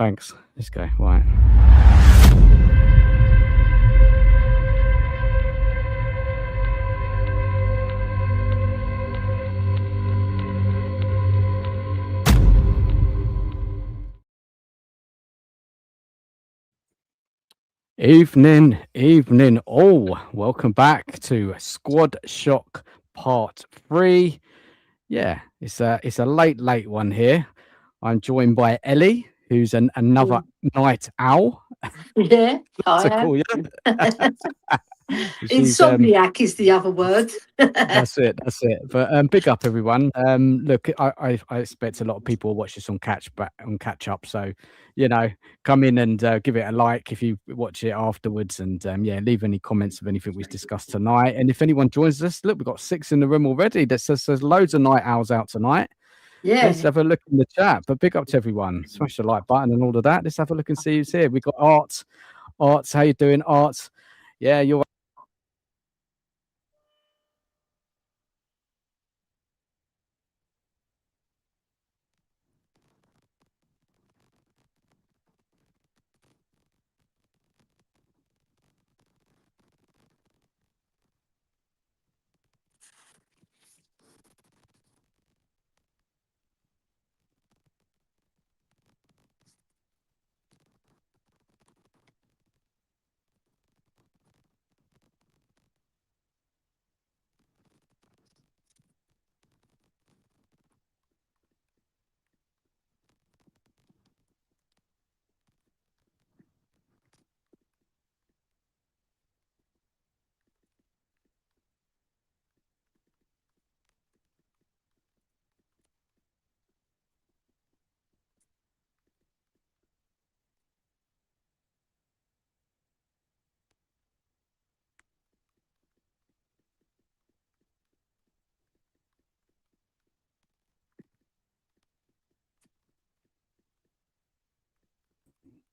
Thanks. Let's go. Right. Evening all. Welcome back to Squad Shock Part 3. Yeah, it's a late one here. I'm joined by Elly, who's another night owl. Yeah, To I call you. She's Insomniac is the other word. that's it. But big up everyone. Look, I expect a lot of people will watch this on catch up. So, come in and give it a like if you watch it afterwards, and leave any comments of anything we've discussed tonight. And if anyone joins us, look, we've got 6 in the room already. There's loads of night owls out tonight. Yeah. Let's have a look in the chat. But big up to everyone. Smash the like button and all of that. Let's have a look and see who's here. We've got Art. How you doing, Art? Yeah, you're.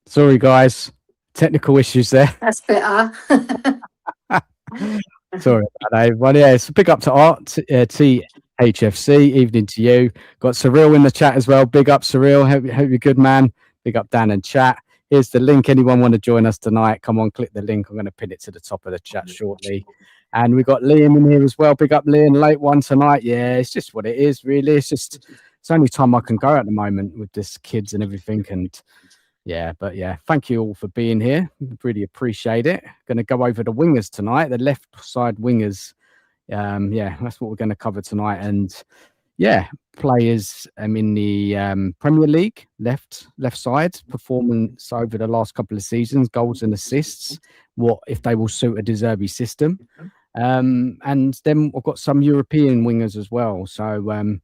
Sorry, guys. Technical issues there. That's better. Sorry about that, everyone. Yeah, so big up to Art, THFC. Evening to you. Got Surreal in the chat as well. Big up, Surreal. Hope you're good, man. Big up, Dan and chat. Here's the link. Anyone want to join us tonight? Come on, click the link. I'm going to pin it to the top of the chat shortly. And we got Liam in here as well. Big up, Liam. Late one tonight. Yeah, it's just what it is, really. It's the only time I can go at the moment with this kids and everything. And thank you all for being here. Really appreciate it. Going to go over the wingers tonight, the left side wingers. That's what we're going to cover tonight. And players in the Premier League, left side performance over the last couple of seasons, goals and assists. What if they will suit a De Zerbi system? And then we've got some European wingers as well. So a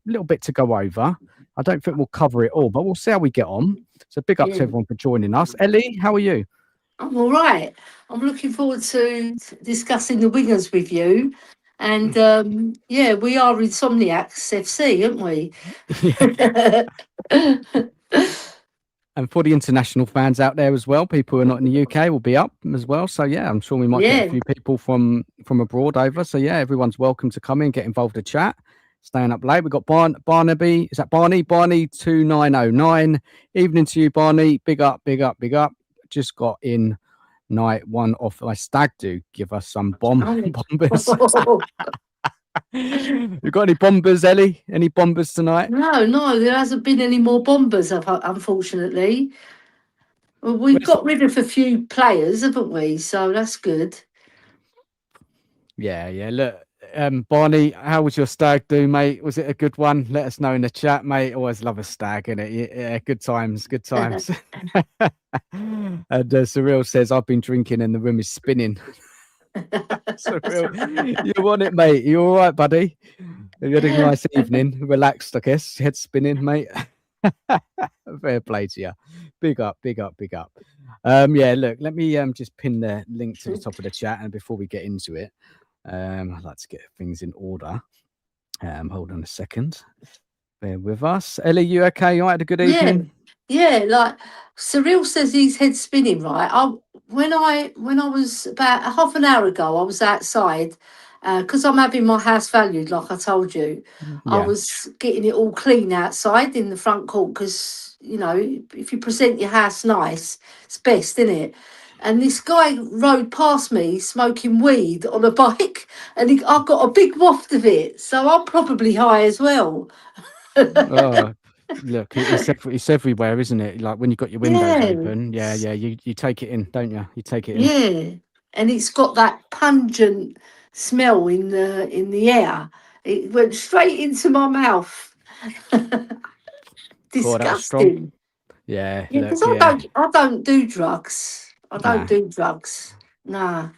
little bit to go over. I don't think we'll cover it all, but we'll see how we get on. So big up to everyone for joining us. Elly, how are you? I'm all right. I'm looking forward to discussing the wingers with you. And we are Insomniacs FC, aren't we? And for the international fans out there as well, people who are not in the UK will be up as well. So I'm sure we might get a few people from abroad over. So everyone's welcome to come in, get involved in chat. Staying up late. We've got Barnaby. Is that Barney? Barney 2909. Evening to you, Barney. Big up. Just got in night one off my stag do. Give us some bombers. You got any bombers, Elly? Any bombers tonight? No, there hasn't been any more bombers, unfortunately. Well, we've got rid of a few players, haven't we? So that's good. Yeah. Look, Barney, how was your stag do, mate? Was it a good one? Let us know in the chat, mate. Always love a stag, innit? Yeah, good times. And Surreal says, I've been drinking and the room is spinning. Surreal, you want it, mate? You all right, buddy? You had a nice evening, relaxed, I guess. Head spinning, mate. Fair play to you. Big up. Look, let me just pin the link to the top of the chat, and before we get into it, I'd like to get things in order. Hold on a second. Bear with us. Elly, you okay? You had a good evening? Yeah, like Surreal says he's head spinning, right? When I was about half an hour ago, I was outside because I'm having my house valued, like I told you. I was getting it all clean outside in the front court because you know, if you present your house nice, it's best, isn't it? And this guy rode past me smoking weed on a bike, and I got a big waft of it. So I'm probably high as well. Oh, look, it's everywhere, isn't it? Like when you've got your windows Yeah, open, yeah, you take it in, don't you? You take it in. yeah, and it's got that pungent smell in the air. It went straight into my mouth. God, that was strong. Disgusting. Yeah, Yeah, because look, yeah, I don't do drugs. I don't nah, do drugs. Nah,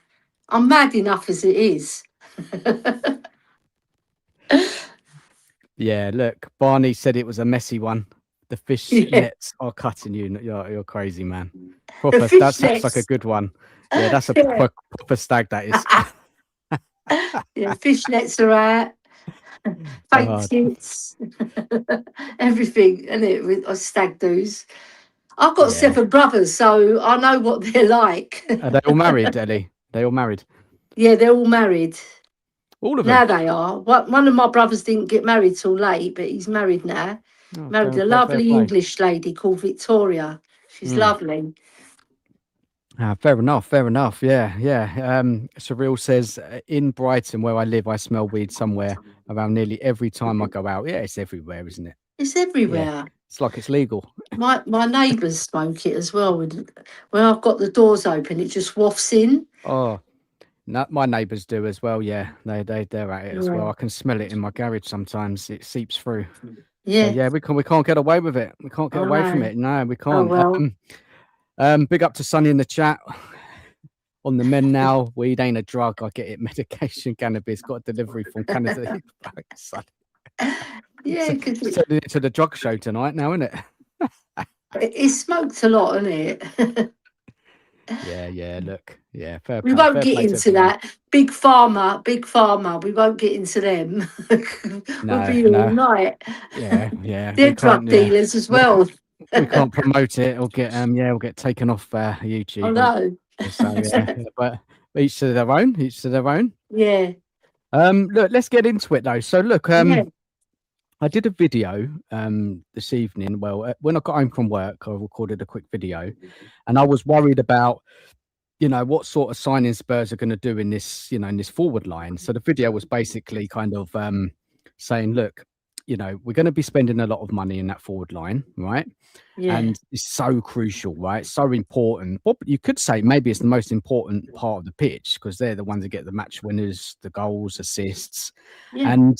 I'm mad enough as it is. yeah. Look, Barney said it was a messy one. The fish Yeah, nets are cutting you. You're crazy, man. the Proper. That fish sounds like a nets. good one. Yeah, that's a Yeah, proper stag. That is. yeah, fish nets are out. Fake Oh, tits, everything, and it with stag do's. I've got yeah. 7 brothers, so I know what they're like. Are they all married, Elly? They all married? Yeah, they're all married. All of them? Now they are. One of my brothers didn't get married till late, but he's married now. Oh, Married a fair lovely play. English lady called Victoria. She's Mm. lovely. Fair enough. Fair enough. Yeah, yeah. Surreal says in Brighton, where I live, I smell weed somewhere around nearly every time I go out. Yeah, it's everywhere, isn't it? It's Yeah, everywhere. it's like it's legal. My neighbours smoke it as well. When I've got the doors open, it just wafts in. Oh, no, my neighbours do as well. Yeah, they're at it as Yeah. well. I can smell it in my garage sometimes. It seeps through. So Yeah. yeah, we can't get away with it. We can't get I away from know. it. No, we Oh can't. well. Big up to Sonny in the chat. On the men now, weed ain't a drug. I get it. Medication, cannabis. Got a delivery from Canada. Sonny. Yeah, because Turning it to the drug show tonight now, isn't it? it's smoked a lot, isn't it? Yeah. Look, yeah, fair We play, won't fair get play to into everyone. that. Big pharma, big pharma. We won't get into them. We'll No, be here all no, night. yeah, we They're can't. drug Yeah, dealers as we, well. we can't promote it or get we'll get taken off I YouTube. know. So yeah, but each to their own. Each to their own. Yeah, Look, let's get into it though. So look, yeah, I did a video this evening. Well, when I got home from work, I recorded a quick video, and I was worried about, what sort of signing Spurs are going to do in this, in this forward line. So the video was basically kind of saying, look, we're going to be spending a lot of money in that forward line, right? yeah, And it's so crucial, right? So important. Well, you could say maybe it's the most important part of the pitch because they're the ones that get the match winners, the goals, assists. yeah, And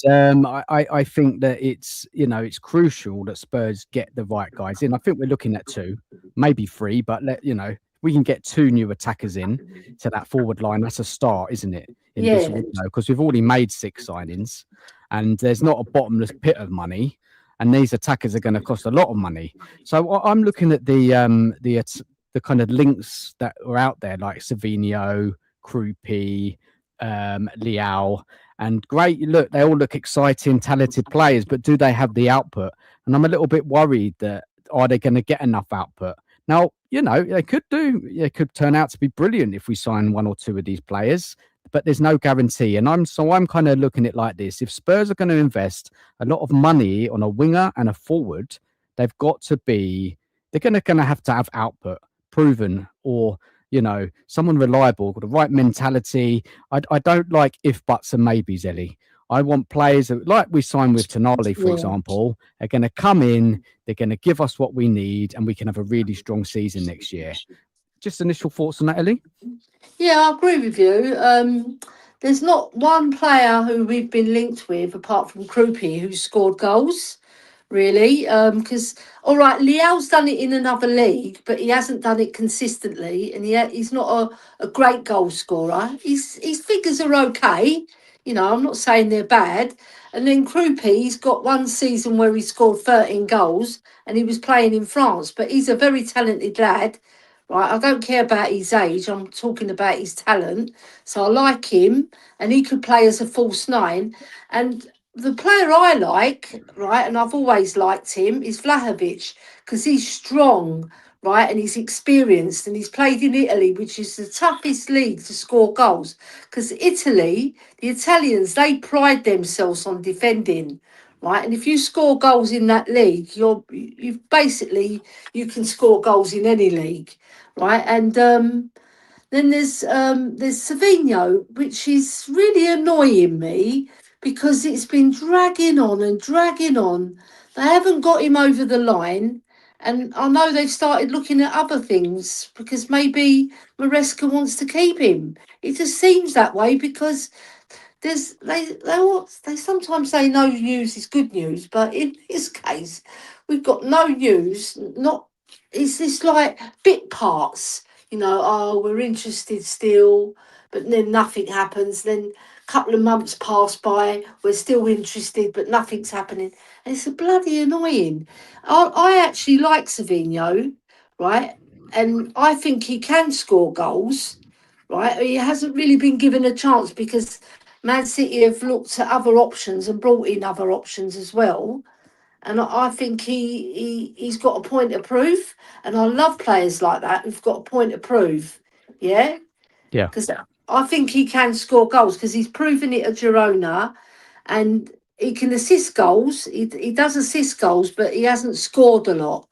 I think that it's crucial that Spurs get the right guys in. I think we're looking at 2, maybe 3, but we can get 2 new attackers in to that forward line. That's a start, isn't it? In this yeah, window, because we've already made 6 signings, and there's not a bottomless pit of money. And these attackers are going to cost a lot of money. So I'm looking at the kind of links that are out there, like Savinho, Krupi, Liao, and great. Look, they all look exciting, talented players, but do they have the output? And I'm a little bit worried that are they going to get enough output? Now, they could do. It could turn out to be brilliant if we sign 1 or 2 of these players, but there's no guarantee. And I'm kind of looking at it like this: if Spurs are going to invest a lot of money on a winger and a forward, they've got to be. They're going to have to have output proven, or someone reliable with the right mentality. I don't like if buts and maybes, Ellie. I want players that, like we signed with Tonali, for yeah. example, are going to come in, they're going to give us what we need, and we can have a really strong season next year. Just initial thoughts on that, Ellie? Yeah, I agree with you. There's not one player who we've been linked with apart from Krupi who's scored goals, really. Because all right, Liao's done it in another league, but he hasn't done it consistently, and he's not a great goal scorer. His figures are okay. I'm not saying they're bad. And then Krupi's got one season where he scored 13 goals, and he was playing in France. But he's a very talented lad. Right, I don't care about his age. I'm talking about his talent. So I like him, and he could play as a false 9. And the player I like, right, and I've always liked him, is Vlahovic because he's strong, right, and he's experienced, and he's played in Italy, which is the toughest league to score goals. Because Italy, the Italians, they pride themselves on defending, right? And if you score goals in that league, you've basically you can score goals in any league, right? And then there's Savino, which is really annoying me because it's been dragging on and dragging on. They haven't got him over the line. And I know they've started looking at other things because maybe Maresca wants to keep him. It just seems that way because they sometimes say no news is good news, but in this case, we've got no news. Not it's this like bit parts, oh, we're interested still, but then nothing happens. Then a couple of months pass by, we're still interested, but nothing's happening. And it's a bloody annoying. I actually like Savino, right? And I think he can score goals, right? He hasn't really been given a chance because Man City have looked at other options and brought in other options as well. And I think he's got a point to prove. And I love players like that who've got a point to prove. Yeah. Yeah. Because I think he can score goals because he's proven it at Girona and he can assist goals. He does assist goals, but he hasn't scored a lot.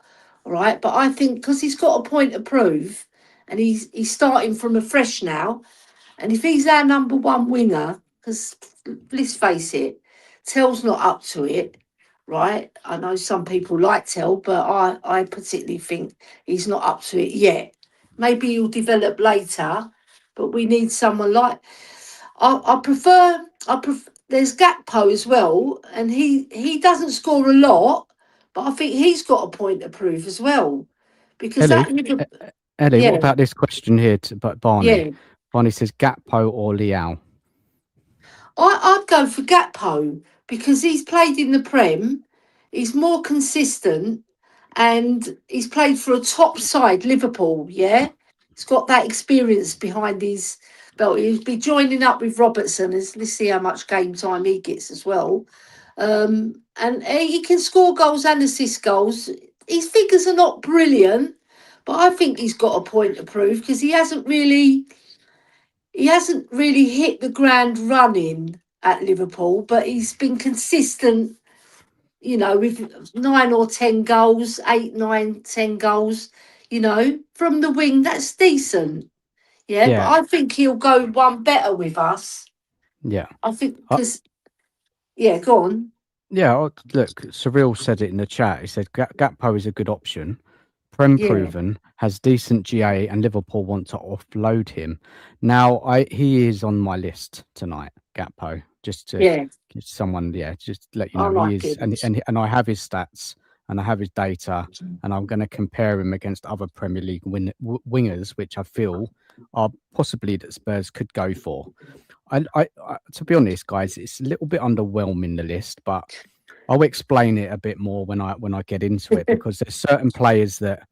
All right. But I think because he's got a point to prove and he's starting from afresh now. And if he's our number one winger, because let's face it, Tell's not up to it, right? I know some people like Tell, but I particularly think he's not up to it yet. Maybe he'll develop later, but we need someone like I prefer there's Gakpo as well, and he doesn't score a lot, but I think he's got a point to prove as well. Because Ellie, that Ellie, what yeah, about this question here to Barney? yeah. Barney says Gakpo or Liao. I'd go for Gakpo because he's played in the Prem, he's more consistent, and he's played for a top side, Liverpool. Yeah, he's got that experience behind his belt. He'll be joining up with Robertson. Let's see how much game time he gets as well. And he can score goals and assist goals. His figures are not brilliant, but I think he's got a point to prove because he hasn't really hit the ground running at Liverpool, but he's been consistent, with 9 or 10 goals, 8, 9, 10 goals, from the wing. That's decent. Yeah, but Yeah, I think he'll go one better with us. yeah. I think Uh, because, yeah, go on. yeah, look, Cyril said it in the chat. He said Gakpo is a good option. Prem Yeah, proven, has decent GA, and Liverpool want to offload him. Now, he is on my list tonight, Gakpo. Just to yeah, give someone, just let you I know, he like is, him. and I have his stats and I have his data, and I'm going to compare him against other Premier League wingers, which I feel are possibly that Spurs could go for. I, to be honest, guys, it's a little bit underwhelming the list, but I'll explain it a bit more when I get into it because there's certain players that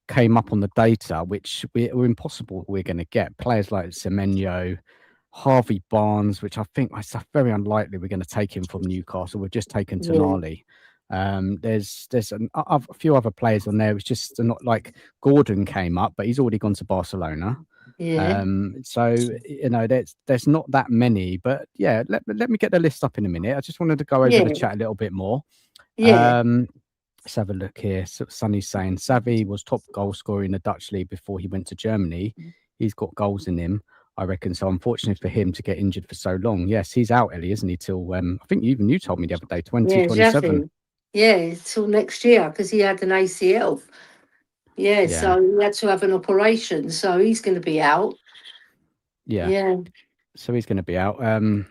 came up on the data which were impossible we're going to get. Players like Semenyo, Harvey Barnes, which I think it's very unlikely we're going to take him from Newcastle. We've just taken Yeah, Tonali. There's a few other players on there. It's just not like Gordon came up, but he's already gone to Barcelona. yeah, So there's not that many, but yeah, let me get the list up in a minute. I just wanted to go over the yeah, chat a little bit more. yeah, Let's have a look here. So Sonny's saying Savvy was top goal scorer in the Dutch league before he went to Germany. He's got goals in him, I reckon. So unfortunate for him to get injured for so long. Yes, he's out, Ellie, isn't he? Till I think you told me the other day, yeah, 2027. Javi. Yeah, till next year because he had an ACL. Yeah, Yeah, so he had to have an operation, so he's going to be out. yeah. Yeah. So he's going to be out.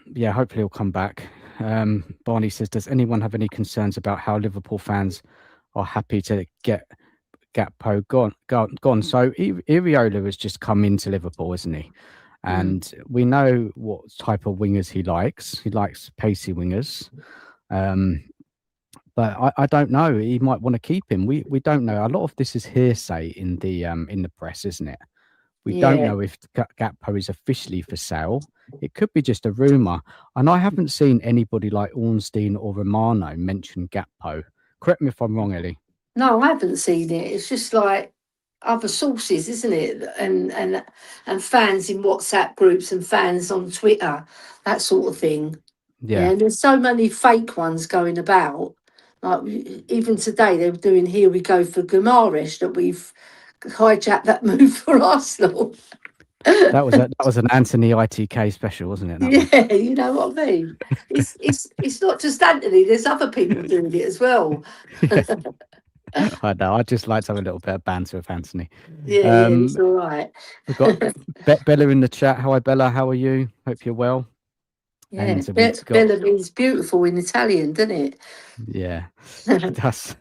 Yeah, hopefully he'll come back. Barney says, does anyone have any concerns about how Liverpool fans are happy to get Gakpo gone? So Iriola has just come into Liverpool, isn't he? Mm. And we know what type of wingers he likes. He likes pacey wingers. But I don't know. He might want to keep him. We don't know. A lot of this is hearsay in the press, isn't it? We don't Yeah. know if Gakpo is officially for sale. It could be just a rumor. And I haven't seen anybody like Ornstein or Romano mention Gakpo. Correct me if I'm wrong, Ellie. No, I haven't seen it. It's just like other sources, isn't it? And fans in WhatsApp groups and fans on Twitter, that sort of thing. Yeah, Yeah, and there's so many fake ones going about. Like even today, they were doing "Here We Go for Guimaraes" that we've hijacked that move for Arsenal. that was an Anthony ITK special, wasn't it? That one. Yeah, you know what I mean. It's not just Anthony. There's other people doing it as well. Yeah, I know. I just like to have a little bit of banter with Anthony. Yeah, yeah, it's Um, all right. we've got Bella in the chat. Hi, Bella. How are you? Hope you're well. Yeah, And we've got Bella means beautiful in Italian, doesn't yeah, it it? does.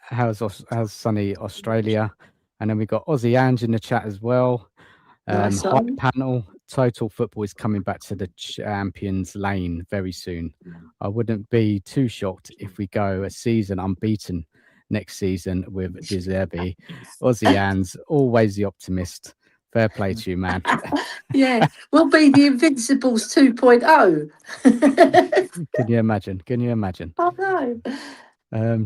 How's sunny Australia? And then we got Aussie Ange in the chat as well. Nice Hi one. panel. Total football is coming back to the champions lane very soon. I wouldn't be too shocked if we go a season unbeaten next season with De Zerbi. Aussie Ange, always the optimist. Fair play to you, man. Yeah, we'll be the Invincibles 2.0. Can you imagine? Can you imagine? Oh no.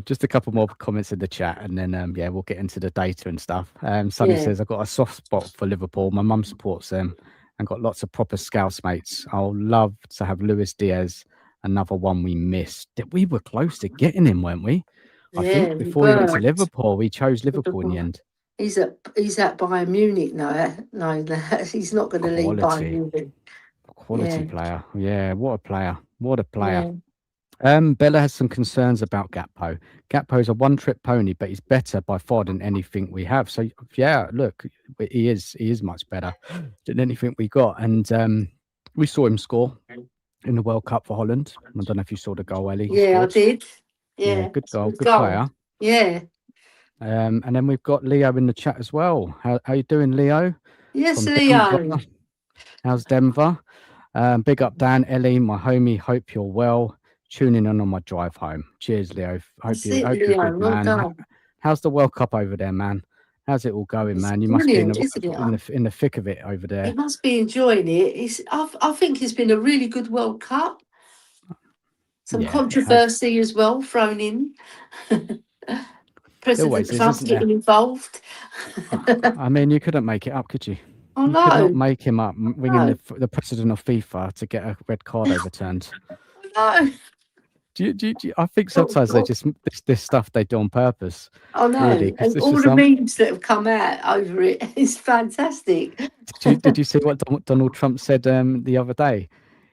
Just a couple more comments in the chat, and then yeah, we'll get into the data and stuff. Sonny Yeah, says I've got a soft spot for Liverpool. My mum supports them, and got lots of proper Scouse mates. I'll love to have Luis Diaz, another one we missed. We were close to getting him, weren't we? I yeah, think we before he went to were. Liverpool, we chose Liverpool in the end. He's at Bayern Munich now. No, he's not going to leave Bayern Quality, Munich. quality Yeah, player. Yeah, what a player. What a player. yeah, Bella has some concerns about Gakpo. Gakpo's a one-trick pony, but he's better by far than anything we have. So yeah, look, he is much better than anything we got. And we saw him score in the World Cup for Holland. I don't know if you saw the goal, Elly. He yeah. I scored. did. Yeah, Yeah, good it's a goal, good good goal. player. Yeah. And then we've got Leo in the chat as well. How you doing, Leo? Yes, From Denver. Leo. How's Denver? Big up Dan, Elly, my homie. Hope you're well. Tuning in on my drive home. Cheers, Leo. Hope That's it, you're Leo. good, Well man. done. How's the World Cup over there, man? How's it all going, It's man? You must be brilliant, isn't it? in the thick of it over He there. must be enjoying it. I think it's been a really good World Cup. Some Yeah, it has. controversy as well thrown in. It President always is, Trump isn't there? getting involved. I mean, you couldn't make it up, could you? I You could not know. make him up, ringing No, the president of FIFA to get a red card overturned. I know. I think Oh, sometimes they God. just this stuff they do on purpose, I really, know. because And it's all just the memes that have come out over it is fantastic. Did you see what Donald Trump said the other day?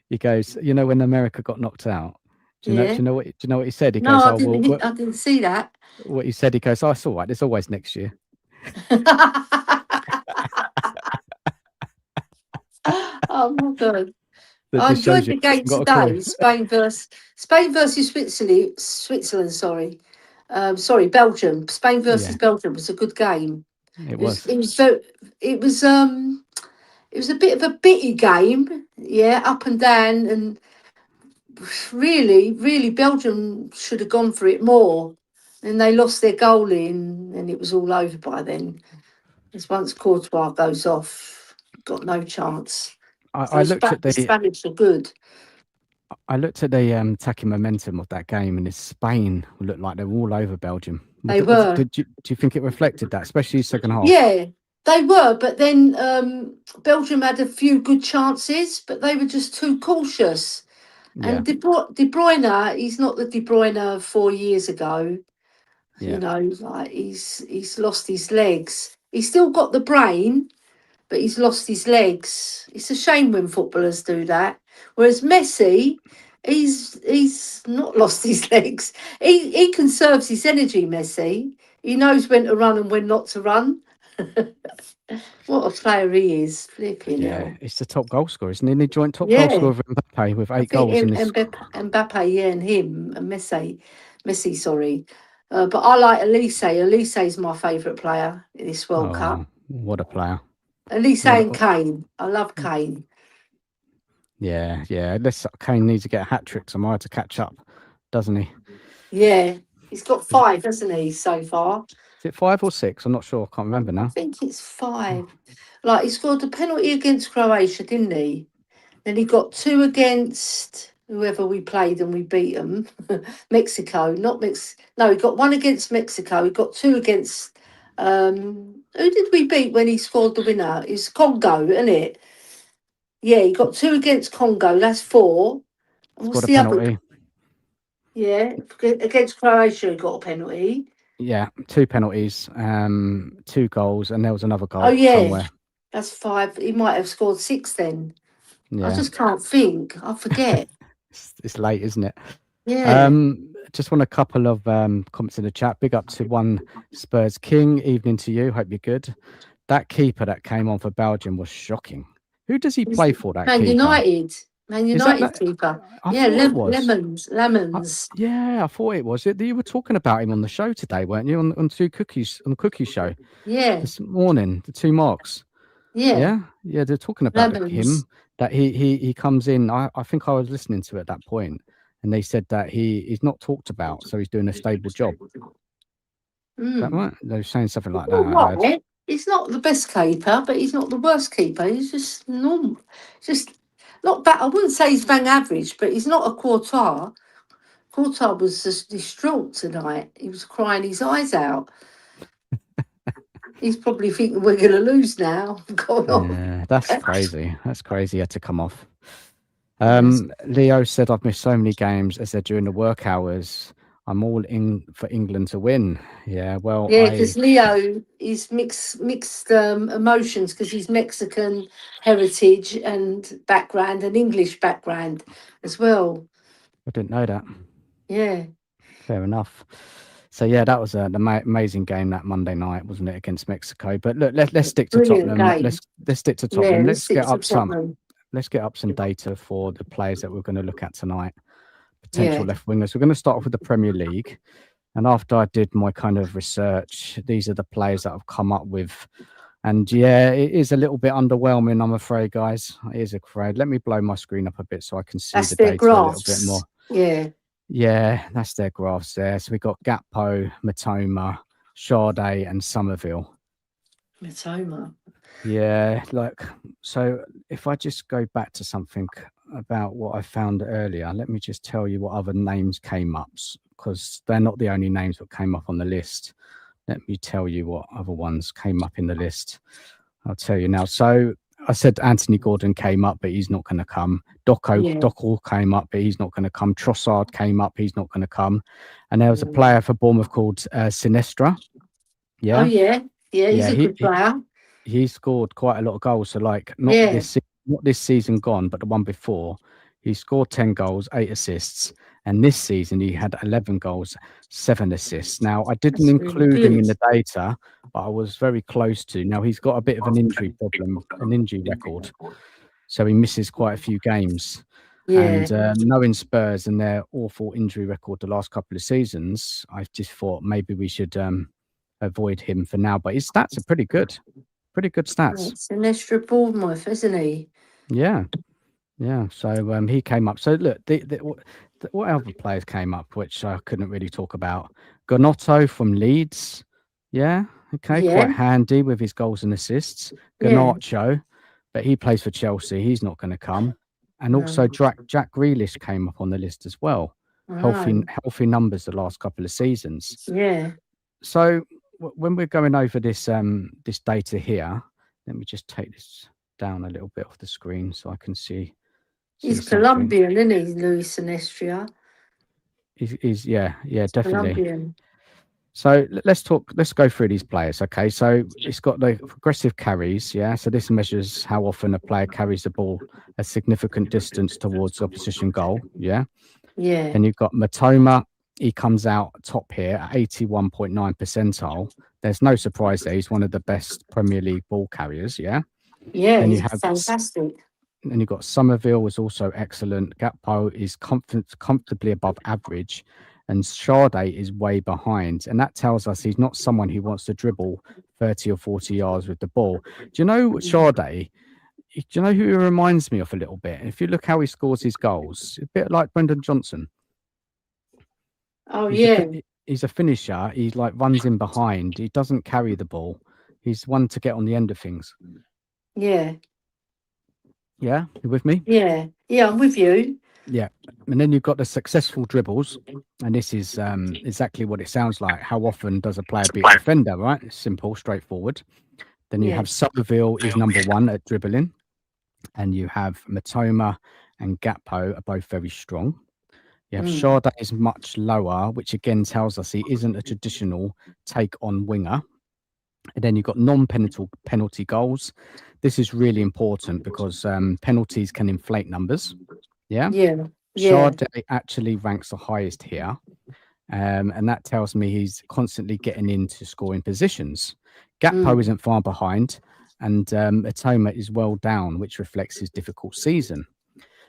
He goes, you know, when America got knocked out, Yeah. do you know what he said? He No, goes, I oh well, didn't. I didn't see that. what he said? He goes, oh, it's all right. It's always next year. Oh my God. That I just shows enjoyed you the he game hasn't got a clue. today. Spain versus Switzerland. Switzerland, sorry. Sorry, Belgium. Spain versus Yeah, Belgium was a good game. it It was. was. It was. It was. It was a bit of a bitty game. Yeah, up and down, and really, Belgium should have gone for it more. And they lost their goal in, and it was all over by then. Because once Courtois goes off, got no chance. I looked at The Spanish are good. the attacking momentum of that game, and Spain looked like they were all over Belgium. They were. Do you think it reflected that, especially second half? Yeah, they were. But then Belgium had a few good chances, but they were just too cautious. Yeah, And De Bruyne, he's not the De Bruyne of 4 years ago. You yeah, know, like he's lost his legs. He's still got the brain, but he's lost his legs. It's a shame when footballers do that. Whereas Messi, he's not lost his legs. He conserves his energy. Messi, he knows when to run and when not to run. What a player he is, flipping yeah. hell. It's the top goal scorer, isn't he? The joint top goal Yeah, scorer with Mbappe with I 8 think goals in his. Mbappe, yeah, and him and Messi, sorry. But I like Elise. Elise is my favourite player in this World Cup. Oh, what a player! Elise What and a, Kane. I love Kane. yeah, yeah. Kane needs to get a hat trick tomorrow to catch up, doesn't he? Yeah, he's got Is, 5, hasn't he, so far? is it 5 or 6? I'm not sure. I can't remember I now. think it's Oh, 5. Like he scored a penalty against Croatia, didn't he? Then he got 2 against whoever we played and we beat them. Mexico, not Mex. No, he got 1 against Mexico. He got 2 against. Who did we beat when he scored the winner? It's Congo, isn't it? Yeah, he got 2 against Congo. That's 4. And what's Scored a the other? penalty. Yeah, against Croatia, he got a penalty. Yeah, 2 penalties, 2 goals, and there was another Oh goal yeah, somewhere. that's 5. He might have scored 6 then. I Yeah, just can't think. I forget. it's late, isn't it? Yeah. Just want a couple of comments in the chat. Big up to one Spurs King. Evening to you. Hope you're good. That keeper that came on for Belgium was shocking. Who does he play for? That Man keeper? United. Man Is that? United keeper. I Yeah, thought it was. Lemons. Yeah, I thought it was. You were talking about him on the show today, weren't you? On the Cookie Show Yeah, this morning. The 2 marks. yeah. Yeah. They're talking about him. Lemons. That he comes in. I think I was listening to it at that point, and they said that he's not talked about, so he's doing a stable job. Is that right? They were saying something like that. I heard. Right. He's not the best keeper, but he's not the worst keeper. He's just normal. Just not bad. I wouldn't say he's bang average, but he's not a Courtois. Courtois was just distraught tonight. He was crying his eyes out. He's probably thinking we're going to lose now. Go on. Yeah, that's crazy. That's crazy. He had to come off. Yes. Leo said, "I've missed so many games as they're during the work hours. I'm all in for England to win." Yeah, well, Yeah, because Leo is mixed emotions because he's Mexican heritage and background and English background as well. I didn't know that. Yeah. Fair enough. So yeah, that was an amazing game that Monday night, wasn't it, against Mexico? But look, let's stick to Brilliant Tottenham. game. Let's stick to Tottenham. Let's stick to Tottenham. Let's get up some data for the players that we're going to look at tonight. Potential Yeah. left wingers. We're going to start off with the Premier League. And after I did my kind of research, these are the players that I've come up with. And yeah, it is a little bit underwhelming, I'm afraid, guys. It is afraid. Let me blow my screen up a bit so I can see the data a little bit more. Yeah. Yeah, that's their graphs there. So we've got Gakpo, Matoma, Sade, and Somerville. Matoma. Yeah, look, so if I just go back to something about what I found earlier, let me just tell you what other names came up, because they're not the only names that came up on the list. Let me tell you what other ones came up in the list. I'll tell you now. So I said Anthony Gordon came up, but he's not going to come. Dockel came up, but he's not going to come. Trossard came up, he's not going to come. And there was a player for Bournemouth called Sinestra. Yeah. Oh yeah, he's a good player. He scored quite a lot of goals. So like not this season gone, but the one before, he scored 10 goals, 8 assists. And this season he had 11 goals, 7 assists. Now I didn't include him in the data, but I was very close to. Now he's got a bit of an injury problem, an injury record. So he misses quite a few games. Yeah. And knowing Spurs and their awful injury record the last couple of seasons, I just thought maybe we should avoid him for now. But his stats are pretty good. Pretty good stats. It's an extra Bournemouth, isn't he? Yeah. Yeah. So he came up. So look, what other players came up, which I couldn't really talk about? Gonotto from Leeds. Yeah. Okay. Yeah. Quite handy with his goals and assists. Garnacho, but he plays for Chelsea. He's not going to come. And also Jack Grealish came up on the list as well. Healthy numbers the last couple of seasons. Yeah. So when we're going over this this data here, let me just take this down a little bit off the screen so I can see. He's Colombian, isn't he, Luis Sinestria? He's definitely. Colombian. So let's go through these players. Okay, so it's got the progressive carries. Yeah, so this measures how often a player carries the ball a significant distance towards the opposition goal. Yeah. And you've got Matoma. He comes out top here at 81.9 percentile. There's no surprise there. He's one of the best Premier League ball carriers. Yeah. Yeah, and he's fantastic. And you've got Somerville was also excellent. Gakpo is comfortably above average. And Sade is way behind. And that tells us he's not someone who wants to dribble 30 or 40 yards with the ball. Do you know Sade? Do you know who he reminds me of a little bit? If you look how he scores his goals, a bit like Brendan Johnson. Oh, he's a finisher. He like runs in behind. He doesn't carry the ball. He's one to get on the end of things. Yeah. Yeah? You with me? Yeah. Yeah, I'm with you. Yeah. And then you've got the successful dribbles. And this is exactly what it sounds like. How often does a player beat a defender, right? It's simple, straightforward. Then you have Somerville is number 1 at dribbling. and you have Matoma and Gakpo are both very strong. You have Mm. Sade is much lower, which again tells us he isn't a traditional take on winger. And then you've got penalty goals. This is really important because penalties can inflate numbers. Yeah. Yeah. Yeah. Sade actually ranks the highest here. And that tells me he's constantly getting into scoring positions. Gakpo Mm. isn't far behind, and Atoma is well down, which reflects his difficult season.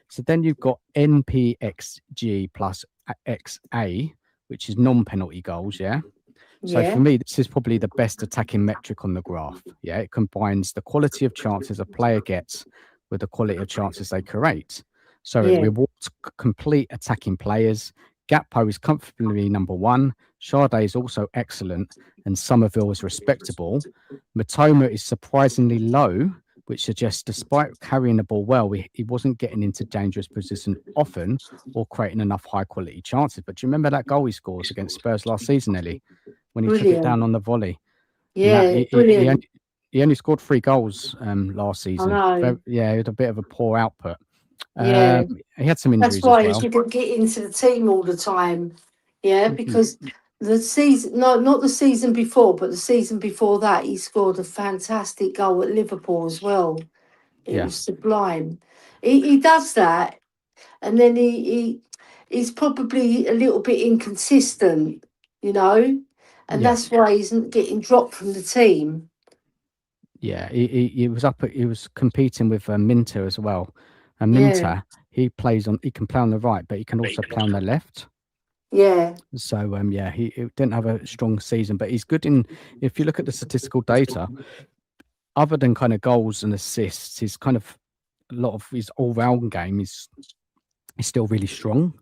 So then you've got NPXG plus XA, which is non-penalty goals, yeah? So for Yeah. me, this is probably the best attacking metric on the graph. Yeah, it combines the quality of chances a player gets with the quality of chances they create. So it Yeah. rewards complete attacking players. Gakpo is comfortably number one. Sade is also excellent, and Somerville is respectable. Matoma is surprisingly low, which suggests despite carrying the ball well, he wasn't getting into dangerous position often or creating enough high quality chances. But do you remember that goal he scores against Spurs last season, Ellie? When he took it down Brilliant. on the volley. And that Yeah. Brilliant. he only scored 3 goals last I season. know. Yeah, he had a bit of a poor output. Yeah. He had some That's injuries as why he well. didn't get into the team all the time. Yeah, Mm, because the season, no, not the season before, but the season before that, he scored a fantastic goal at Liverpool as well. It yeah, was sublime. He does that, and then he's probably a little bit inconsistent, you know, and yeah, that's why he's not getting dropped from the team. yeah. He was competing with Minter as well. And Yeah, Minter, he can play on the right, but he can also play on the left. yeah, So yeah, he didn't have a strong season, but he's good in. If you look at the statistical data, other than kind of goals and assists, he's kind of a lot of his all-round game is still really strong.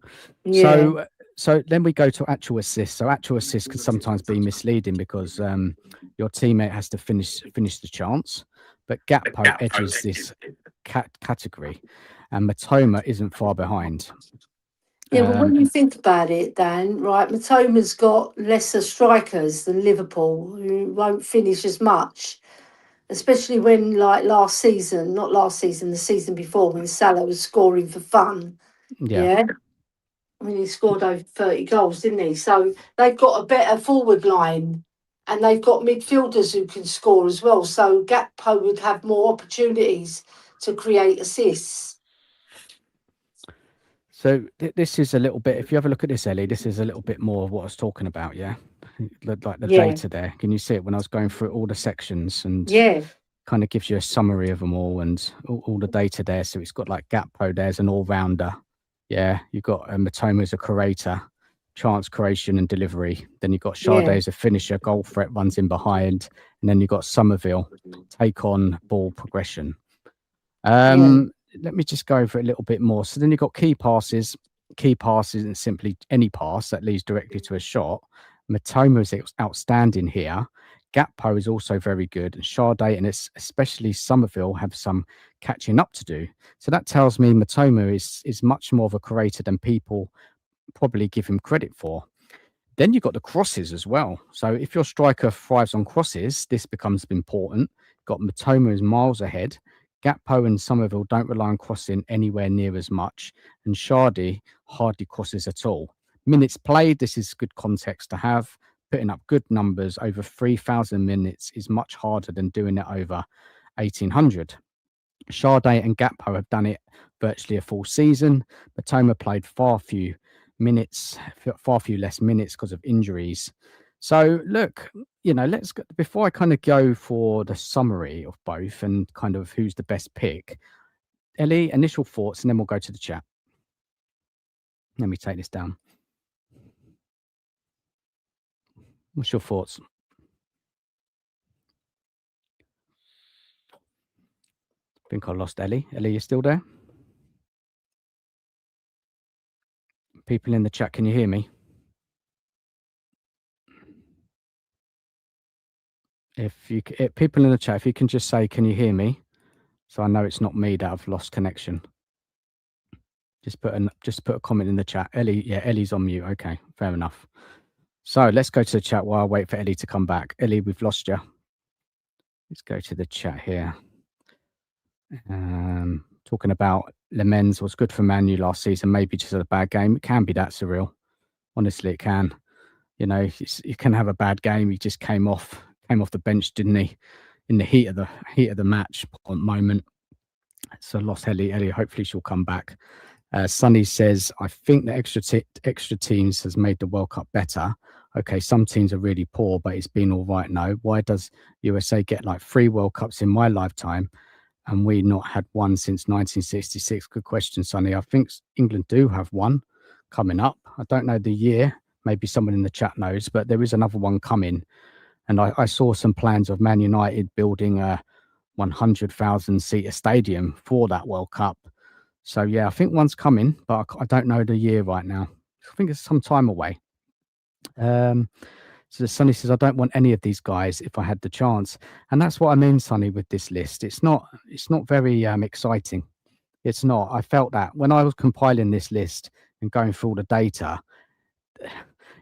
yeah, So then we go to actual assists. So actual assists can sometimes be misleading because your teammate has to finish the chance, but Gakpo edges this category, and Matoma isn't far behind. yeah. But when Um, you think about it, Dan, right, Matoma's got lesser strikers than Liverpool, who won't finish as much, especially when, like last season, not last season, the season before, when Salah was scoring for fun. yeah. Yeah. I mean, he scored over 30 goals, didn't he? So they've got a better forward line and they've got midfielders who can score as well. So Gakpo would have more opportunities to create assists. So this is a little bit. If you have a look at this, Ellie, this is a little bit more of what I was talking about. Yeah, like the Yeah, data there. Can you see it when I was going through all the sections and yeah, kind of gives you a summary of them all and all the data there. So it's got like Gakpo there's an all rounder. Yeah, you've got Matoma as a creator, chance creation and delivery. Then you've got Sade yeah, as a finisher, goal threat runs in behind, and then you've got Somerville take on ball progression. yeah, Let me just go over it a little bit more. So then you've got key passes. Key pass isn't simply any pass that leads directly to a shot. Matoma is outstanding here. Gakpo is also very good. And Sade and especially Somerville have some catching up to do. So that tells me Matoma is much more of a creator than people probably give him credit for. Then you've got the crosses as well. So if your striker thrives on crosses, this becomes important. Got Matoma is miles ahead. Gakpo and Somerville don't rely on crossing anywhere near as much, and Sade hardly crosses at all. Minutes played, this is good context to have. Putting up good numbers over 3,000 minutes is much harder than doing it over 1,800. Sade and Gakpo have done it virtually a full season. Matoma played far few less minutes because of injuries. So look, let's go, before I kind of go for the summary of both and kind of who's the best pick. Ellie, initial thoughts, and then we'll go to the chat. Let me take this down. What's your thoughts? I think I lost Ellie. Ellie, you still there? People in the chat, can you hear me? People in the chat, if you can just say, can you hear me? So I know it's not me that I've lost connection. Just put a comment in the chat. Ellie, yeah, Ellie's on mute. Okay, fair enough. So let's go to the chat while I wait for Ellie to come back. Ellie, we've lost you. Let's go to the chat here. Talking about Lemens was good for Man U last season, maybe just had a bad game. It can be that, Surreal. Honestly, it can. You know, you can have a bad game. He just came off the bench, didn't he? In the heat of the match moment. So lost Elly. Hopefully she'll come back. Sonny says, I think the extra teams has made the World Cup better. Okay, some teams are really poor, but it's been all right now. Why does USA get like 3 World Cups in my lifetime and we not had one since 1966? Good question, Sonny. I think England do have one coming up. I don't know the year. Maybe someone in the chat knows, but there is another one coming. And I saw some plans of Man United building a 100,000 seater stadium for that World Cup. So yeah, I think one's coming, but I don't know the year right now. I think it's some time away. So Sonny says, I don't want any of these guys if I had the chance. And that's what I mean, Sonny, with this list. It's not very exciting. It's not. I felt that when I was compiling this list and going through all the data,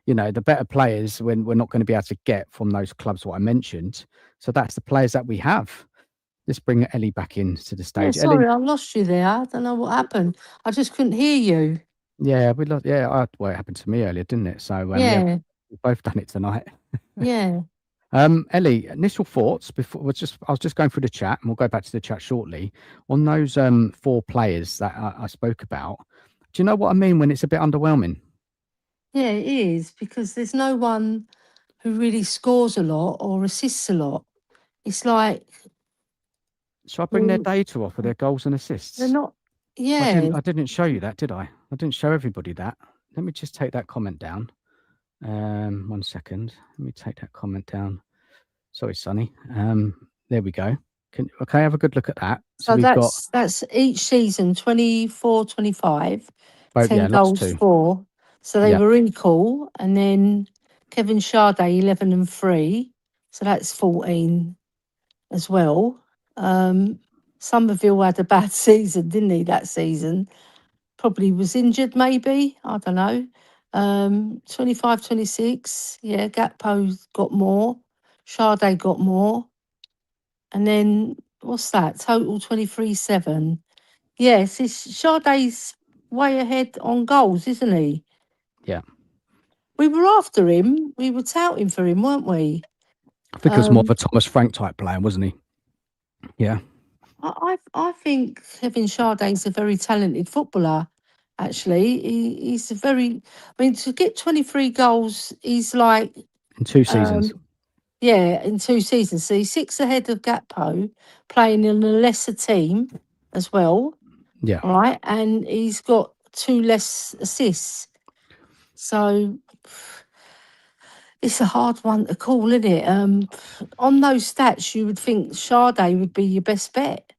you know, the better players we're not going to be able to get from those clubs what I mentioned. So that's the players that we have. Let's bring Elly back into the stage. Yeah, sorry, Elly, I lost you there. I don't know what happened. I just couldn't hear you. yeah, we lost. Yeah, well, it happened to me earlier, didn't it? So yeah, Yeah, we've both done it tonight. yeah. Elly, initial thoughts before I was just going through the chat, and we'll go back to the chat shortly on those 4 players that I spoke about. Do you know what I mean when it's a bit underwhelming? Yeah, it is, because there's no one who really scores a lot or assists a lot. It's like, Shall I bring their well, data off of their goals and assists? they're not. I Yeah, didn't show you that, did I? I didn't show everybody that. Let me just take that comment down. 1 second. Let me take that comment down. Sorry, Sonny. There we go. Okay, have a good look at that. So so we've got that's each season 24, 25, both. 10 Yeah, lost goals 2. for. So they Yeah, were equal, and then Kevin Sade 11 and 3, so that's 14 as well. Somerville had a bad season, didn't he? That season probably was injured, maybe, I don't know. 25, 26, yeah, Gakpo got more, Sade got more, and then what's that? Total 23-7. Yes, it's Sade's way ahead on goals, isn't he? yeah. We were after him. We were touting for him, weren't we? I think it was more of a Thomas Frank type player, wasn't he? Yeah. I think Kevin Sade's a very talented footballer. Actually, he's a very. I mean, to get 23 goals, he's like, In 2 seasons. yeah, in 2 seasons. So he's 6 ahead of Gakpo, playing in a lesser team as well. Yeah. All right, and he's got 2 less assists. So it's a hard one to call, isn't it? On those stats, you would think Sade would be your best bet.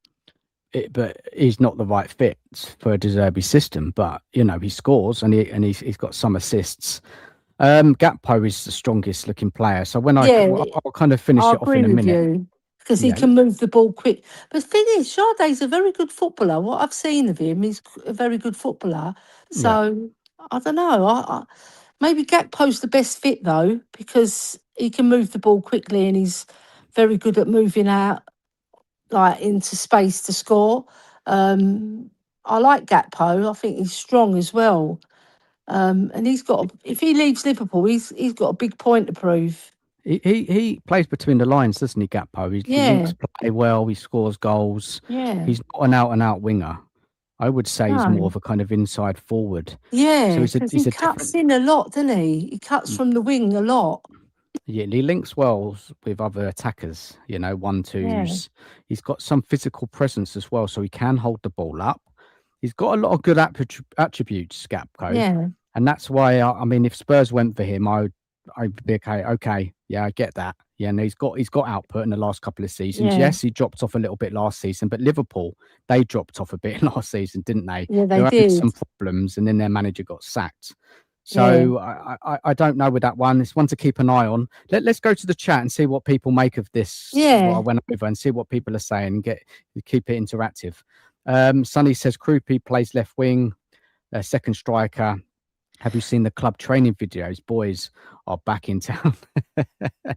But he's not the right fit for a De Zerbi system. But you know, he scores and he's got some assists. Gakpo is the strongest looking player. So when Yeah, I'll kind of finish I it off agree in a with minute. you, because he Yeah, can move the ball quick. But the thing is, Sade's a very good footballer. What I've seen of him, he's a very good footballer. yeah. So I don't know. Maybe Gakpo's the best fit though, because he can move the ball quickly and he's very good at moving out like into space to score. I like Gakpo. I think he's strong as well. And he's got. If he leaves Liverpool, he's got a big point to prove. He plays between the lines, doesn't he, Gakpo? He Yeah, links play well. He scores goals. yeah. He's not an out and out winger. I would say he's more No. of a kind of inside forward. So Yeah, because he he's a cuts different. in a lot, doesn't he? He cuts from the wing a lot. Yeah, he links well with other attackers. You know, 1-2s. Yeah, He's got some physical presence as well, so he can hold the ball up. He's got a lot of good attributes, Gapco, yeah, and that's why I mean, if Spurs went for him, I'd be okay. Okay, yeah, I get that. Yeah, and he's got output in the last couple of seasons. yeah, Yes, he dropped off a little bit last season, but Liverpool, they dropped off a bit last season, didn't they? yeah. They They were having did. some problems, and then their manager got sacked. Yeah, So I don't know with that one. It's one to keep an eye on. Let's go to the chat and see what people make of this. What I yeah, went over and see what people are saying. And keep it interactive. Sonny says Krupi plays left wing, second striker. Have you seen the club training videos? Boys are back in town.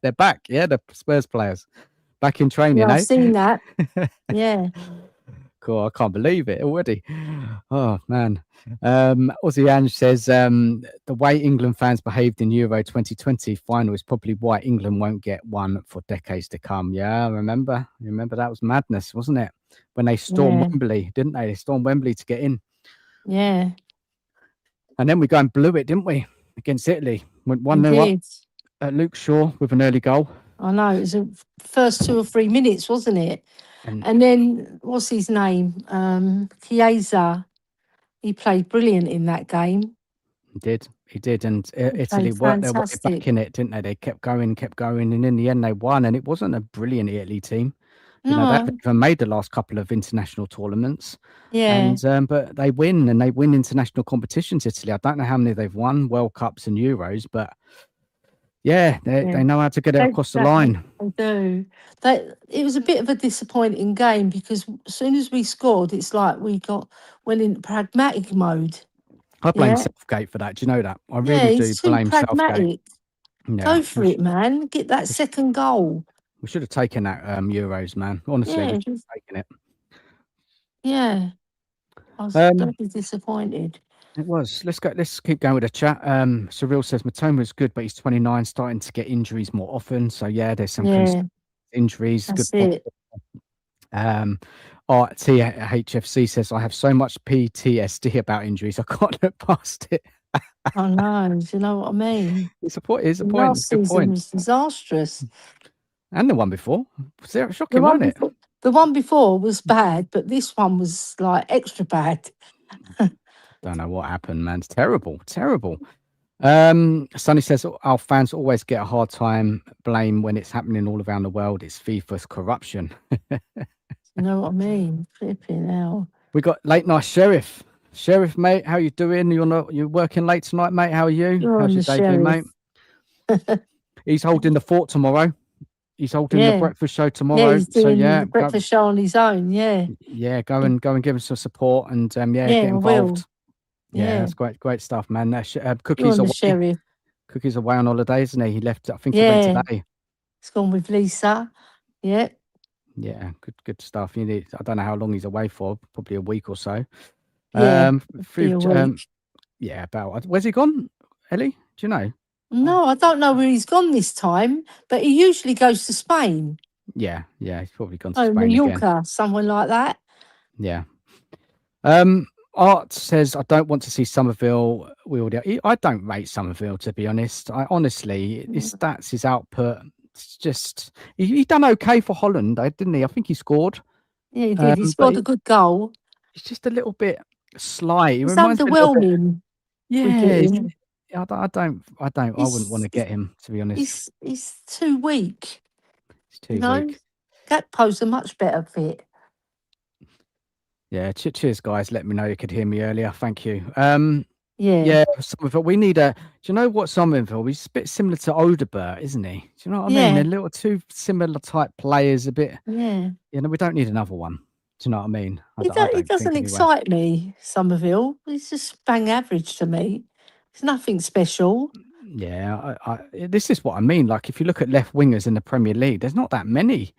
They're back. Yeah, the Spurs players back in training. yeah. I've Eh? seen that. Yeah, God, I can't believe it already. Oh man. Aussie Ange says the way England fans behaved in Euro 2020 final is probably why England won't get one for decades to come. Yeah, remember that was madness, wasn't it? When they stormed Yeah, Wembley, didn't they? They stormed Wembley to get in, yeah, and then we go and blew it, didn't we? Against Italy, went we 1-0 up did. at Luke Shaw with an early goal, I know it was the first 2 or 3 minutes, wasn't it? and And then what's his name? Chiesa. He played brilliant in that game. he did, and He Italy played worked their way fantastic. back in it, didn't they? They kept going, and in the end they won. And it wasn't a brilliant Italy team. You know, they haven't No, even made the last couple of international tournaments, yeah, and but they win, and they win international competitions. Italy, I don't know how many they've won, World Cups and Euros, but yeah, yeah. they know how to get it across the line. They do. It was a bit of a disappointing game because as soon as we scored, it's like went into pragmatic mode. I blame Yeah, Southgate for that. Do you know that? I yeah. really do He's too blame Southgate. pragmatic. Yeah, Go for it, man. Get that second goal. we should have taken that Euros, man. Honestly, we Yeah, should have taken it. yeah. I was Um, very disappointed. It was. Let's go. Let's keep going with the chat. Cyril says Matoma's good, but he's 29, starting to get injuries more often. So yeah, there's some Yeah, injuries. Good that's point. it. THFC says I have so much PTSD about injuries, I can't look past it. I know. Do you know what I mean? It's a point. It's a The point. last Good season point. was disastrous. And the one before, The shocking, one wasn't it? before, the one before was bad, but this one was like extra bad. Don't know what happened, man. It's terrible, terrible. Sonny says our fans always get a hard time blame when it's happening all around the world. It's FIFA's corruption. You know what I mean? Flipping hell. We got late night sheriff. Sheriff, mate, how you doing? You're working late tonight, mate. How are you? You're How's on your the day been, mate? sheriff. He's holding the fort tomorrow. He's holding the Yeah. breakfast show Yeah, tomorrow. he's So doing yeah, the breakfast show on his own. Yeah. go and give him some support and Yeah, get I will. involved. Yeah, Yeah. that's great stuff, man. You're Cookie's on the away. sheriff. Cookie's away on holiday, isn't he? He left. I think he went Yeah. today. He's gone with Lisa. Yeah. Yeah, good stuff. I don't know how long he's away for. Probably a week or so. Yeah. Through, Be a week. yeah, about. Where's he gone, Elly? Do you know? No, I don't know where he's gone this time, but he usually goes to Spain. Yeah, he's probably gone to Oh, Spain again. Mallorca, somewhere like that. Yeah. Art says I don't want to see Somerville wielded. I don't rate Somerville, to be honest. I honestly, his stats, his output, it's just he done okay for Holland, didn't he? I think he scored. Yeah, he did. He scored a good goal. He's just a little bit sly. He It's reminds me a little bit. underwhelming. Yeah, I wouldn't want to get him, to be honest. He's too weak. He's too weak. Gakpo's a much better fit. Yeah, cheers, guys. Let me know you could hear me earlier. Thank you. Yeah. Somerville. We need do you know what Somerville? He's a bit similar to Odegaard, isn't he? Do you know what I mean? They're little two similar type players, a bit. Yeah. You know, we don't need another one. Do you know what I mean? It doesn't excite me, Somerville. He's just bang average to me. It's nothing special. Yeah, this is what I mean. Like, if you look at left wingers in the Premier League, there's not that many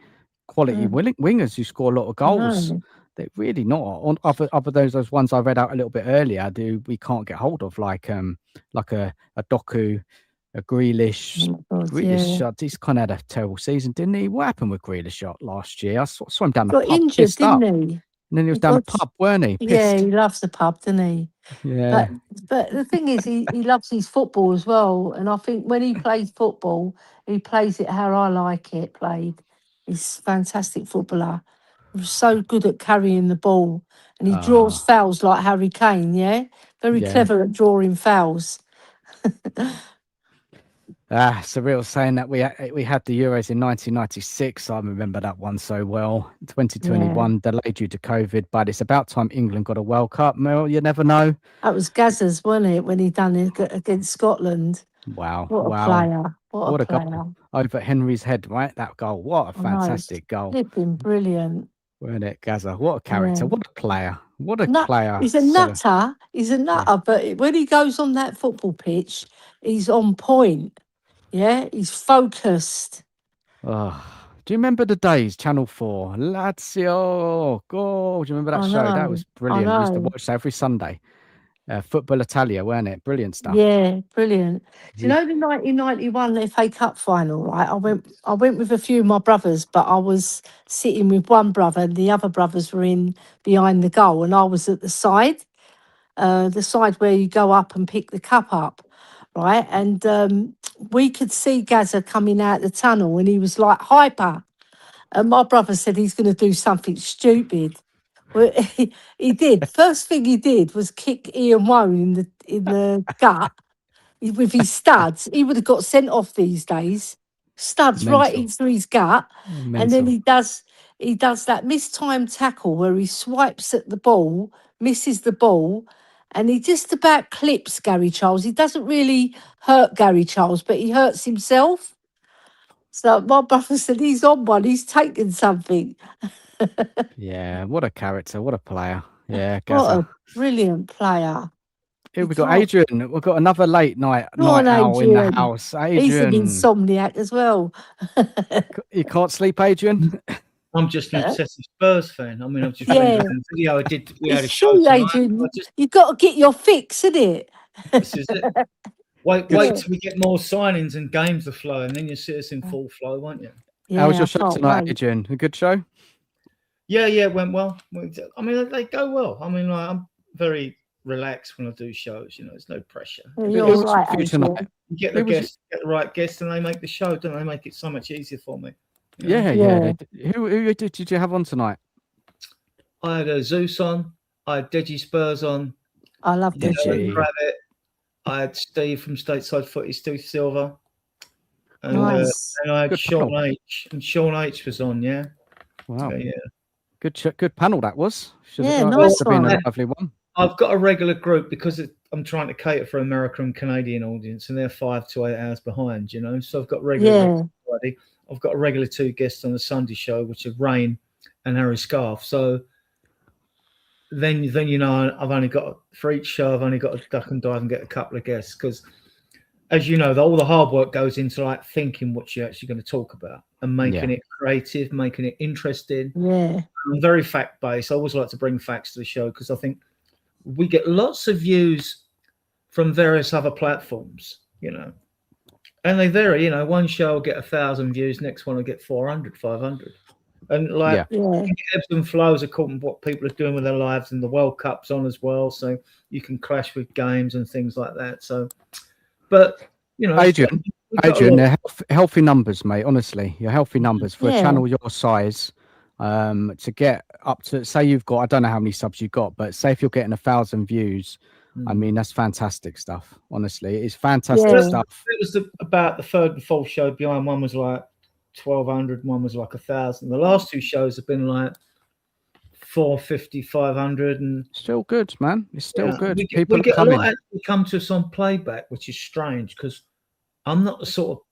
quality wingers who score a lot of goals. They're really not. Other those ones I read out a little bit earlier, we can't get hold of, like a Doku, a Grealish. Grealish, he's kind of had a terrible season, didn't he? What happened with Grealish last year? I saw him down the pub, Injured, pissed didn't up. he? And then he was down the pub, weren't he? Pissed. Yeah, he loves the pub, doesn't he? Yeah. But the thing is, he loves his football as well. And I think when he plays football, he plays it how I like it played. He's a fantastic footballer. He's so good at carrying the ball. And he draws fouls like Harry Kane, yeah? Very clever at drawing fouls. Surreal saying that we had the Euros in 1996. I remember that one so well. 2021 delayed due to COVID, but it's about time England got a World Cup. Well, you never know. That was Gazza's, wasn't it, when he done it against Scotland? Wow! What a player! What a player! Goal over Henry's head, right? That goal. What a fantastic goal! Flipping brilliant. Weren't it, Gazza? What a character! What a player! What a player! He's a nutter. He's a nutter, but when he goes on that football pitch, he's on point. Yeah, he's focused. Oh, Do you remember the days? Channel 4, Lazio. Oh, do you remember that I show? That know. was I brilliant. We used to know. watch that every Sunday. Football Italia, weren't it? Brilliant stuff. Yeah, brilliant. Do you We, know the 1991 FA Cup final, right? I went with a few of my brothers, but I was sitting with one brother and the other brothers were in behind the goal and I was at the side where you go up and pick the cup up, right? And we could see Gazza coming out the tunnel and he was like hyper. And my brother said he's going to do something stupid. Well, he did. First thing he did was kick Ian Woe in the gut with his studs. He would have got sent off these days. Studs right mental. into his gut, and then Mental. he does that mistimed tackle where he swipes at the ball, misses the ball, and he just about clips Gary Charles. He doesn't really hurt Gary Charles, but he hurts himself. So my brother said he's on one. He's taken something. Yeah, what a character. What a player. Yeah, What Gaza. a brilliant player. Here You we got can't. Adrian. We've got another late Go on, night owl in the Adrian. house. He's an Adrian, insomniac as well. you can't sleep, Adrian? I'm just an obsessive Spurs fan. I mean, I've just Yeah. the video I did. We had a It's show true, tonight. Adrian. You've got to get your fix, isn't it? This is it. Wait Yeah. till we get more signings and games to flow, and then you'll see us in full flow, won't you? Yeah, How was I your show can't tonight, wait. Adrian? A good show? Yeah, it went well. I mean, they go well. I mean, like, I'm very relaxed when I do shows. You know, there's no pressure. Yeah, Who you're was right, for you tonight? Adrian. You get the Who was guests, get the right guests, and they make the show. Don't they? Make it so much easier for me. You know? Yeah. Yeah. Who did you have on tonight? I had Zeus on. I had Deji Spurs on. I love Yeah, the Deji. G. Rabbit. I had Steve from Stateside Footy, Steve Silver. And, Nice. and I had Good Sean panel. H. And Sean H was on, yeah. Wow. So, yeah. Good panel that was. Yeah, that nice must have been one. a lovely one. I've got a regular group because I'm trying to cater for American and Canadian audience, and they're 5 to 8 hours behind, you know. So I've got regular. Yeah. I've got a regular 2 guests on the Sunday show, which are Rain and Harry Scarf. So then you know I've only got for each show I've only got to duck and dive and get a couple of guests because, as you know, all the hard work goes into like thinking what you're actually going to talk about and making it creative, making it interesting. Yeah. I'm very fact based. I always like to bring facts to the show because I think we get lots of views from various other platforms, you know, and they vary. You know, one show will get 1,000 views, next one will get 400, 500, and like it ebbs and flows according to what people are doing with their lives, and the World Cup's on as well, so you can clash with games and things like that. So, but you know, Adrian, they're healthy numbers, mate. Honestly, you're healthy numbers for a channel your size. To get up to, say you've got, I don't know how many subs you've got, but say if you're getting 1,000 views, I mean, that's fantastic stuff. Honestly, it's fantastic stuff. It was about the third and fourth show behind. One was like 1,200, one was like 1,000. The last 2 shows have been like 450, 500, and still good, man. It's still good. We People get are coming. a lot actually come to us on playback, which is strange because I'm not the sort of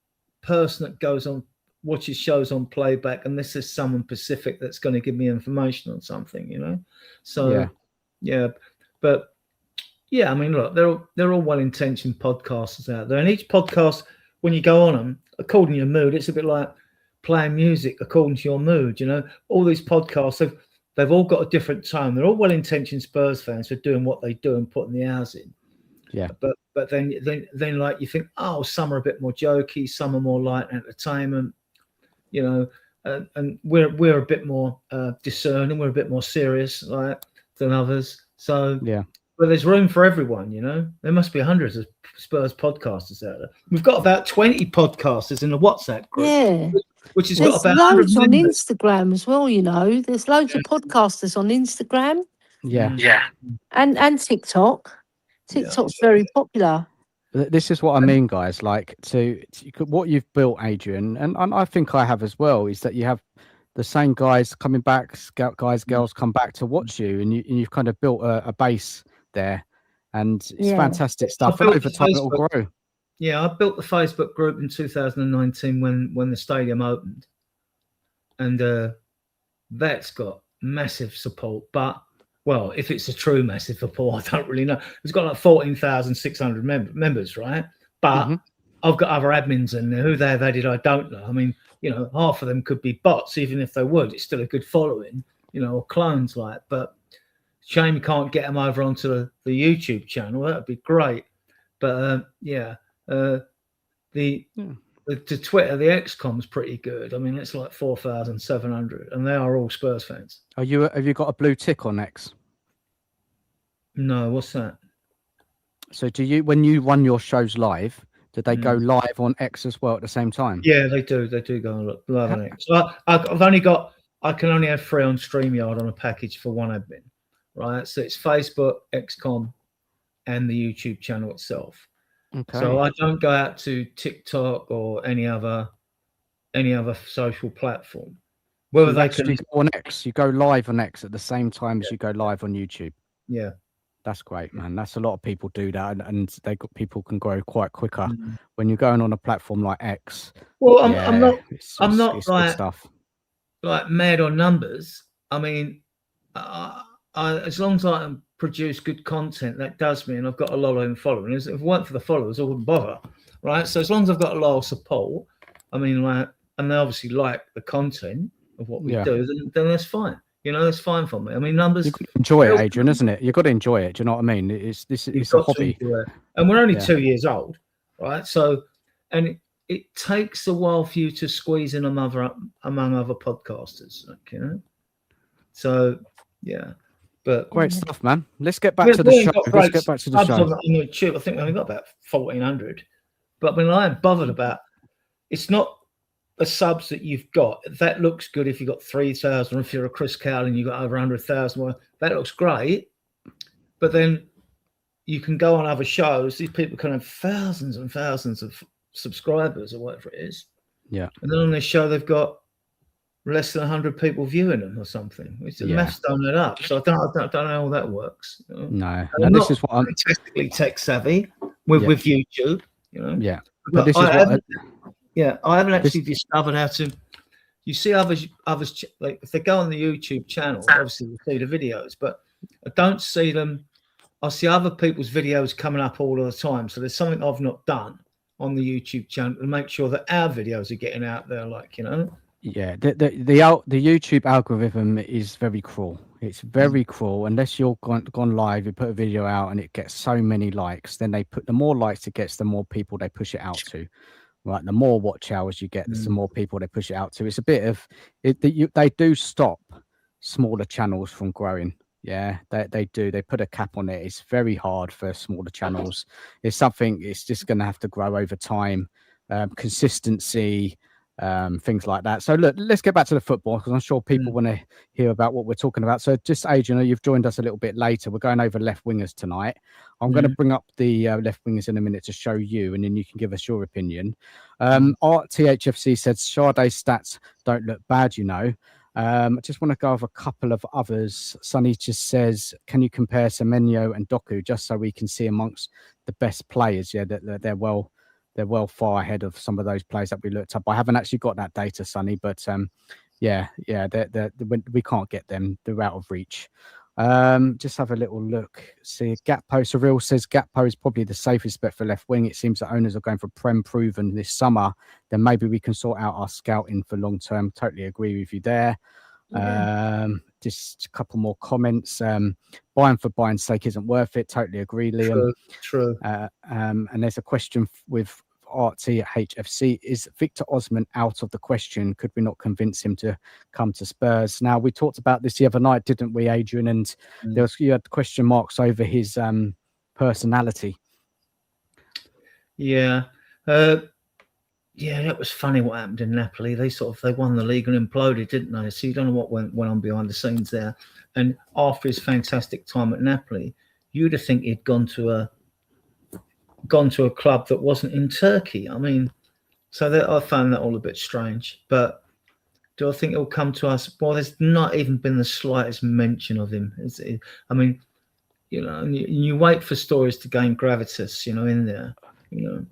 person that goes on watches shows on playback and this is someone specific that's going to give me information on something, you know. So but yeah, I mean, look, they're all well-intentioned podcasters out there, and each podcast, when you go on them, according to your mood, it's a bit like playing music according to your mood, you know. All these podcasts, they've all got a different tone. They're all well-intentioned Spurs fans for doing what they do and putting the hours in. Yeah. But then like you think, oh, some are a bit more jokey, some are more light entertainment, you know, and we're a bit more discerning, we're a bit more serious like than others. So but there's room for everyone, you know. There must be hundreds of Spurs podcasters out there. We've got about 20 podcasters in the WhatsApp group, which has got about loads 100 on members. Instagram as well, you know. There's loads of podcasters on Instagram. And TikTok. TikTok's very popular. This is what I mean, guys. Like what you've built, Adrian, and I think I have as well, is that you have the same guys coming back, girls come back to watch you, and you've kind of built a base there, and it's fantastic stuff. And over time, it'll grow. Yeah, I built the Facebook group in 2019 when the stadium opened, and that's got massive support. But well, if it's a true massive support, I don't really know. It's got like 14,600 members, right? But I've got other admins in there. Who they've added, I don't know. I mean, you know, half of them could be bots. Even if they would, it's still a good following, you know, or clones like. But shame you can't get them over onto the YouTube channel. That'd be great. But the Twitter, the XCOM's pretty good. I mean, it's like 4,700, and they are all Spurs fans. Have you got a blue tick on X? No, what's that? So do you, when you run your shows live, do they go live on X as well at the same time? Yeah, they do. They do go live on X. So I can only have 3 on StreamYard on a package for one admin, right? So it's Facebook, XCOM, and the YouTube channel itself. Okay. So I don't go out to TikTok or any other social platform. Whether so they can go on X, you go live on X at the same time as you go live on YouTube. Yeah. That's great, man. That's a lot of people do that, and people can grow quite quicker when you're going on a platform like X. Well, I'm not like stuff like mad on numbers. I mean, as long as I produce good content, that does mean I've got a lot of followers. If it weren't for the followers, I wouldn't bother, right? So as long as I've got a lot of support, I mean, like, and they obviously like the content of what we do, then that's fine. You know, it's fine for me. I mean, numbers. You've got to enjoy it, Adrian, isn't it? You've got to enjoy it. Do you know what I mean? It's a hobby. And we're only 2 years old, right? So, and it takes a while for you to squeeze in among other podcasters, like, you know. So, yeah. But great stuff, man. Let's get back to the show. Let's get back to the show. On YouTube, I think we only got about 1,400. But I mean, I ain't bothered about. It's not the subs that you've got. That looks good if you've got 3,000. If you're a Chris Cowling, you've got over 100,000. Well, that looks great. But then you can go on other shows. These people can have thousands and thousands of subscribers or whatever it is. Yeah. And then on their show, they've got less than 100 people viewing them or something. The maths don't add up. So I don't know how that works. You know? No. And this is what I'm fantastically tech savvy with YouTube. You know. Yeah. But this is what. I haven't actually discovered how to. You see others like if they go on the YouTube channel, obviously you see the videos, but I don't see them. I see other people's videos coming up all of the time. So there's something I've not done on the YouTube channel to make sure that our videos are getting out there, like, you know. Yeah, the YouTube algorithm is very cruel. It's very cruel. Unless you're gone live, you put a video out and it gets so many likes, then the more likes it gets, the more people they push it out to. Right, the more watch hours you get, the more people they push it out to. It's a bit of they do stop smaller channels from growing. Yeah, they do. They put a cap on it. It's very hard for smaller channels. It's something. It's just going to have to grow over time. Consistency, things like that. So look, let's get back to the football because I'm sure people want to hear about what we're talking about. So just Adrian, you've joined us a little bit later. We're going over left wingers tonight. I'm going to bring up the left wingers in a minute to show you, and then you can give us your opinion. THFC said Sade's stats don't look bad, you know. I just want to go over a couple of others. Sonny just says, can you compare Semenyo and Doku just so we can see amongst the best players? Yeah, they're well far ahead of some of those players that we looked up. I haven't actually got that data, Sonny, but we can't get them. They're out of reach. Just have a little look. See, Gatpo Surreal says Gatpo is probably the safest bet for left wing. It seems that owners are going for Prem proven this summer. Then maybe we can sort out our scouting for long term. Totally agree with you there. Just a couple more comments. Buying for buying's sake isn't worth it. Totally agree, Liam. True. And there's a question with RT at HFC. Is Victor Osman out of the question? Could we not convince him to come to Spurs? Now, we talked about this the other night, didn't we, Adrian? And you had question marks over his personality. Yeah. That was funny what happened in Napoli. They won the league and imploded, didn't they? So you don't know what went on behind the scenes there. And after his fantastic time at Napoli, you'd have think he'd gone to a club that wasn't in Turkey. I mean, I found that all a bit strange. But do I think it'll come to us? Well, there's not even been the slightest mention of him. I mean, you know, and you wait for stories to gain gravitas, you know, in there. You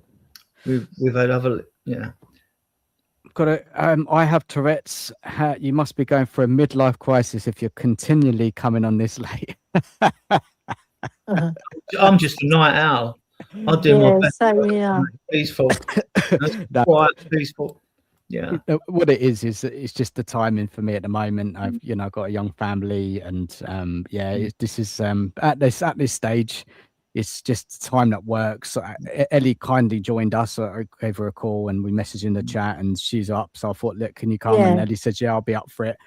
know, we've had other, Got it. I have Tourette's. You must be going for a midlife crisis if you're continually coming on this late. I'm just a night owl. I'll do my best. Same here. Peaceful. Quiet, peaceful. Yeah. What it is that it's just the timing for me at the moment. I've got a young family, and this is at this stage, it's just time that works. Elly kindly joined us. I gave her a call and we messaged in the chat, and she's up. So I thought, look, can you come? And Elly said, yeah, I'll be up for it.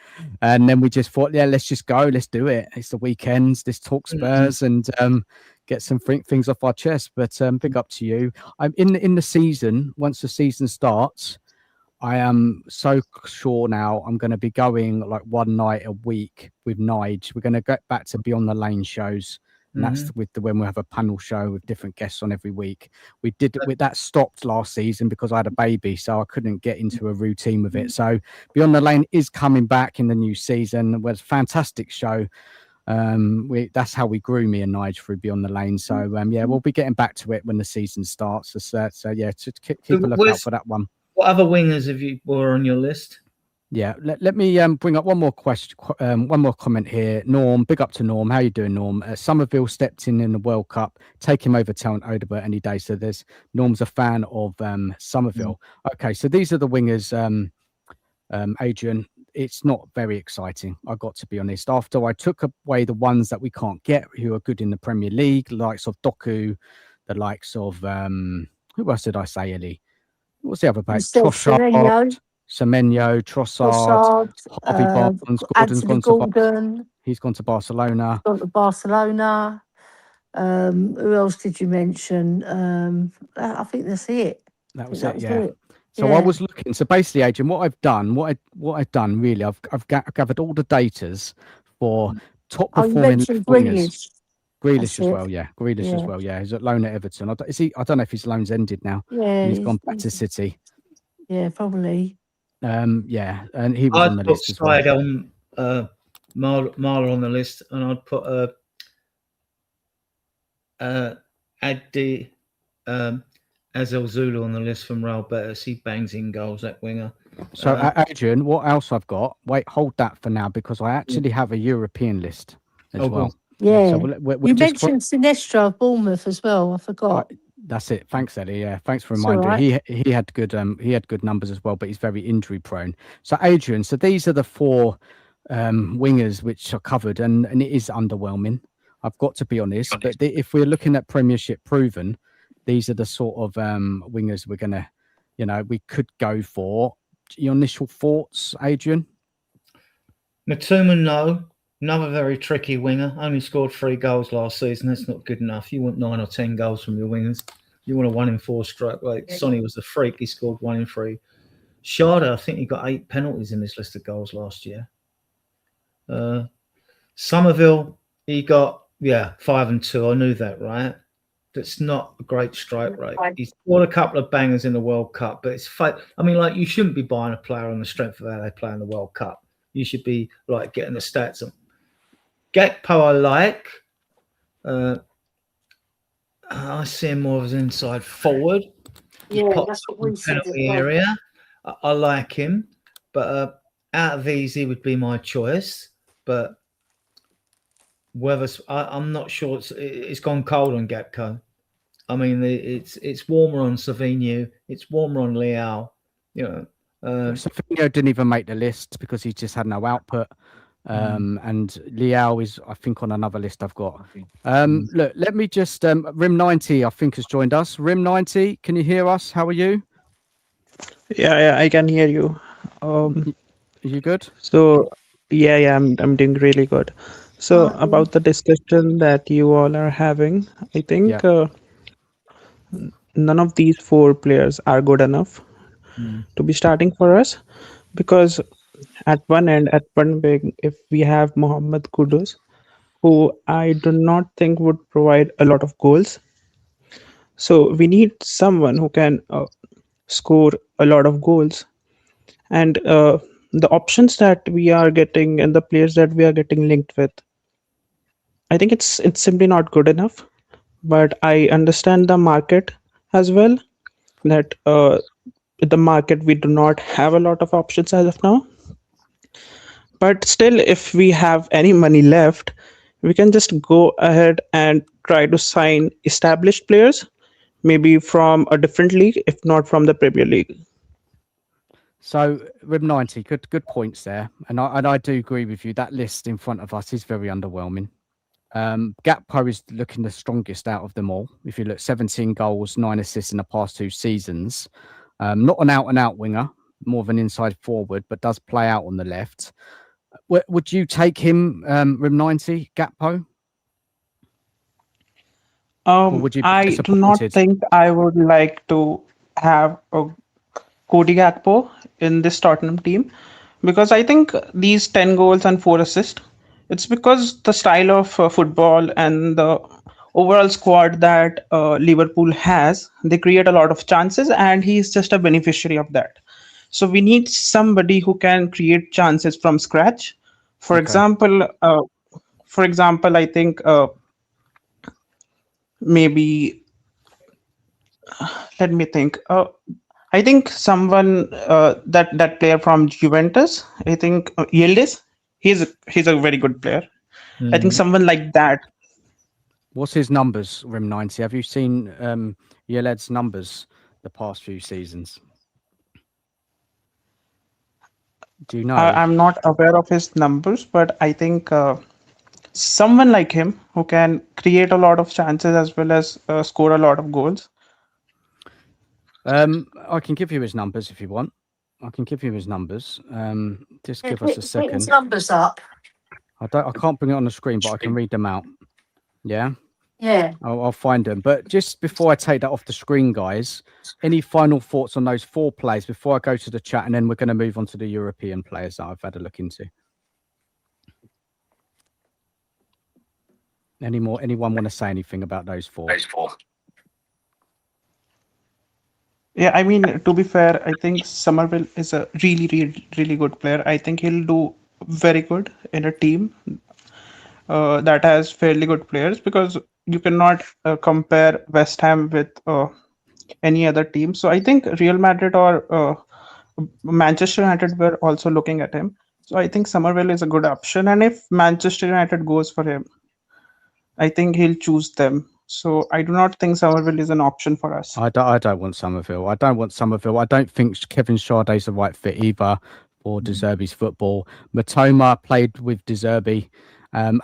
And then we just thought, yeah, let's just go. Let's do it. It's the weekends. Let's talk Spurs and get some things off our chest. But big up to you. I'm in the season. Once the season starts, I am so sure now I'm going to be going like one night a week with Nige. We're going to get back to Beyond the Lane shows. And that's when we have a panel show with different guests on every week. We did that stopped last season because I had a baby, so I couldn't get into a routine with it. So Beyond the Lane is coming back in the new season. It was a fantastic show. That's how we grew me and Nige through Beyond the Lane. So we'll be getting back to it when the season starts. So yeah, to keep a lookout for that one. What other wingers were on your list? Yeah, let me bring up one more question, one more comment here. Norm, big up to Norm. How you doing, Norm? Somerville stepped in the World Cup. Take him over Talent Odebert any day. So Norm's a fan of Somerville. Okay, so these are the wingers, Adrian. It's not very exciting, I got to be honest. After I took away the ones that we can't get, who are good in the Premier League, the likes of Doku, the likes of who else did I say, Elly? What's the other back? Semenyo, Trossard, Harvey Barnes, Anthony Gordon. He's gone to Barcelona. Who else did you mention? I think that's it. That was it. So I was looking. So basically, Adrian, what I've done really, I've gathered all the datas for top performing wingers. Grealish as well, yeah. Grealish as well, yeah. He's at loan at Everton. I don't know if his loan's ended now. Yeah, he's gone back to City. Yeah, probably. And he was on the list as well. I'd put Marla on the list, and I'd put Addi Azel Zulu on the list from Real Betis. He bangs in goals, that winger. So, Adrian, what else I've got? Wait, hold that for now, because I actually have a European list as well. Yeah. So you mentioned Sinestra of Bournemouth as well. I forgot. That's it. Thanks, Elly. Yeah, thanks for reminding me. He had good numbers as well, but he's very injury prone. So, Adrian, these are the four wingers which are covered, and it is underwhelming. I've got to be honest. But if we're looking at Premiership proven, these are the sort of wingers we're gonna, we could go for. Your initial thoughts, Adrian? Matuma, no. Another very tricky winger. Only scored 3 goals last season. That's not good enough. You want 9 or 10 goals from your wingers. You want a 1 in 4 strike rate. Sonny was the freak. He scored 1 in 3. Sharda, I think he got 8 penalties in this list of goals last year. Somerville, he got 5 and 2. I knew that, right? That's not a great strike rate. He's scored a couple of bangers in the World Cup, but it's fake. I mean, you shouldn't be buying a player on the strength of how they play in the World Cup. You should be getting the stats on. Gakpo I like. I see him more as an inside forward. That's what we said. Area. I like him, but out of these, he would be my choice. But whether I'm not sure, it's gone cold on Gakpo. I mean, it's warmer on Savinho. It's warmer on Leao. Savinho didn't even make the list because he just had no output. And Leao is, I think, on another list I've got. Look, let me just Rim90, I think, has joined us. Rim90, can you hear us? How are you? Yeah, I can hear you. Are you good? So I'm doing really good. So about the discussion that you all are having, I think none of these 4 players are good enough to be starting for us, because at one end, at one wing, if we have Mohamed Kudus, who I do not think would provide a lot of goals. So we need someone who can score a lot of goals. And the options that we are getting and the players that we are getting linked with, I think it's simply not good enough. But I understand the market as well, that the market, we do not have a lot of options as of now. But still, if we have any money left, we can just go ahead and try to sign established players, maybe from a different league, if not from the Premier League. So Rim90, good points there, and I do agree with you. That list in front of us is very underwhelming. Gakpo is looking the strongest out of them all. If you look, 17 goals, 9 assists in the past 2 seasons. Not an out-and-out winger, more of an inside forward, but does play out on the left. Would you take him, Rim90, Gakpo? Or would you be I do not disappointed? think I would like to have a Cody Gakpo in this Tottenham team because I think these 10 goals and 4 assists, it's because the style of football and the overall squad that Liverpool has, they create a lot of chances and he's just a beneficiary of that. So we need somebody who can create chances from scratch. For Okay. example, I think maybe let me think. I think someone that player from Juventus. I think Yildiz. He's a very good player. I think someone like that. What's his numbers, Rim90? Have you seen Yeled's numbers the past few seasons? Do you know? I'm not aware of his numbers, but I think someone like him who can create a lot of chances as well as score a lot of goals. I can give you his numbers if you want. I can give you his numbers. Just give us a Put his second. numbers up. I can't bring it on the screen, but I can read them out. Yeah, Yeah. I'll find them. But just before I take that off the screen, guys, any final thoughts on those 4 players before I go to the chat, and then we're going to move on to the European players that I've had a look into. Anyone want to say anything about those 4? Yeah, I mean, to be fair, I think Somerville is a really good player. I think he'll do very good in a team that has fairly good players because you cannot compare West Ham with any other team. So I think Real Madrid or Manchester United were also looking at him. So I think Somerville is a good option. And if Manchester United goes for him, I think he'll choose them. So I do not think Somerville is an option for us. I don't want Somerville. I don't think Kevin Sade's the right fit either for De Zerbi's football. Matoma played with De Zerbi. And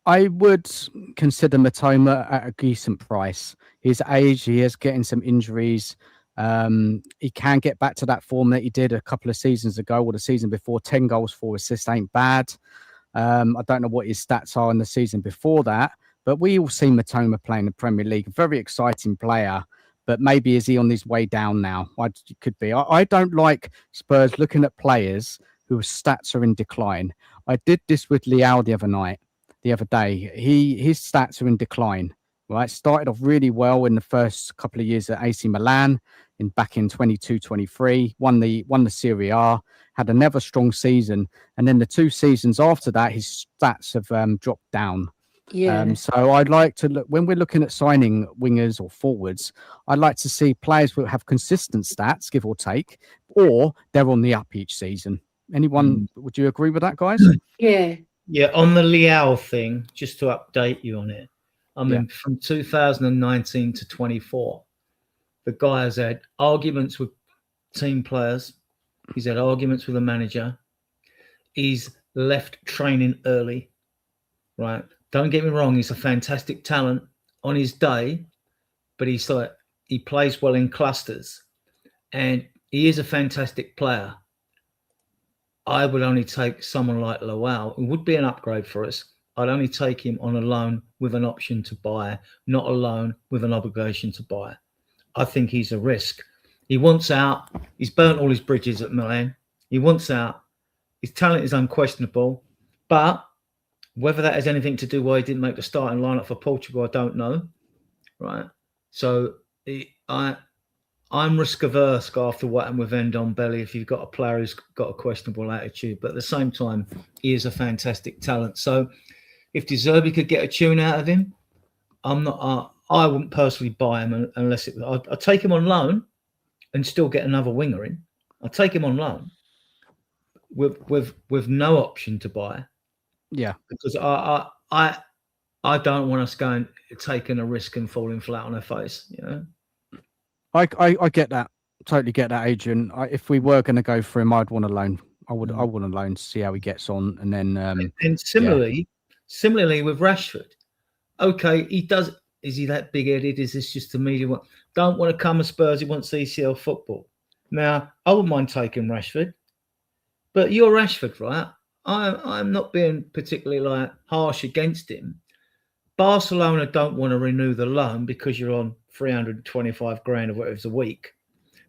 I would consider Matoma at a decent price. His age, he is getting some injuries. He can get back to that form that he did a couple of seasons ago or the season before. 10 goals, 4 assists ain't bad. I don't know what his stats are in the season before that. But we all see Matoma playing the Premier League. A very exciting player. But maybe is he on his way down now? Could be. I don't like Spurs looking at players whose stats are in decline. I did this with Leao the other day. His stats are in decline. Right, started off really well in the first couple of years at AC Milan, back in 22-23, won the Serie A, had another strong season, and then the 2 seasons after that, his stats have dropped down. Yeah. So I'd like to look when we're looking at signing wingers or forwards. I'd like to see players who have consistent stats, give or take, or they're on the up each season. Anyone? Would you agree with that, guys? Yeah. Yeah, on the Leao thing, just to update you on it, I mean, from 2019 to 24, the guy has had arguments with team players. He's had arguments with the manager. He's left training early, right? Don't get me wrong, he's a fantastic talent on his day, but he plays well in clusters, and he is a fantastic player. I would only take someone like Leao. It would be an upgrade for us. I'd only take him on a loan with an option to buy, not a loan with an obligation to buy. I think he's a risk. He wants out. He's burnt all his bridges at Milan. He wants out. His talent is unquestionable, but whether that has anything to do why he didn't make the starting lineup for Portugal, I don't know. Right. So I'm risk averse after what happened with Ndombele if you've got a player who's got a questionable attitude. But at the same time, he is a fantastic talent. So if De Zerbi could get a tune out of him, I wouldn't personally buy him unless I'd take him on loan and still get another winger in. I'd take him on loan with no option to buy. Yeah, because I don't want us taking a risk and falling flat on our face. You know, I get that. totally get that, Adrian. If we were going to go for him, I'd want a loan. I want a loan to see how he gets on, and then and similarly with Rashford. Okay, he does. Is he that big-headed? Is this just the media? Don't want to come to Spurs. He wants ECL football. Now, I wouldn't mind taking Rashford, but you're Rashford, right? I'm not being particularly like harsh against him. Barcelona don't want to renew the loan because you're on 325 grand or whatever it's a week.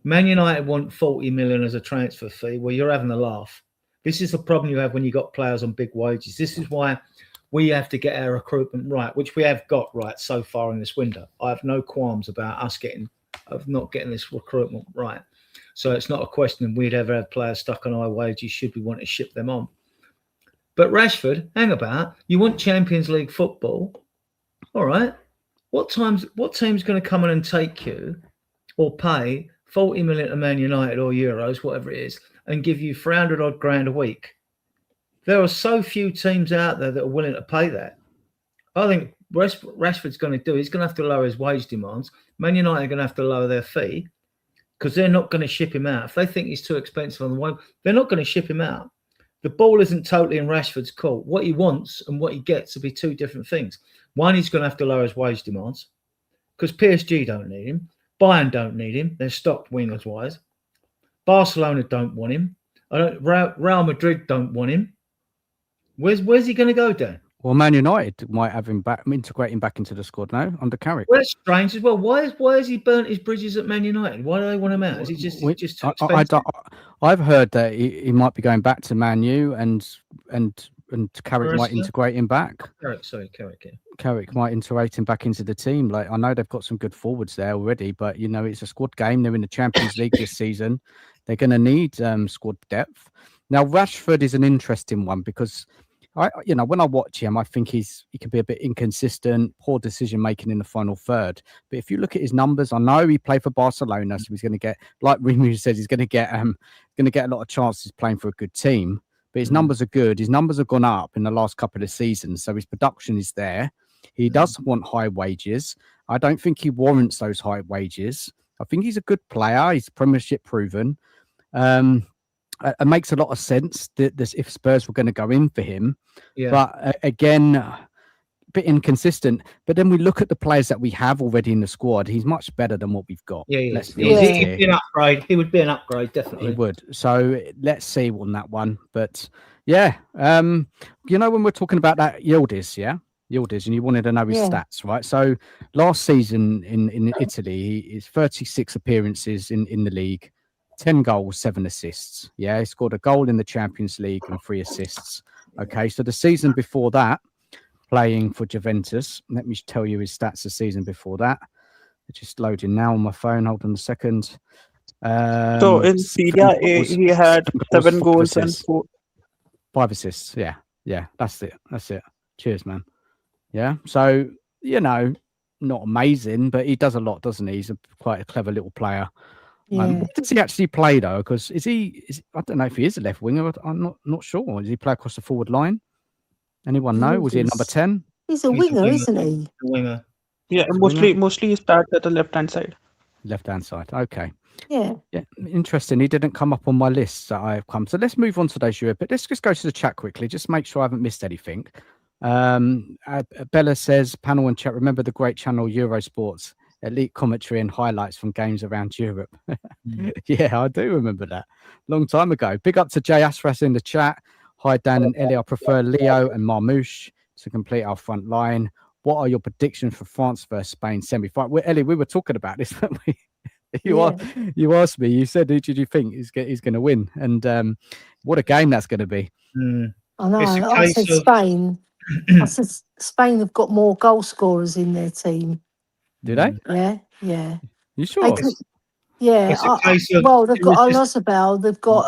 Man United want 40 million as a transfer fee. Well, you're having a laugh. This is the problem you have when you got players on big wages. This is why we have to get our recruitment right, which we have got right so far in this window. I have no qualms about us not getting this recruitment right. So it's not a question of we'd ever have players stuck on high wages should we want to ship them on. But Rashford, hang about. You want Champions League football? All right. What team's going to come in and take you or pay 40 million to Man United or euros, whatever it is, and give you 300 odd grand a week? There are so few teams out there that are willing to pay that. I think Rashford's going to do. He's going to have to lower his wage demands. Man United are going to have to lower their fee because they're not going to ship him out. If they think he's too expensive on the way, they're not going to ship him out. The ball isn't totally in Rashford's court. What he wants and what he gets will be two different things. One, he's going to have to lower his wage demands because PSG don't need him. Bayern don't need him. They're stocked wingers-wise. Barcelona don't want him. Real Madrid don't want him. Where's he going to go, Dan? Well, Man United might have him back, integrate him back into the squad now under Carrick. Well, that's strange as well. Why has he burnt his bridges at Man United? Why do they want him out? Is he just too expensive? I've heard that he might be going back to Man U and Carrick might integrate him back. Carrick. Yeah. Carrick might integrate him back into the team. Like I know they've got some good forwards there already, but you know it's a squad game. They're in the Champions League this season. They're going to need squad depth. Now Rashford is an interesting one because when I watch him, I think he can be a bit inconsistent, poor decision making in the final third. But if you look at his numbers, I know he played for Barcelona, so he's going to get, like Rim90 says, he's going to get a lot of chances playing for a good team. But his numbers are good. His numbers have gone up in the last couple of seasons, so his production is there. He does want high wages. I don't think he warrants those high wages. I think he's a good player. He's Premiership proven. It makes a lot of sense that if Spurs were going to go in for him, but again, a bit inconsistent. But then we look at the players that we have already in the squad. He's much better than what we've got. He'd be an upgrade. He would be an upgrade, definitely. He would. So let's see on that one. But yeah, when we're talking about that Yildiz, and you wanted to know his stats, right? So last season in Italy, his 36 appearances in the league. 10 goals, 7 assists. Yeah, he scored a goal in the Champions League and 3 assists. Okay, so the season before that, playing for Juventus, let me tell you his stats the season before that. They're just loading now on my phone. Hold on a second. So in Serie A, he had 7 goals and 5 assists. Yeah, that's it. Cheers, man. Yeah, so, not amazing, but he does a lot, doesn't he? He's quite a clever little player. What does he actually play though? Because is he? I don't know if he is a left winger. I'm not sure. Does he play across the forward line? Anyone know? Was he a number 10? He's a winger, isn't he? A winger. Yeah, mostly he starts at the left hand side. Left hand side. Okay. Yeah. Interesting. He didn't come up on my list that I have come. So let's move on to those Europe. But let's just go to the chat quickly. Just make sure I haven't missed anything. Bella says, panel and chat. Remember the great channel Eurosports. Elite commentary and highlights from games around Europe. Yeah, I do remember that. Long time ago. Big up to Jay Asras in the chat. Hi, Dan and Elly. I prefer Leo and Marmouche to complete our front line. What are your predictions for France versus Spain semi-final? Well, Elly, we were talking about this, weren't we? You asked me. You said, who did you think is going to win? And what a game that's going to be. I know. I said Spain. I said Spain have got more goal scorers in their team. Do they? Yeah. You sure? They've got Alosabel. They've got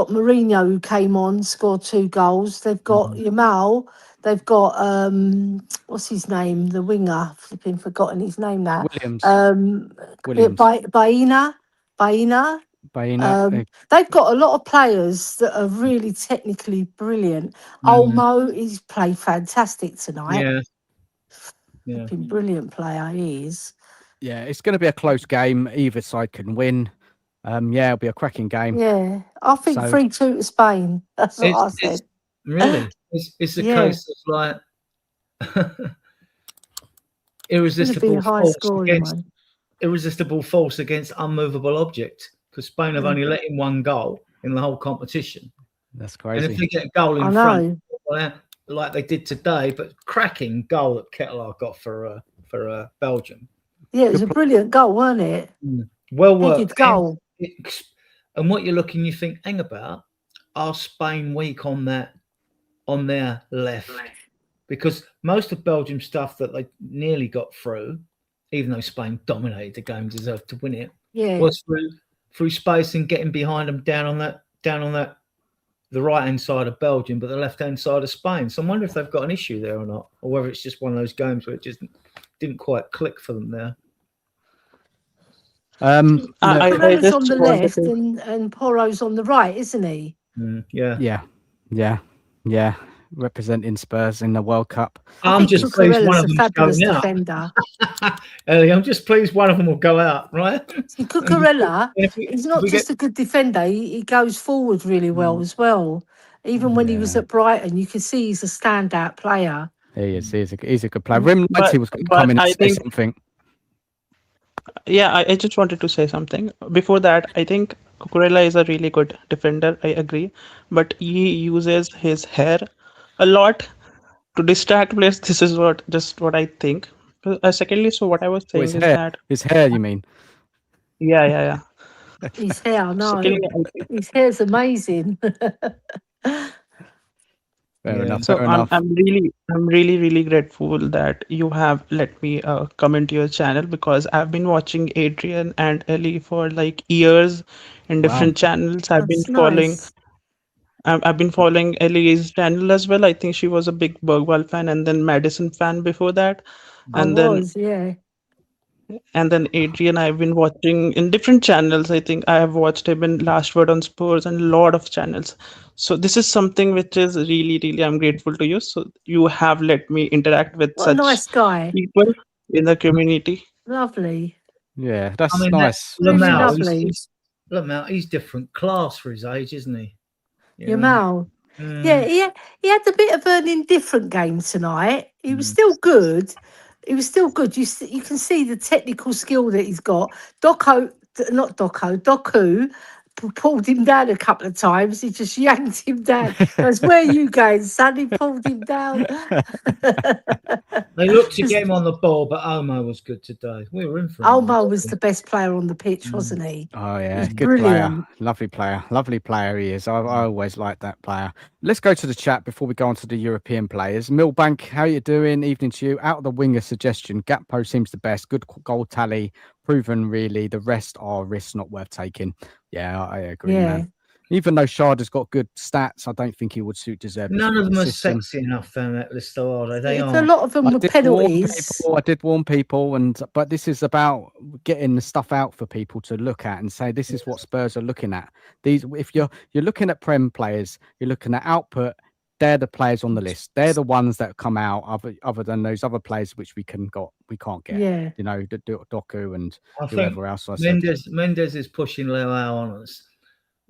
Mourinho who came on, scored 2 goals. They've got Yamal. They've got what's his name? The winger. Flipping forgotten his name now. Williams. Baina. They've got a lot of players that are really technically brilliant. Olmo, he's played fantastic tonight. Yeah. Brilliant player he is. Yeah, it's going to be a close game. Either side can win. Yeah, it'll be a cracking game. Yeah, I think So- 3-2 to Spain. That's what I It's said. really, it's a Yeah. case of like It's going to irresistible be a high force scoring against one. irresistible force against unmovable object. Because Spain have only let in one goal in the whole competition, That's and if crazy. they get a goal I in know. front, like they did today, but cracking goal that Ketelaar got for Belgium. Yeah, it was a brilliant goal, wasn't it? Well worked. Headed goal. And what you're looking, you think, hang about, are Spain weak on their left? Because most of Belgium's stuff that they nearly got through, even though Spain dominated the game, deserved to win it, Yeah. was through space and getting behind them down on that the right hand side of Belgium, but the left hand side of Spain. So I wonder if they've got an issue there or not, or whether it's just one of those games where it just didn't quite click for them there. Cucurella's just on the wanted left to- and Porro's on the right, isn't he? Yeah. Yeah. Representing Spurs in the World Cup. I I'm think just pleased one Cucurella's of a them's fabulous going out. defender. Elly, I'm just pleased one of them will go out, right? See, Cucurella, If we- he's if not we just a good defender, he goes forward really well as well. Even when he was Yeah. at Brighton, you can see he's a standout player. He is. He's a good player. Rim90 was going to but come in and I say think- something. Yeah, I just wanted to say something. Before that, I think Cucurella is a really good defender. I agree, but he uses his hair a lot to distract players. This is what I think. Secondly, so what I was saying His is hair. that His hair, you mean? yeah. His hair, no, Secondly, I think- his hair's amazing. Fair Yeah. enough. So Fair I'm enough. really grateful that you have let me come into your channel, because I've been watching Adrian and Elly for like years in different channels. I've been That's following nice. I've been following Ellie's channel as well. I think she was a big Bergwall fan and then Madison fan before that. And Yeah. then Adrian, I've been watching in different channels. I think I have watched him in Last Word on Spurs and a lot of channels. So this is something which is really, I'm grateful to you. So you have let me interact with What a such nice guy. people in the community. Lovely. Yeah, that's I mean, nice. Really Lamau, lovely. he's different class for his age, isn't he? Your Mal. Yeah, he had a bit of an indifferent game tonight. He was still good. He was still good. You can see the technical skill that he's got. Doku pulled him down a couple of times. He just yanked him down. Goes, where are you going, son? He pulled him down. They looked to get him on the ball, but Omo was good today. We were in for him. Olmo was the best player on the pitch, wasn't he? Oh yeah, He's good brilliant. player, lovely player he is. I always liked that player. Let's go to the chat before we go on to the European players. Millbank, how you doing? Evening to you. Out of the winger suggestion, Gakpo seems the best. Good goal tally, proven really. The rest are risks not worth taking. Yeah, I agree, man. Even though Shard has got good stats, I don't think he would suit De Zerbi. None of them are sexy enough down that list, though, are they? They A are. lot of them were penalties. I did warn people, but this is about getting the stuff out for people to look at and say this is what Spurs are looking at. These, if you're looking at Prem players, you're looking at output. They're the players on the list. They're the ones that come out other than those other players which we can't get. Yeah. You know, Doku and I think whoever else. I said. Mendes is pushing Leao on us.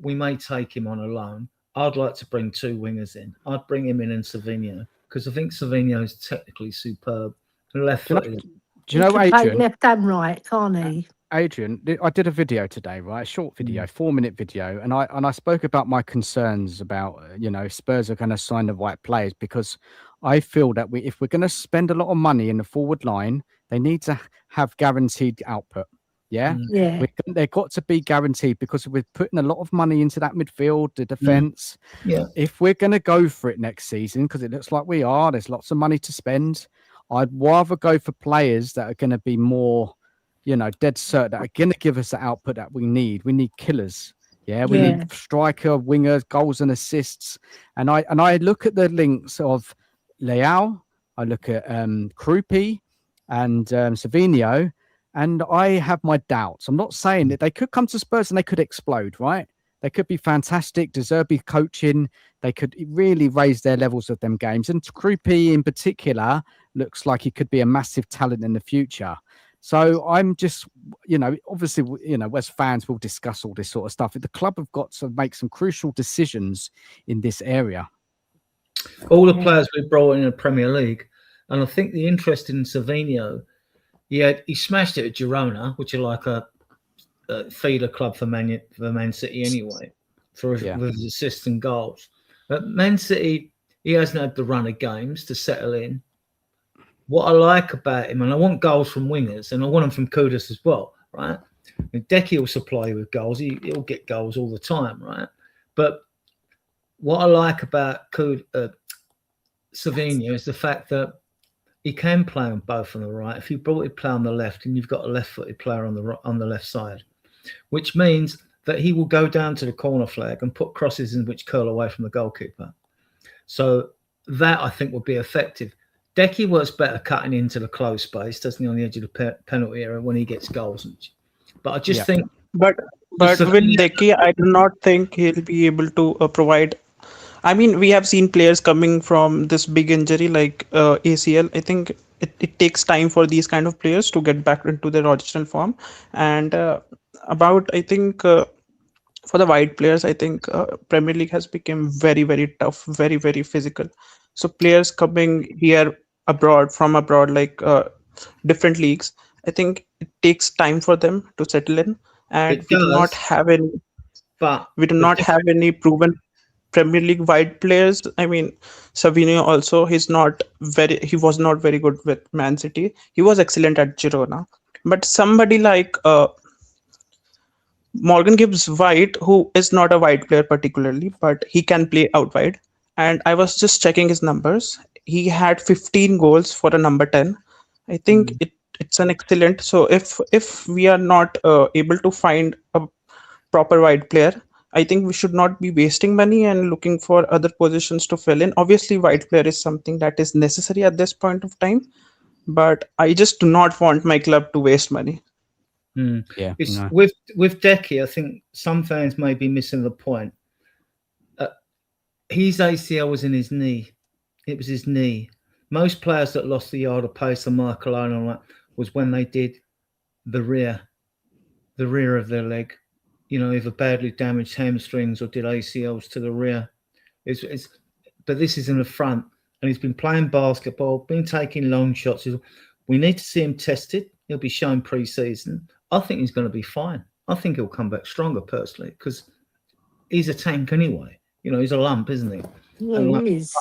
We may take him on a loan. I'd like to bring two wingers in. I'd bring him in and Savinho, because I think Savinho is technically superb. Left footed. Do you know, He can play Adrian? left and right, can't he? Adrian, I did a video today, right? A short video, 4-minute video, and I spoke about my concerns about if Spurs are going to sign the right players, because I feel that if we're going to spend a lot of money in the forward line, they need to have guaranteed output. Yeah, they've got to be guaranteed, because we're putting a lot of money into that midfield, the defense. Yeah. If we're going to go for it next season, because it looks like we are, there's lots of money to spend. I'd rather go for players that are going to be more, dead cert, that are going to give us the output that we need. We need killers. Yeah, we need striker, wingers, goals and assists. And I look at the links of Leao, I look at Krupi and Savinho. And I have my doubts. I'm not saying that they could come to Spurs and they could explode, right? They could be fantastic. De Zerbi coaching, they could really raise their levels of them games. And Krupi in particular looks like he could be a massive talent in the future. So I'm just, obviously, as fans, we'll discuss all this sort of stuff. The club have got to make some crucial decisions in this area. All the players we brought in the Premier League, and I think the interest in Savinho, he smashed it at Girona, which are like a feeder club for Man City anyway, with his assists and goals. But Man City, he hasn't had the run of games to settle in. What I like about him, and I want goals from wingers, and I want them from Kudus as well, right? Decky will supply you with goals. He'll get goals all the time, right? But what I like about Savinho is the fact that he can play on both on the right. If you brought it play on the left, and you've got a left-footed player on the left side, which means that he will go down to the corner flag and put crosses in which curl away from the goalkeeper. So that I think would be effective. Decky works better cutting into the close space, doesn't he, on the edge of the penalty area when he gets goals. But I just think... But with Decky, I do not think he'll be able to provide... I mean, we have seen players coming from this big injury like ACL. I think it takes time for these kind of players to get back into their original form. And I think... for the wide players, I think Premier League has become very, very tough, very, very physical. So players coming here from abroad, like different leagues, I think it takes time for them to settle in. And we do not have any proven Premier League wide players. I mean, Savinho also, he was not very good with Man City. He was excellent at Girona. But somebody like Morgan Gibbs-White, who is not a wide player particularly, but he can play out wide. And I was just checking his numbers. He had 15 goals for a number 10. I think it's an excellent. So if we are not able to find a proper wide player, I think we should not be wasting money and looking for other positions to fill in. Obviously, wide player is something that is necessary at this point of time, but I just do not want my club to waste money. Yeah, with Decky, I think some fans may be missing the point. His ACL was in his knee. It was his knee. Most players that lost the yard of pace and Michael Owen and all that was when they did the rear of their leg. Either badly damaged hamstrings or did ACLs to the rear. But this is in the front, and he's been playing basketball, been taking long shots. We need to see him tested. He'll be shown pre-season. I think he's going to be fine. I think he'll come back stronger, personally, because he's a tank anyway. He's a lump, isn't he? Yeah, he is.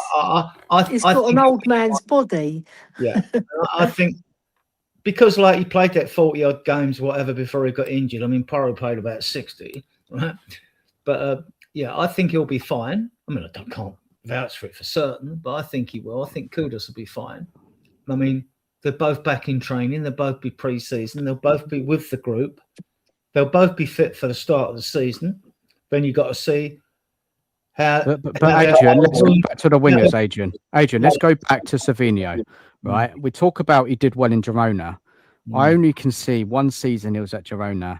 He's got an old man's body. Yeah. I think because, he played that 40-odd games, whatever, before he got injured. I mean, Porro played about 60, right? But, I think he'll be fine. I mean, I can't vouch for it for certain, but I think he will. I think Kudus will be fine. I mean, they're both back in training. They'll both be pre-season. They'll both be with the group. They'll both be fit for the start of the season. Then you've got to see how... But Adrian, let's go back to the wingers, Adrian. Adrian, let's go back to Savinho, right? We talk about he did well in Girona. I only can see one season he was at Girona,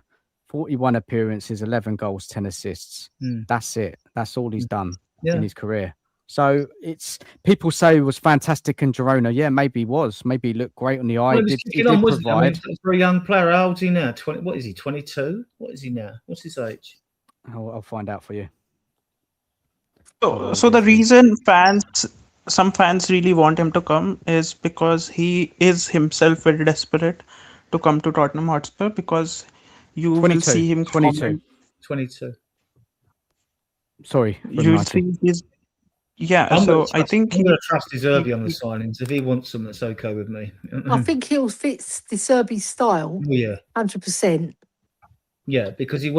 41 appearances, 11 goals, 10 assists. That's it. That's all he's done in his career. So people say he was fantastic in Girona. Yeah, maybe he was. Maybe he looked great on the eye. He did provide. For a young player, how old is he now? 20. What is he? 22. What is he now? What's his age? I'll find out for you. So the reason some fans really want him to come is because he is himself very desperate to come to Tottenham Hotspur, because you will see him 22. Sorry, you see his. Yeah, so I think I'm going to trust De Zerbi on the signings. If he wants them, that's okay with me. I think he'll fit De Zerbi's style. Yeah, 100%. Yeah, because De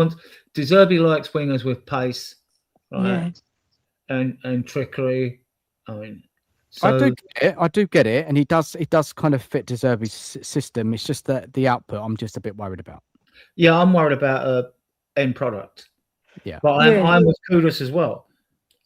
Zerbi likes wingers with pace, right? Yeah. And trickery. I mean, I do get it, and he does kind of fit De Zerbi's system. It's just that the output I'm just a bit worried about. Yeah, I'm worried about end product. Yeah, but I'm with Kudus as well.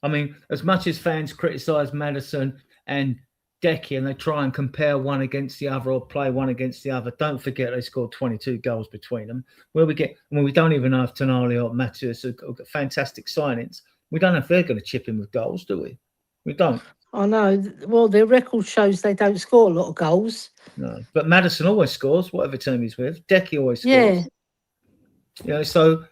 I mean, as much as fans criticise Maddison and Decky and they try and compare one against the other or play one against the other, don't forget they scored 22 goals between them. We don't even know if Tonali or Matheus have got fantastic signings. We don't know if they're going to chip in with goals, do we? We don't. I know. Well, their record shows they don't score a lot of goals. No, but Maddison always scores, whatever team he's with. Decky always Yeah. scores. You know, so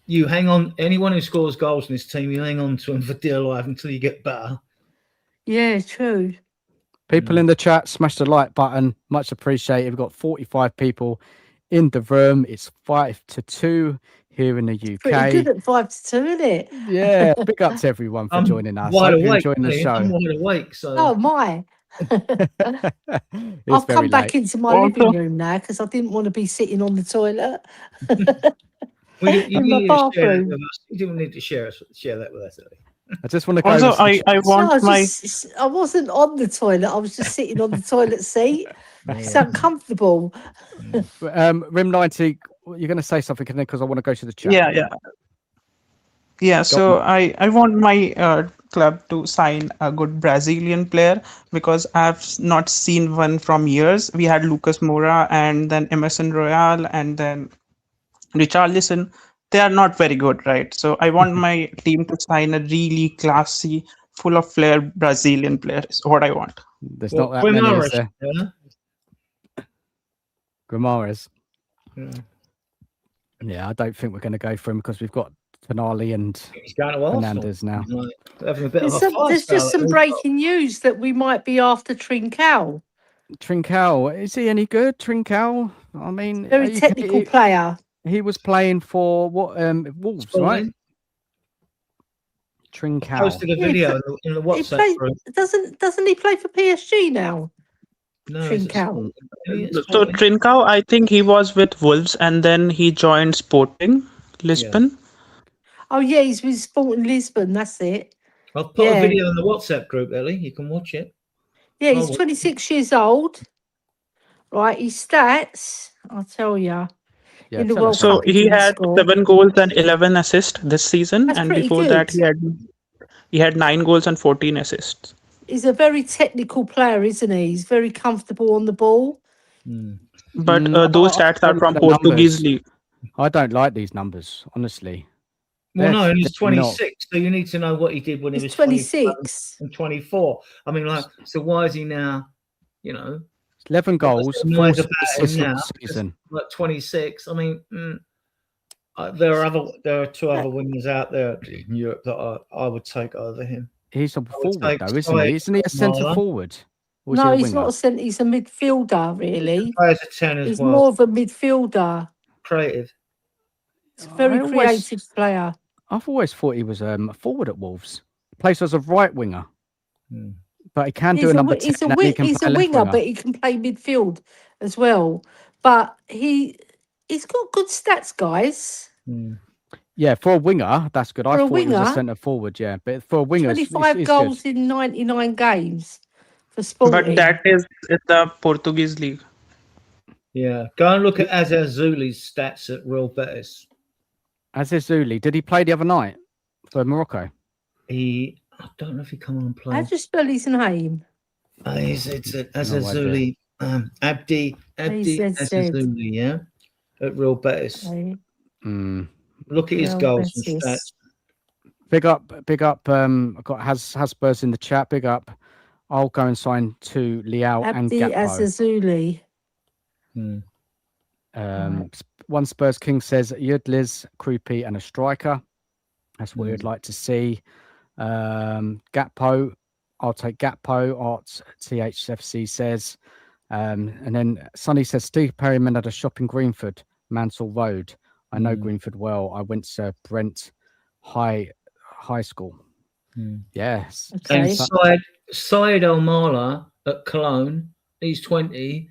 you hang on. Anyone who scores goals in this team, you hang on to them for dear life until you get better. Yeah, true. People in the chat, smash the like button. Much appreciated. We've got 45 people in the room. It's 5-2 here in the UK. Pretty good at 5-2, isn't it? Yeah, big up to everyone for I'm joining us. wide Hope you're awake. enjoying the Elly. show. I'm wide awake. So Oh my! It's I've very come back late. into my Also- living room now because I didn't want to be sitting on the toilet. well, you in my need to share that bathroom. with us. You didn't need to share that with us, Elly. I just want to go. Also, over some I No, want my I wasn't on the toilet. I was just sitting on the toilet seat. It's uncomfortable. Rim90, you're going to say something, because I want to go to the chat. yeah. So I want my club to sign a good Brazilian player because I've not seen one from years. We had Lucas Moura and then Emerson Royal and then Richarlison. They are not very good, right? So I want my team to sign a really classy, full of flair Brazilian player. Is what I want. There's not that many, is there? Guimaraes. Yeah, I don't think we're going to go for him because we've got Tonali and He's going to Arsenal. Fernandez now. Having a bit of a There's just some breaking news that we might be after Trincao. Trincao, is he any good? Trincao? I mean, Very technical player. He was playing for what? Wolves, right? Trincao. Posted a video in the WhatsApp group. Doesn't he play for PSG now? No, Trincao. So Trincao, I think he was with Wolves and then he joined Sporting Lisbon. Oh yeah, he's with Sporting Lisbon. That's it. I'll put a video in the WhatsApp group, Elly. You can watch it. Yeah, he's 26 years old. Right, his stats, I'll tell you. Yeah, in the World So Cup, he didn't had score. 7 goals and 11 assists this season, That's and pretty before good. that he had 9 goals and 14 assists. He's a very technical player, isn't he? He's very comfortable on the ball. But those stats are from Portuguese league. I don't like these numbers, honestly. Well, no, and he's 26, so you need to know what he did when he was 26 and 24. I mean, like, so why is he now, 11 goals, 4 assists last season. Like 26. I mean, there are 2 other wingers out there in Europe that I would take over him. He's a forward, though, isn't he? Isn't he a centre forward? No, he's not a centre. He's a midfielder, really. He plays a 10 as he's well. more of a midfielder. Creative. He's a very creative player. I've always thought he was a forward at Wolves. Plays as a right winger. But he can do a number 10. He's a winger, but he can play midfield as well. But he's got good stats, guys. Yeah, for a winger, that's good. I thought he was a centre forward, yeah. But for a winger, 25 goals in 99 games for Sporting. But that is the Portuguese league. Yeah, go and look at Azer Zuli's stats at Real Betis. Azer Zuli, did he play the other night for Morocco? I don't know if he come on and play. How do you spell his name? It's Azer Zuli. Abdi Azer Zuli, yeah, at Real Betis. Okay. Look at his goals and stats. Big up. I've got has Spurs in the chat. Big up. I'll go and sign to Leao and Abdi Gakpo. Azer Zuli. One Spurs King says Yudlis, Krupi, and a striker. That's what we'd like to see. Gakpo, I'll take Gakpo. Art THFC says, and then Sonny says Steve Perryman had a shop in Greenford, Mansell Road. I know Greenford well. I went to Brent High School. Yes. Okay. And Syed Al-Mala at Cologne, he's 20.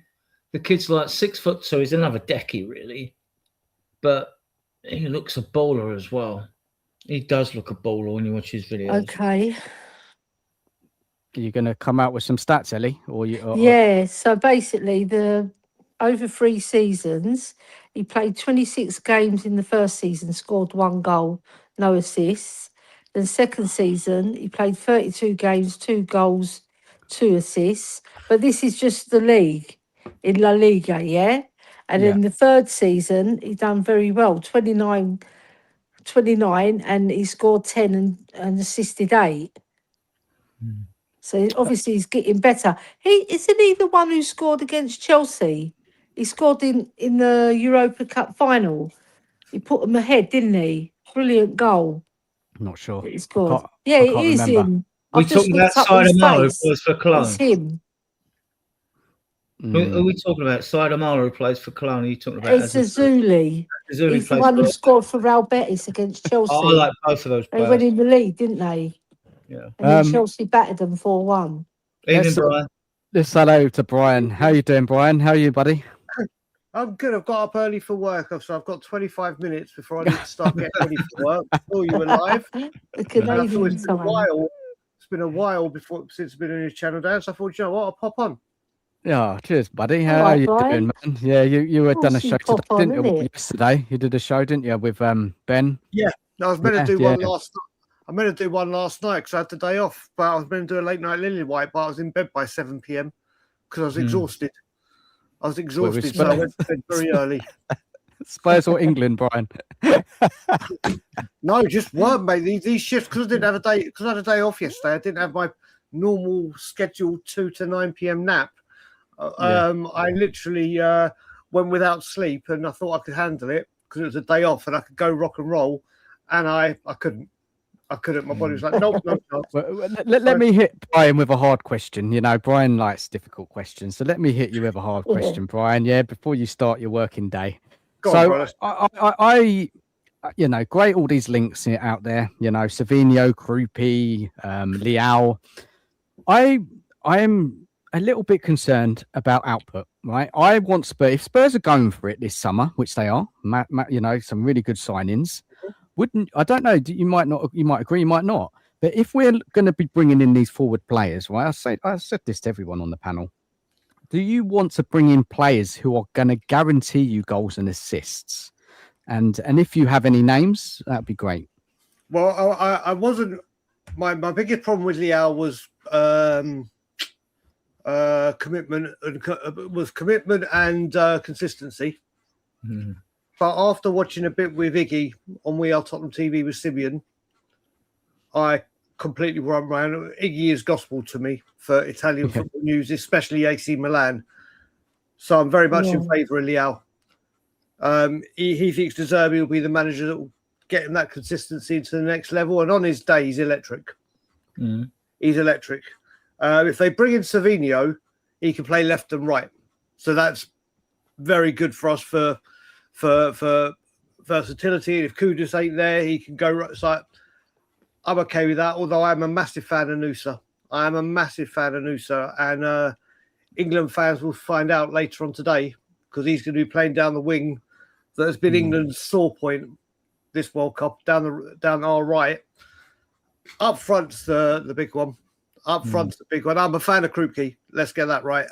The kid's like 6 foot, so he's another Decky, really. But he looks a baller as well. He does look a baller when you watch his videos. Okay. Are you going to come out with some stats, Elly? Yeah, so basically, over 3 seasons, he played 26 games in the first season, scored 1 goal, no assists. Then second season, he played 32 games, 2 goals, 2 assists. But this is just the league, in La Liga, yeah? And then the third season, he done very well, 29, and he scored 10 and assisted 8. So obviously he's getting better. Isn't he the one who scored against Chelsea? He scored in the Europa Cup final. He put them ahead, didn't he? Brilliant goal. I'm not sure. That he I scored. can't, Yeah, I it can't is remember. him. We I've just talking about looked up his Sidamaro face. who plays for It's Cologne. him. Who are we talking about? Sidamaro who plays for Cologne. Are you talking about It's Azuli. Azuli He's the plays one who for- scored for Real Betis against Chelsea. Oh, I like both of those They went players. in the lead, didn't they? Yeah. And then Chelsea battered them 4-1. Evening, Let's- Brian. Let's hello to Brian. How you doing, Brian? How are you, buddy? I'm good. I've got up early for work, so I've got 25 minutes before I need to start getting ready for work. I saw you were live. The And I thought Canadian it's been a time. while. It's been a while since I've been on your channel down. So I thought, you know what, I'll pop on. Yeah, cheers, buddy. All How are right, you Brian. doing, man? Yeah, you had done a Of course show you pop today, on, didn't you? innit? Yesterday, you did a show, didn't you, with Ben? I was meant to do Yeah, one yeah. last. I meant to do one last night because I had the day off, but I was meant to do a late night Lily White, but I was in bed by 7 p.m. because I was exhausted. I was exhausted, so I went to bed very early. Spurs or England, Brian? No, just work, mate. These shifts, because I didn't have a day, because I had a day off yesterday. I didn't have my normal scheduled 2 to 9 p.m. nap. I literally went without sleep, and I thought I could handle it because it was a day off, and I could go rock and roll, and I couldn't. I couldn't. My body was like, nope, nope, nope. Well, let me hit Brian with a hard question. You know, Brian likes difficult questions, so let me hit you with a hard question, Brian. Yeah, before you start your working day. Go So on, I you know, great all these links out there. You know, Savinho, Krupi, Leao. I am a little bit concerned about output. Right, I want Spurs. If Spurs are going for it this summer, which they are, you know, some really good signings. I don't know. You might not. You might agree. You might not. But if we're going to be bringing in these forward players, right? I said this to everyone on the panel. Do you want to bring in players who are going to guarantee you goals and assists? And if you have any names, that'd be great. Well, I wasn't. My biggest problem with Leao was commitment and consistency. Mm. But after watching a bit with Iggy on We Are Tottenham TV with Simeon, I completely run around. Iggy is gospel to me for Italian football news, especially AC Milan. So I'm very much in favour of Leao. He thinks De Zerbi will be the manager that will get him that consistency to the next level. And on his day, he's electric. Mm. He's electric. If they bring in Savinho, he can play left and right. So that's very good for us for versatility. And if Kudus ain't there, he can go right side. I'm okay with that, although I'm a massive fan of Nusa. And England fans will find out later on today because he's going to be playing down the wing. That has been England's sore point this World Cup, down our right. Up front's the big one. I'm a fan of Krupke. Let's get that right.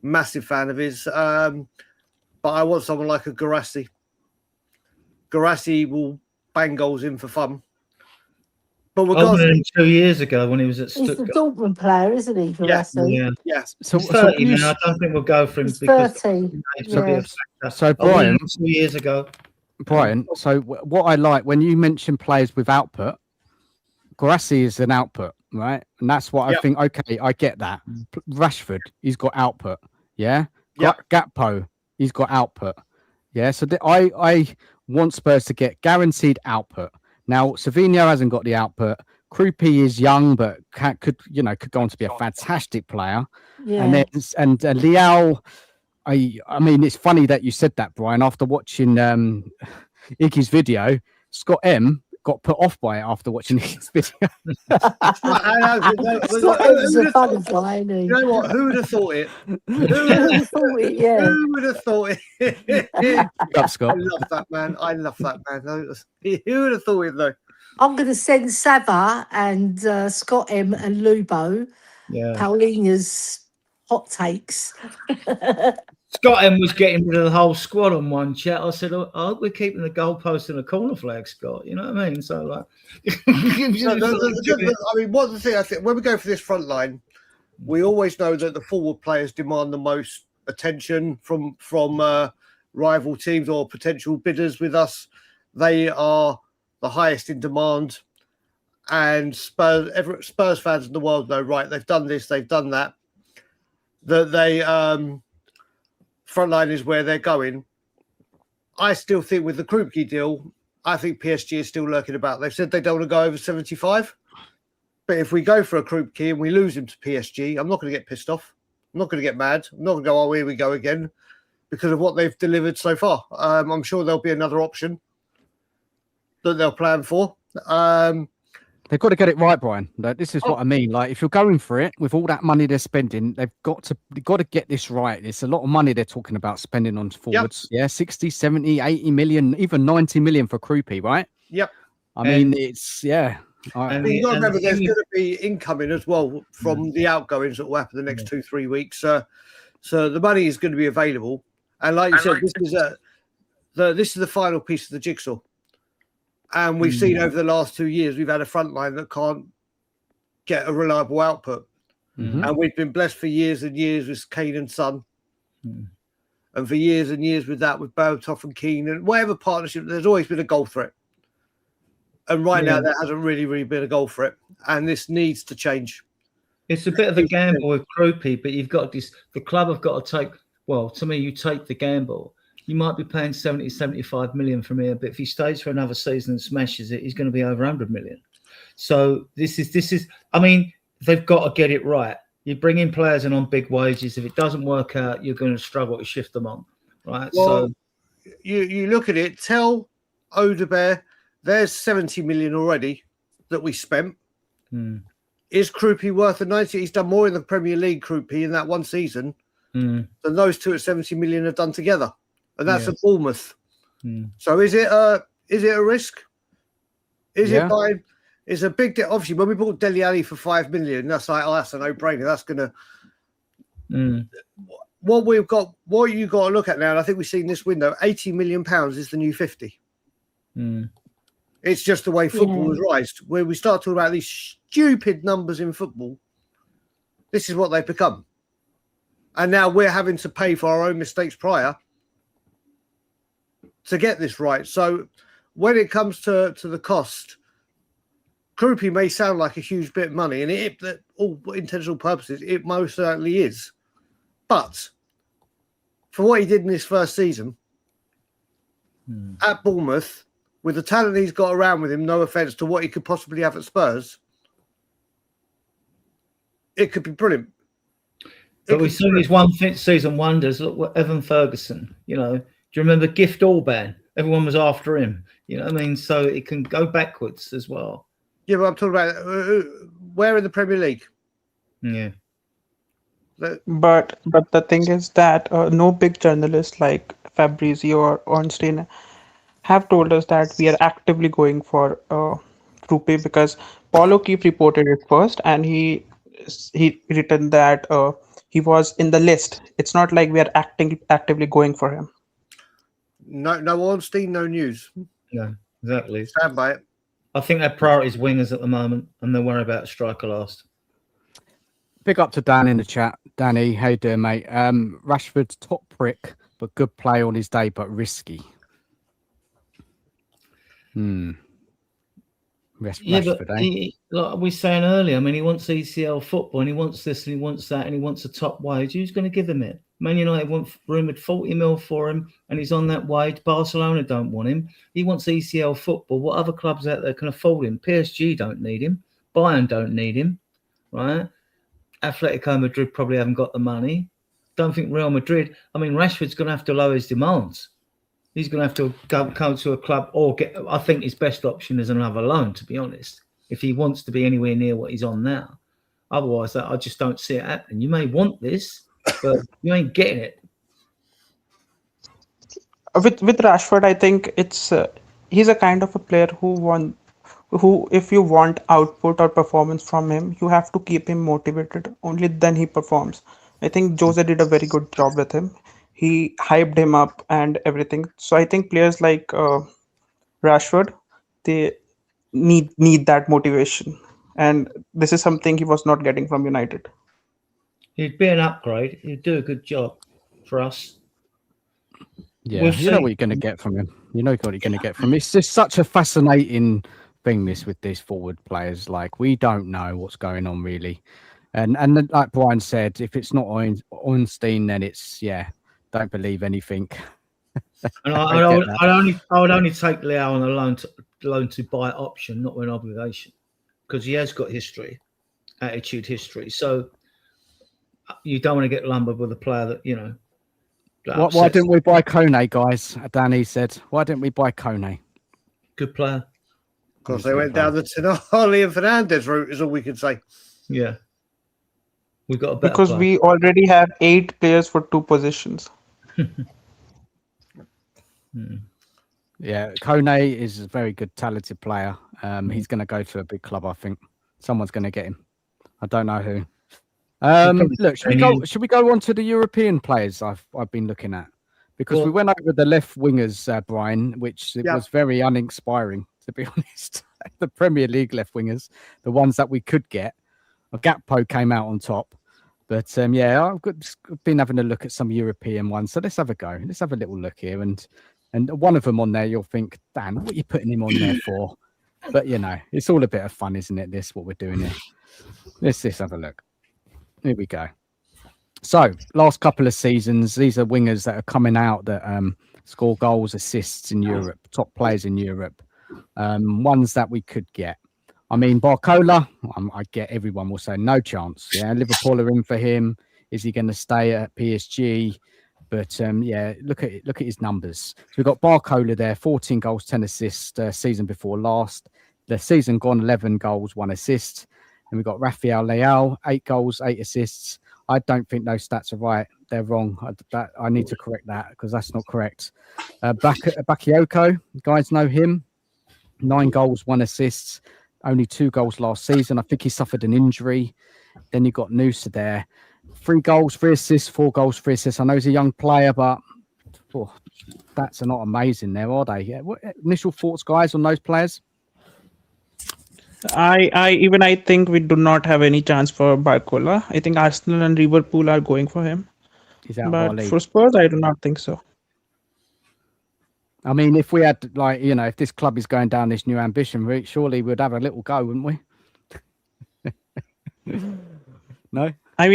Massive fan of his. But I want someone like a Guirassy. Guirassy will bang goals in for fun. But we've got 2 years ago when he was at He's the Stuttgart. Dortmund player, isn't he? Yeah. So, He's 30 now. I don't think we'll go for him He's because 30. he's probably Yeah. a factor. So, Brian, 2 years ago. Brian. So what I like when you mention players with output, Guirassy is an output, right? And that's what I think. Okay, I get that. Rashford, he's got output. Yeah. Gakpo, he's got output. Yeah. So I want Spurs to get guaranteed output. Now, Savinho hasn't got the output. Krupi is young, but could go on to be a fantastic player. Yeah. And then Leao, I mean, it's funny that you said that, Brian. After watching Iggy's video, Scott M got put off by it after watching Iggy's video. He's a funny guy, isn't he? You know what? Who would have thought it? Who would have thought it? Yeah. Who would have thought it? Up, I Scott. love that man. Who would have thought it though? I'm going to send Sava and Scott M and Lubo, Paulina's hot takes. Scott M was getting rid of the whole squad on one chat. I said, I hope we're keeping the goalpost and the corner flag, Scott. You know what I mean? So, like, I mean, what's the thing? I think when we go for this front line, we always know that the forward players demand the most attention from rival teams or potential bidders with us. They are the highest in demand, and Spurs fans in the world know, right, they've done this, they've done that, that they frontline is where they're going. I still think with the Krupke deal, I think PSG is still lurking about. They've said they don't want to go over 75. But if we go for a Krupke and we lose him to PSG, I'm not going to get pissed off. I'm not going to get mad. I'm not going to go, oh, here we go again, because of what they've delivered so far. I'm sure there'll be another option that they'll plan for. They've got to get it right, Brian. Like, this is what I mean. Like, if you're going for it with all that money they're spending, they've got to get this right. It's a lot of money they're talking about spending on forwards. Yep. Yeah, 60, 70, 80 million, even 90 million for Krupke, right? Yep. I mean, it's, yeah. And you've got to remember, there's going to be incoming as well from the outgoings that will happen the next 2-3 weeks. So the money is going to be available. And like you said, this is the final piece of the jigsaw. And we've seen over the last 2 years, we've had a front line that can't get a reliable output. And we've been blessed for years and years with Kane and Son. And for years and years with that, with Berbatov and Keane and whatever partnership, there's always been a goal threat. And right now, there hasn't really been a goal for it. And this needs to change. It's a bit of a gamble with Krupke, but you've got this, the club have got to take, well, to me, you take the gamble. You might be paying 70, 75 million from here, but if he stays for another season and smashes it, he's going to be over 100 million. So this is, I mean, they've got to get it right. You bring in players in on big wages. If it doesn't work out, you're going to struggle to shift them on, right? Well, so you look at it, tell Odebear, there's 70 million already that we spent. Is Krupke worth a 90? He's done more in the Premier League, Krupke, in that one season than those two at 70 million have done together. And that's at Bournemouth. So is it a risk? Is it buying? It's a big deal. Obviously, when we bought Dele Alli for 5 million, that's like, oh, that's a no-brainer. That's going to... What you got to look at now, and I think we've seen this window, 80 million pounds is the new 50. It's just the way football has rised. Where we start talking about these stupid numbers in football, this is what they've become. And now we're having to pay for our own mistakes prior to get this right. So when it comes to the cost, Krupke may sound like a huge bit of money, and all intentional purposes, it most certainly is. But for what he did in his first season at Bournemouth, with the talent he's got around with him, no offence to what he could possibly have at Spurs, it could be brilliant. But we've seen these one-season wonders. Look what Evan Ferguson, do you remember Gift Orban? Everyone was after him. You know what I mean? So it can go backwards as well. Yeah, but I'm talking about where in the Premier League? Yeah. But the thing is that no big journalists like Fabrizio or Ornstein have told us that we are actively going for Krupke, because Paul O'Keefe reported it first, and he written that he was in the list. It's not like we are actively going for him. No Ornstein, no news. Yeah, exactly. Stand by it. I think their priority is wingers at the moment, and they're worried about a striker last. Big up to Dan in the chat. Danny, how you doing, mate? Rashford's top prick, but good play on his day, but risky. Rashford, but like we were saying earlier, I mean, he wants ECL football, and he wants this, and he wants that, and he wants a top wage. Who's going to give him it? Man United want rumoured 40 mil for him, and he's on that wage. Barcelona don't want him. He wants ECL football. What other clubs out there can afford him? PSG don't need him. Bayern don't need him, right? Atletico Madrid probably haven't got the money. Don't think Real Madrid. I mean, Rashford's going to have to lower his demands. He's going to have to come to a club or get. I think his best option is another loan, to be honest, if he wants to be anywhere near what he's on now. Otherwise, I just don't see it happening. You may want this, but you ain't getting it. With Rashford, I think it's he's a kind of a player who if you want output or performance from him, you have to keep him motivated. Only then he performs. I think Jose did a very good job with him. He hyped him up and everything. So I think players like Rashford, they need that motivation. And this is something he was not getting from United. He'd be an upgrade. He'd do a good job for us. Yeah, you know what you're going to get from him. You know what you're going to get from him. It's just such a fascinating thing this with these forward players. Like, we don't know what's going on really, and like Brian said, if it's not Ornstein, then it's don't believe anything. And I would only take Leao on a loan to buy option, not an obligation, because he has got attitude history. So you don't want to get lumbered with a player that Why didn't we buy Kone, guys? Danny said, why didn't we buy Kone? Good player. Because they went down the Tonali and Fernandez route, is all we can say. Yeah. We got a better Because player. we already have 8 players for 2 positions. Yeah, Kone is a very good, talented player. He's going to go to a big club, I think. Someone's going to get him. I don't know who. Look, should we go on to the European players I've been looking at? Because we went over the left wingers, Brian, which was very uninspiring, to be honest. The Premier League left wingers, the ones that we could get. Gakpo came out on top. But I've been having a look at some European ones. So let's have a go. Let's have a little look here. And one of them on there, you'll think, Dan, what are you putting him on there for? But, it's all a bit of fun, isn't it? What we're doing here. Let's have a look. Here we go. So, last couple of seasons, these are wingers that are coming out that score goals, assists in Europe, top players in Europe, ones that we could get. I mean, Barcola, I get everyone will say no chance. Yeah, Liverpool are in for him. Is he going to stay at PSG? But look at his numbers. So we've got Barcola there, 14 goals, 10 assists season before last. The season gone, 11 goals, 1 assist. And we've got Rafael Leao, 8 goals, 8 assists. I don't think those stats are right. They're wrong. I need to correct that because that's not correct. Bakayoko, guys know him. 9 goals, 1 assist. Only 2 goals last season. I think he suffered an injury. Then you got Noosa there. 3 goals, 3 assists, 4 goals, 3 assists. I know he's a young player, but stats are not amazing there, are they? Yeah. What initial thoughts, guys, on those players? I think we do not have any chance for Barcola. I think Arsenal and Liverpool are going for him. He's out of our But league. for Spurs, I do not think so. I mean, if we had, if this club is going down this new ambition route, surely we'd have a little go, wouldn't we? No? I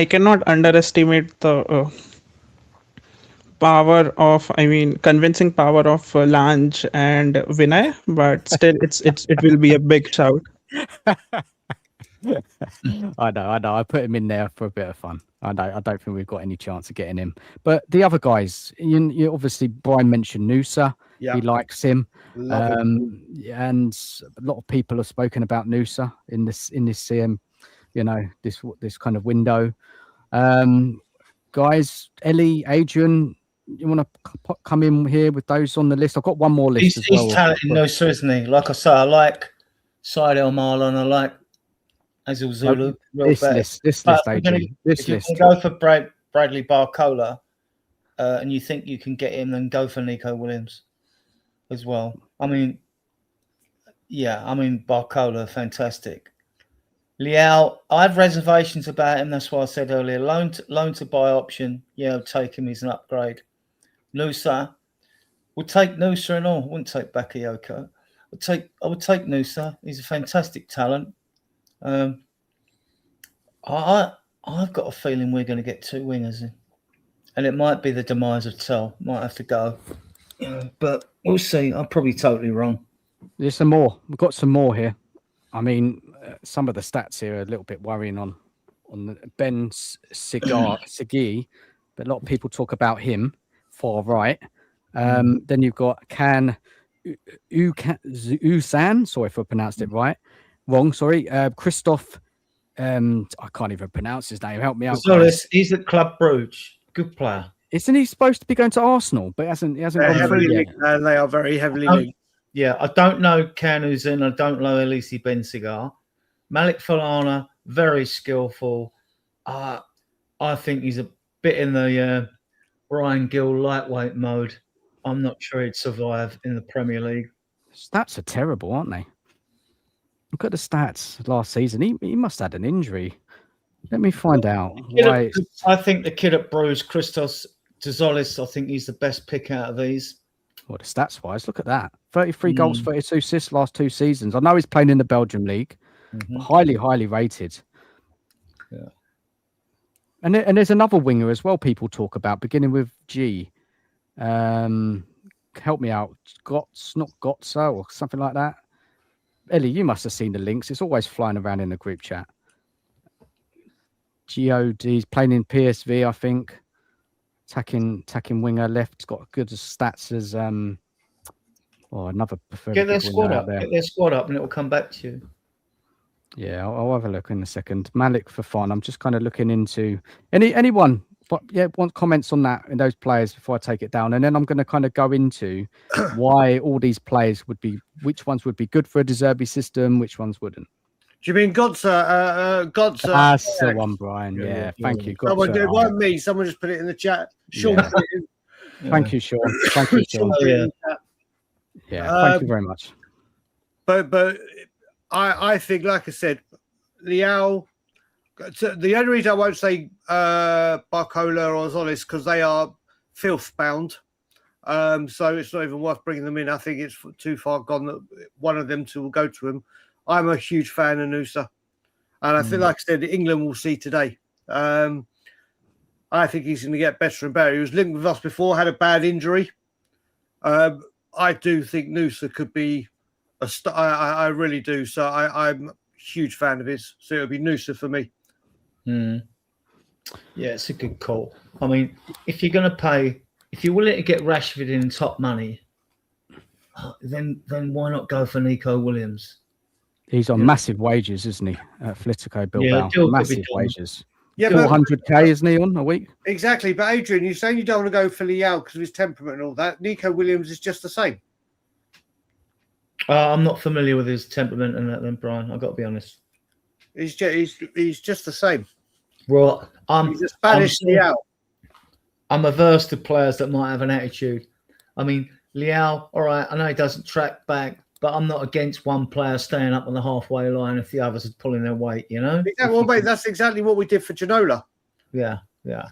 cannot underestimate the convincing power of Lange and Vinay, but still, it will be a big shout. I know. I put him in there for a bit of fun. I don't think we've got any chance of getting him. But the other guys, you obviously, Brian mentioned Noosa. Yeah. He likes him. Love him. And a lot of people have spoken about Noosa in this this kind of window. Guys, Elly, Adrian, you want to come in here with those on the list? I've got one more list as well. He's talented, Noosa, isn't he? Like I say, I like Said El Marlon. I like Azul Zulu. This list, Adrian. If you can go for Bradley Barcola and you think you can get him, then go for Nico Williams as well. I mean, Barcola, fantastic. Leao, I have reservations about him. That's why I said earlier, loan to buy option. Yeah, I'll take him. He's an upgrade. Noosa, we'll take Noosa and all. Wouldn't take Bakayoko. I would take Noosa. He's a fantastic talent. I've got a feeling we're going to get 2 wingers in. And it might be the demise of Tell. Might have to go. But we'll see. I'm probably totally wrong. There's some more. We've got some more here. I mean, some of the stats here are a little bit worrying on the Ben Segui, but a lot of people talk about him far right. Then you've got Can Usan. Sorry if I pronounced it wrong. Sorry, Christoph. I can't even pronounce his name. Help me out. He's at Club Brugge. Good player. Isn't he supposed to be going to Arsenal? But he hasn't gone through yet. They are very heavily linked. Yeah, I don't know Canuzin. I don't know Elise Bensigar. Malik Falana, very skillful. I think he's a bit in the Ryan Gill lightweight mode. I'm not sure he'd survive in the Premier League. Stats are terrible, aren't they? Look at the stats last season. He must have had an injury. Let me find out. I think the kid at Bruges, Christos Tzolis, I think he's the best pick out of these. Well, the stats wise, look at that. 33 goals, 32 assists last 2 seasons. I know he's playing in the Belgium league. Highly, highly rated. Yeah. And there's another winger as well people talk about, beginning with G. Help me out. Gotts, not Gotza or something like that. Elly, you must have seen the links. It's always flying around in the group chat. God's playing in PSV, I think. Attacking winger left. Got good stats as another preferred. Get their squad up. Get their squad up, and it will come back to you. Yeah, I'll have a look in a second. Malik for fun. I'm just kind of looking into anyone. But yeah, want comments on that in those players before I take it down, and then I'm going to kind of go into why all these players would be, which ones would be good for a De Zerbi system, which ones wouldn't. Do you mean Godsa? That's the one, Brian. Yeah, thank you. Someone did. It wasn't me. Someone just put it in the chat. Sean. Yeah. Thank you, Sean. Thank you, Sean. Thank you very much. But I think, like I said, Leao. The only reason I won't say Barcola or Zolis because they are filth bound. So it's not even worth bringing them in. I think it's too far gone that one of them two will go to him. I'm a huge fan of Nusa. And I think, like I said, England will see today. I think he's going to get better and better. He was linked with us before, had a bad injury. I do think Nusa could be a star. I really do. So I'm a huge fan of his. So it'll be Nusa for me. Yeah, it's a good call. I mean, if you're going to pay, if you're willing to get Rashford in top money, then why not go for Nico Williams? He's on massive wages, isn't he? At Atletico Bilbao, massive wages. Yeah, 400k, isn't he on a week? Exactly. But Adrian, you're saying you don't want to go for Leao because of his temperament and all that. Nico Williams is just the same. I'm not familiar with his temperament and that, then, Brian. I've got to be honest. He's just the same. Well, he's a Spanish Leao. I'm averse to players that might have an attitude. I mean, Leao, all right, I know he doesn't track back, but I'm not against one player staying up on the halfway line if the others are pulling their weight, you know? Yeah, well, mate, that's exactly what we did for Ginola. Yeah.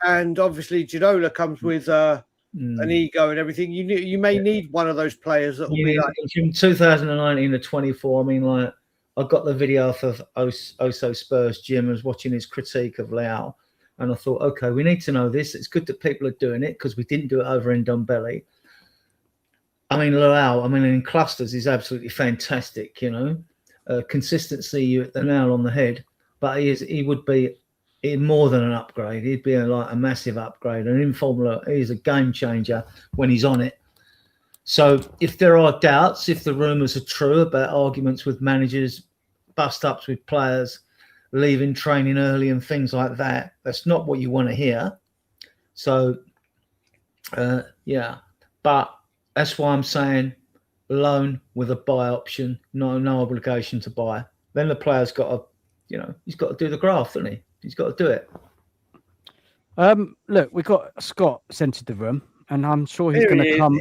And obviously, Ginola comes with an ego and everything. You may need one of those players that will be like from 2019 to 24. I mean, like, I got the video of Oso Spurs. Jim was watching his critique of Leao, and I thought, okay, we need to know this. It's good that people are doing it because we didn't do it over in Dombelli. I mean, Leao, in clusters, he's absolutely fantastic, you know. Consistency, you hit the nail on the head, but he would be more than an upgrade. He'd be like a massive upgrade. And in Formula, he's a game changer when he's on it. So if there are doubts, if the rumours are true about arguments with managers, bust-ups with players, leaving training early and things like that, that's not what you want to hear. So, but that's why I'm saying loan with a buy option, no obligation to buy. Then the player's got to, he's got to do the graft, hasn't he? He's got to do it. Look, we've got Scott sent to the room, and I'm sure he's going to come.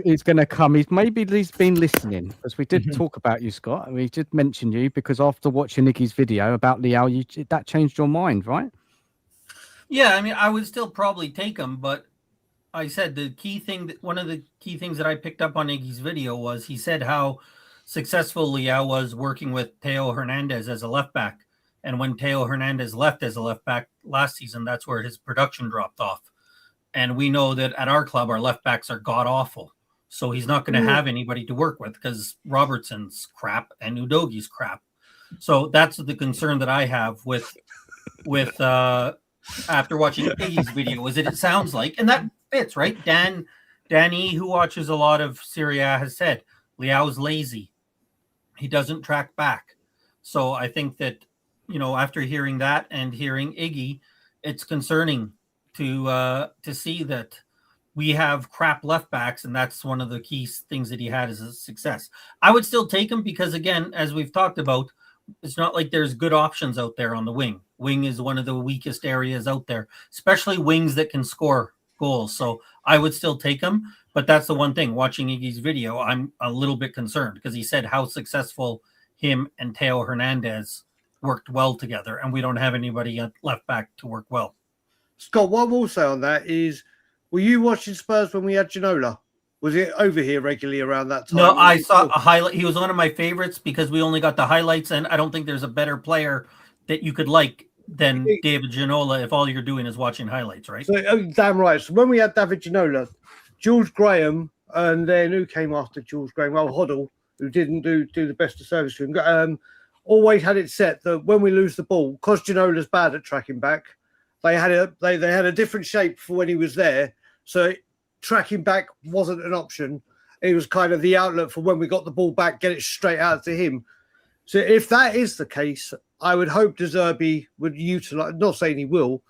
He's going to come. He's been listening, because we did talk about you, Scott, and we did mention you because after watching Nicky's video about Leao, that changed your mind, right? Yeah, I mean, I would still probably take him, but I said one of the key things that I picked up on Iggy's video was he said how successful Leao was working with Theo Hernandez as a left back. And when Theo Hernandez left as a left back last season, that's where his production dropped off. And we know that at our club, our left backs are god awful. So he's not going to have anybody to work with because Robertson's crap and Udogi's crap. So that's the concern that I have with after watching Iggy's video, is that it sounds like, and that fits, right? Danny, who watches a lot of Serie A, has said Leao's lazy. He doesn't track back. So I think that, after hearing that and hearing Iggy, it's concerning to see that we have crap left backs, and that's one of the key things that he had as a success. I would still take him because, again, as we've talked about, it's not like there's good options out there on the wing. Wing is one of the weakest areas out there, especially wings that can score goals. So I would still take him, but that's the one thing. Watching Iggy's video, I'm a little bit concerned because he said how successful him and Theo Hernandez worked well together, and we don't have anybody at left back to work well. Scott, what I will say on that is, were you watching Spurs when we had Ginola? Was it over here regularly around that time? No, I saw a highlight. He was one of my favorites because we only got the highlights, and I don't think there's a better player that you could like than David Ginola if all you're doing is watching highlights, right? So, damn right. So when we had David Ginola, George Graham, and then who came after George Graham? Well, Hoddle, who didn't do the best of service to him, always had it set that when we lose the ball, because Ginola's bad at tracking back, they had a different shape for when he was there. So tracking back wasn't an option. It was kind of the outlet for when we got the ball back, get it straight out to him. So if that is the case, I would hope De Zerbi would utilize, not saying he will,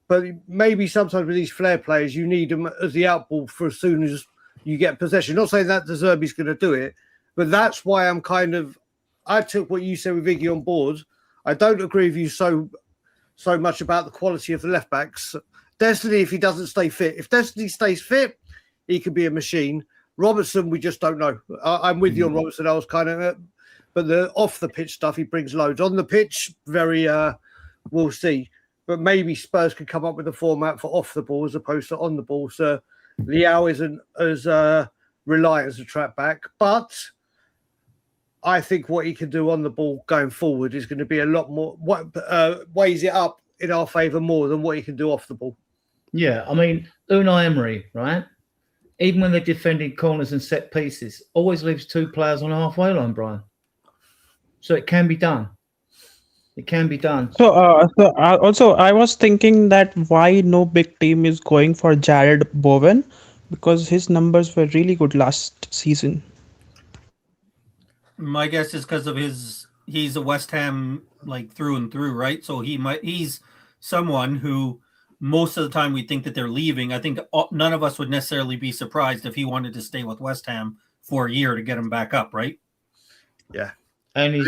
but maybe sometimes with these flair players, you need them as the outball for as soon as you get possession. Not saying that De Zerbi's going to do it, but that's why I took what you said with Iggy on board. I don't agree with you so much about the quality of the left backs. Destiny, if he doesn't stay fit. If Destiny stays fit, he could be a machine. Robertson, we just don't know. I'm with you on Robertson. I was kind of, but the off the pitch stuff, he brings loads. On the pitch, we'll see. But maybe Spurs could come up with a format for off the ball as opposed to on the ball. So Leao isn't as reliant as a trap back. But I think what he can do on the ball going forward is going to be a lot more, weighs it up in our favour more than what he can do off the ball. Yeah, I mean, Unai Emery, right? Even when they're defending corners and set pieces, always leaves two players on the halfway line, Brian. So it can be done. It can be done. So also, I was thinking that why no big team is going for Jared Bowen, because his numbers were really good last season. My guess is because of he's a West Ham like through and through, right? So he's someone who most of the time we think that they're leaving. I think none of us would necessarily be surprised if he wanted to stay with West Ham for a year to get him back up, right? Yeah. And he's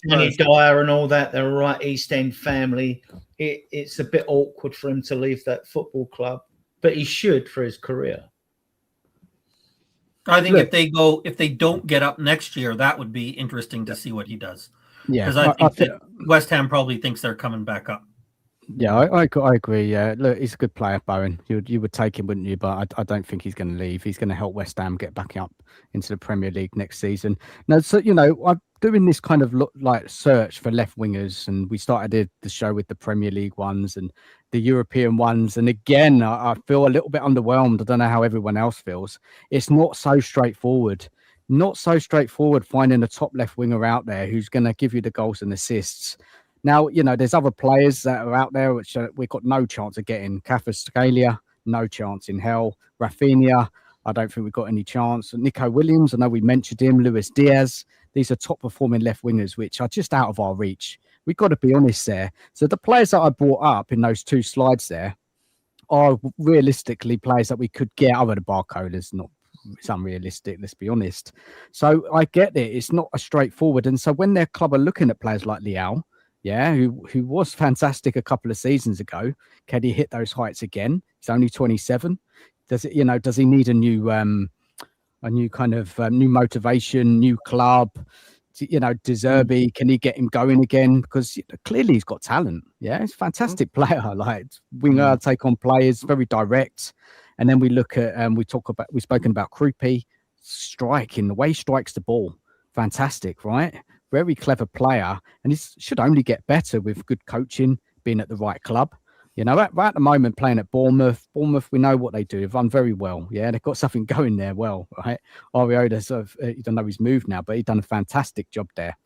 Danny Dyer and all that. They're a right East End family. It's a bit awkward for him to leave that football club, but he should for his career. I think if they don't get up next year, that would be interesting to see what he does. Yeah, because I think that West Ham probably thinks they're coming back up. Yeah, I agree. Yeah, look, he's a good player, Bowen. You would take him, wouldn't you? But I don't think he's going to leave. He's going to help West Ham get back up into the Premier League next season. Now, so I'm doing this kind of search for left wingers, and we started the show with the Premier League ones and the European ones. And again, I feel a little bit underwhelmed. I don't know how everyone else feels. It's not so straightforward. Not so straightforward finding a top left winger out there who's going to give you the goals and assists. Now, there's other players that are out there which we've got no chance of getting. Kvaratskhelia, no chance in hell. Rafinha, I don't think we've got any chance. Nico Williams, I know we mentioned him. Luis Diaz, these are top performing left wingers which are just out of our reach. We've got to be honest there. So the players that I brought up in those two slides there are realistically players that we could get other than Barcolas. It's unrealistic, let's be honest. So I get it. It's not a straightforward. And so when their club are looking at players like Leao, who was fantastic a couple of seasons ago, can he hit those heights again? He's only 27. Does he need a new kind of new motivation, new club? De Zerbi, can he get him going again? Because clearly he's got talent. Yeah, he's a fantastic player. Like winger, take on players, very direct. And then we look at we've spoken about Krupi, striking, the way he strikes the ball, fantastic, right? Very clever player, and he should only get better with good coaching, being at the right club. At the moment, playing at Bournemouth, we know what they do. They've run very well. Yeah, they've got something going there well, right? Ariola, you don't know he's moved now, but he's done a fantastic job there.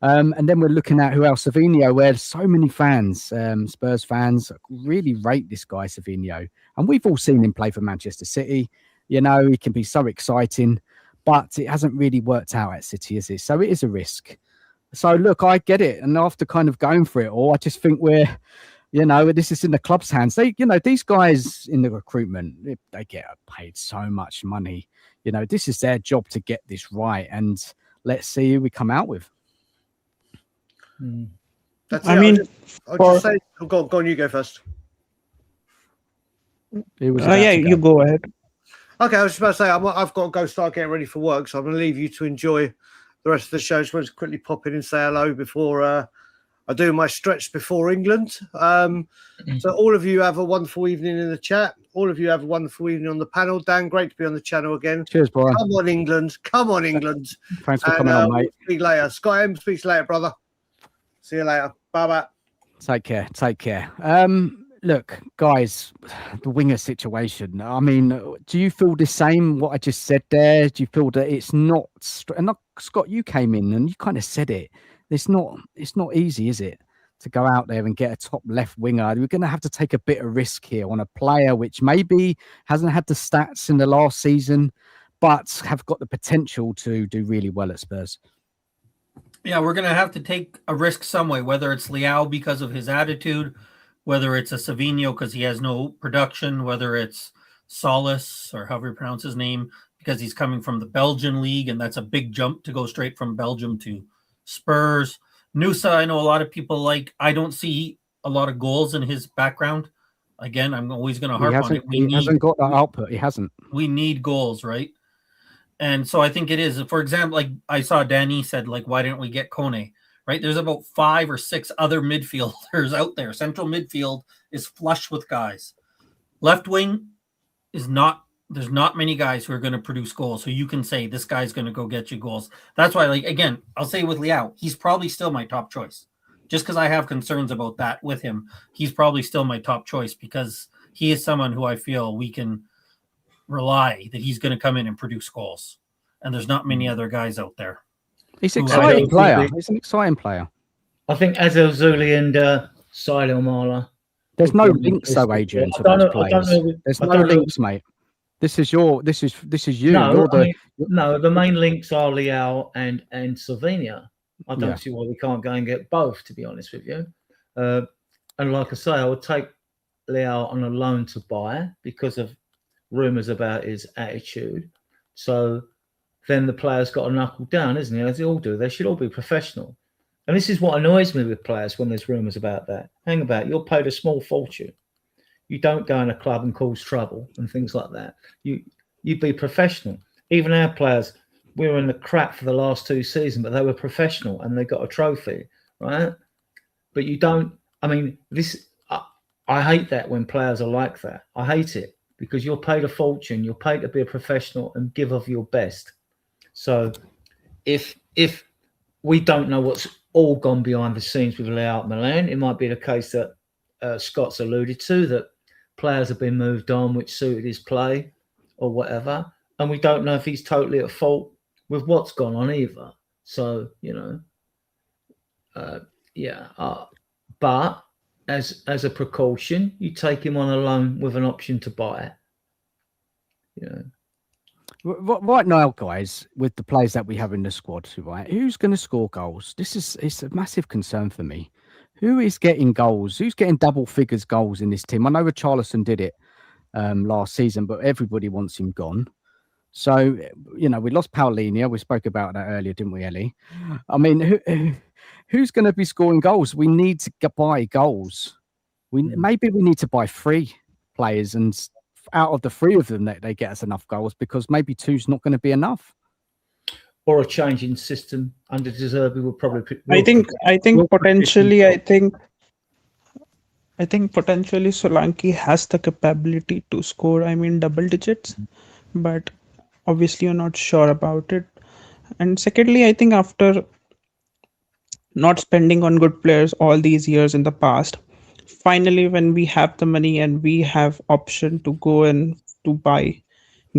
And then we're looking at who else? Savinho, where so many fans, Spurs fans, really rate this guy, Savinho. And we've all seen him play for Manchester City. He can be so exciting, but it hasn't really worked out at City, is it? So it is a risk. So look, I get it. And after kind of going for it all, I just think this is in the club's hands. These guys in the recruitment, they get paid so much money. This is their job to get this right. And let's see who we come out with. That's I mean, I'll just say, go on, you go first. You go ahead. Okay, I was just about to say, I've got to go start getting ready for work, so I'm going to leave you to enjoy the rest of the show. Just want to quickly pop in and say hello before I do my stretch before England. So all of you have a wonderful evening in the chat. All of you have a wonderful evening on the panel. Dan, great to be on the channel again. Cheers, Brian. Come on, England. Come on, England. Thanks for coming on, mate. We'll speak later. Scott M, speak later, brother. See you later. Bye-bye. Take care. Take care. Look, guys, the winger situation. I mean, do you feel the same, what I just said there? Do you feel that it's not... And Scott, you came in and you kind of said it. It's not easy, is it, to go out there and get a top left winger? We're going to have to take a bit of risk here on a player which maybe hasn't had the stats in the last season, but have got the potential to do really well at Spurs. Yeah, we're going to have to take a risk some way, whether it's Leao because of his attitude, whether it's a Savinho because he has no production, whether it's Solis or however you pronounce his name, because he's coming from the Belgian league, and that's a big jump to go straight from Belgium to Spurs. Nusa, I know a lot of people like. I don't see a lot of goals in his background. Again, I'm always going to harp on it. He hasn't got that output. He hasn't. We need goals, right? And so I think it is. For example, like I saw Danny said, like, why didn't we get Kone? Right? There's about 5 or 6 other midfielders out there. Central midfield is flush with guys. Left wing is not. There's not many guys who are going to produce goals. So you can say this guy's going to go get you goals. That's why, like, again, I'll say with Leao, he's probably still my top choice. Just because I have concerns about that with him, he's probably still my top choice because he is someone who I feel we can rely that he's going to come in and produce goals. And there's not many other guys out there. He's an exciting player. He's an exciting player. I think Azil Zuli and Silil Marla. There's no links, though, Adrian, to those players. There's no links, mate. This is you. No, the main links are Leao and Slovenia. I don't see why we can't go and get both, to be honest with you. And like I say, I would take Leao on a loan to buy because of rumours about his attitude. So then the player's got to knuckle down, isn't he? As they all do. They should all be professional. And this is what annoys me with players when there's rumours about that. Hang about, you're paid a small fortune. You don't go in a club and cause trouble and things like that. You be professional. Even our players, we were in the crap for the last 2 seasons, but they were professional and they got a trophy, right? But you don't. I mean, I hate that when players are like that. I hate it because you're paid a fortune. You're paid to be a professional and give of your best. So, if we don't know what's all gone behind the scenes with Leao at Milan, it might be the case that Scott's alluded to, that players have been moved on which suited his play or whatever, and we don't know if he's totally at fault with what's gone on either. So, but as a precaution, you take him on a loan with an option to buy it. Right now, guys, with the players that we have in the squad, right, who's going to score goals? It's a massive concern for me. Who is getting goals? Who's getting double figures goals in this team? I know Richarlison did it last season, but everybody wants him gone. So, we lost Paulinho. We spoke about that earlier, didn't we, Elly? I mean, who's going to be scoring goals? We need to buy goals. Maybe we need to buy 3 players, and out of the 3 of them, they get us enough goals, because maybe 2's not going to be enough. Or a change in system under De Zerbi will probably. I think potentially Solanke has the capability to score. I mean, double digits, but obviously you're not sure about it. And secondly, I think after not spending on good players all these years in the past, finally, when we have the money and we have option to go and to buy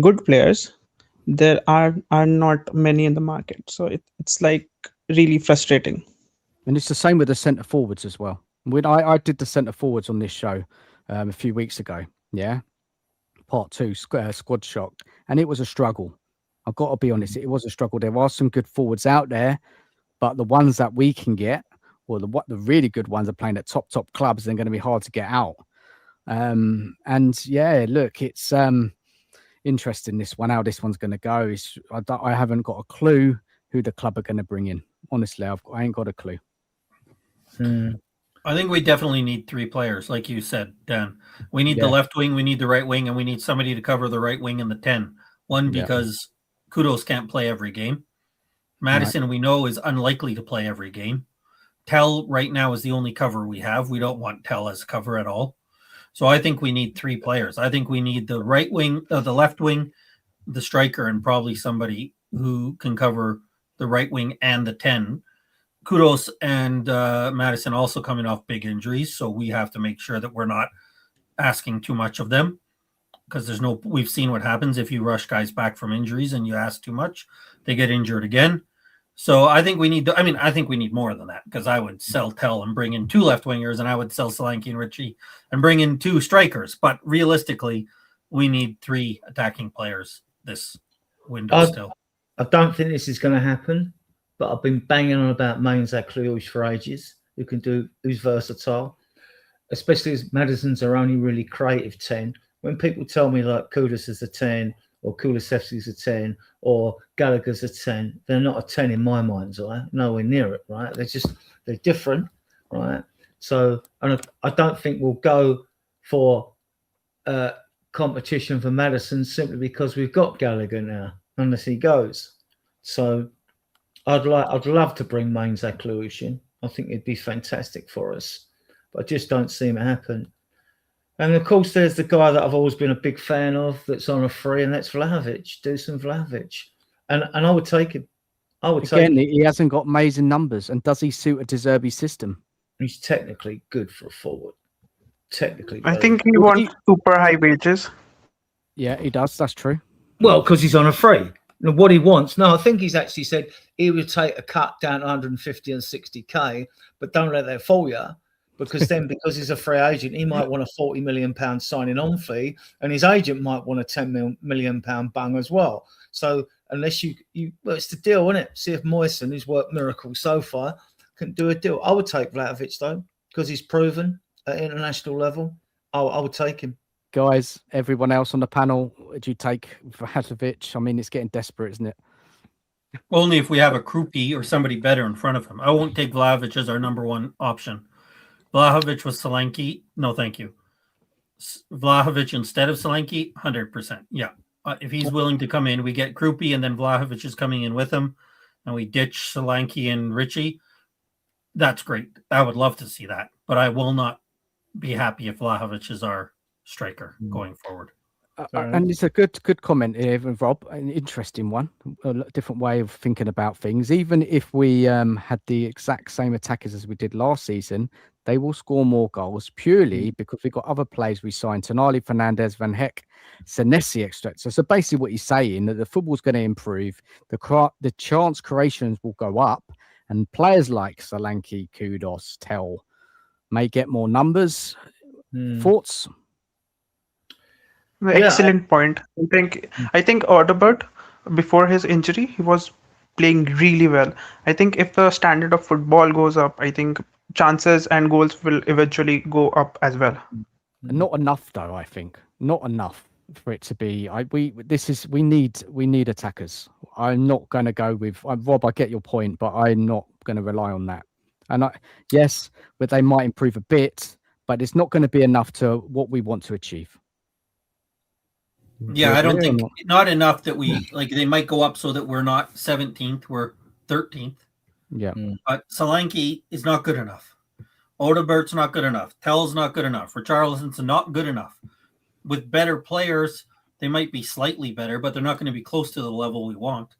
good players, there are not many in the market. So it's like really frustrating. And it's the same with the centre forwards as well. When I did the centre forwards on this show a few weeks ago, part 2, squad shock, and it was a struggle. I've got to be honest, it was a struggle. There are some good forwards out there, but the ones that we can get, or the really good ones, are playing at top clubs, they're going to be hard to get out. Look, it's interesting, this one, how this one's going to go. I haven't got a clue who the club are going to bring in. Honestly, I ain't got a clue. I think we definitely need 3 players, like you said, Dan. We need the left wing, we need the right wing, and we need somebody to cover the right wing in the 10. One, because Kudos can't play every game. Madison, we know, is unlikely to play every game. Tell right now is the only cover we have. We don't want Tell as cover at all. So I think we need 3 players. I think we need the right wing, the left wing, the striker, and probably somebody who can cover the right wing and the 10. Kudos and Madison also coming off big injuries, so we have to make sure that we're not asking too much of them, because we've seen what happens if you rush guys back from injuries and you ask too much, they get injured again. So I think we need I think we need more than that, because I would sell Tell and bring in 2 left wingers, and I would sell Solanke and Richie and bring in 2 strikers. But realistically, we need 3 attacking players this window still. I don't think this is going to happen, but I've been banging on about Mainzak Kliush for ages, who's versatile, especially as Madison's our only really creative 10. When people tell me like Kudus is a 10 or Kulusevski's a 10 or Gallagher's a 10, they're not a 10 in my mind's eye, nowhere near it, right? They're different, right? So, and I don't think we'll go for competition for Madison simply because we've got Gallagher now, unless he goes. So I'd love to bring Mainzak Kliush in. I think it'd be fantastic for us, but I just don't see it happen. And of course, there's the guy that I've always been a big fan of that's on a free, and that's Vlahovic, Dusan Vlahovic. And I would take him. He hasn't got amazing numbers, and does he suit a De Zerbi system? He's technically good for a forward. Technically, I think he wants super high wages. Yeah, he does. That's true. Well, because he's on a free. And what he wants, I think he's actually said he would take a cut down to 150 and 60k, but don't let that fool you. Because he's a free agent, he might want a £40 million signing on fee, and his agent might want a £10 million bung as well. So unless you well, it's the deal, isn't it? See if Moyson, who's worked miracles so far, can do a deal. I would take Vlahovic though, because he's proven at international level. I would take him. Guys, everyone else on the panel, would you take Vlahovic? I mean, it's getting desperate, isn't it? Only if we have a Krupi or somebody better in front of him. I won't take Vlahovic as our number 1 option. Vlahovic with Solanke, no thank you. Vlahovic instead of Solanke, 100%. Yeah. If he's willing to come in, we get Krupi and then Vlahovic is coming in with him, and we ditch Solanke and Richie. That's great. I would love to see that, but I will not be happy if Vlahovic is our striker going forward. And it's a good comment here, Rob. An interesting one, a different way of thinking about things. Even if we had the exact same attackers as we did last season, they will score more goals purely because we've got other players we signed: Tonali, Fernandez, Van Heck, Senesi, etc. So basically what he's saying that the football's going to improve, the chance creations will go up, and players like Solanke, Kudos, Tell may get more numbers. Thoughts? Excellent point. I think Audibert, before his injury, he was playing really well. I think if the standard of football goes up, I think chances and goals will eventually go up as well. Not enough, though. I think not enough for it to be. We need attackers. I'm not going to go with Rob. I get your point, but I'm not going to rely on that. And yes, but they might improve a bit, but it's not going to be enough to what we want to achieve. Yeah, I don't think not enough that we like. They might go up so that we're not 17th, we're 13th. Yeah, but Solanke is not good enough. Odebert's not good enough. Tell's not good enough. Richarlison's not good enough. With better players, they might be slightly better, but they're not going to be close to the level we want.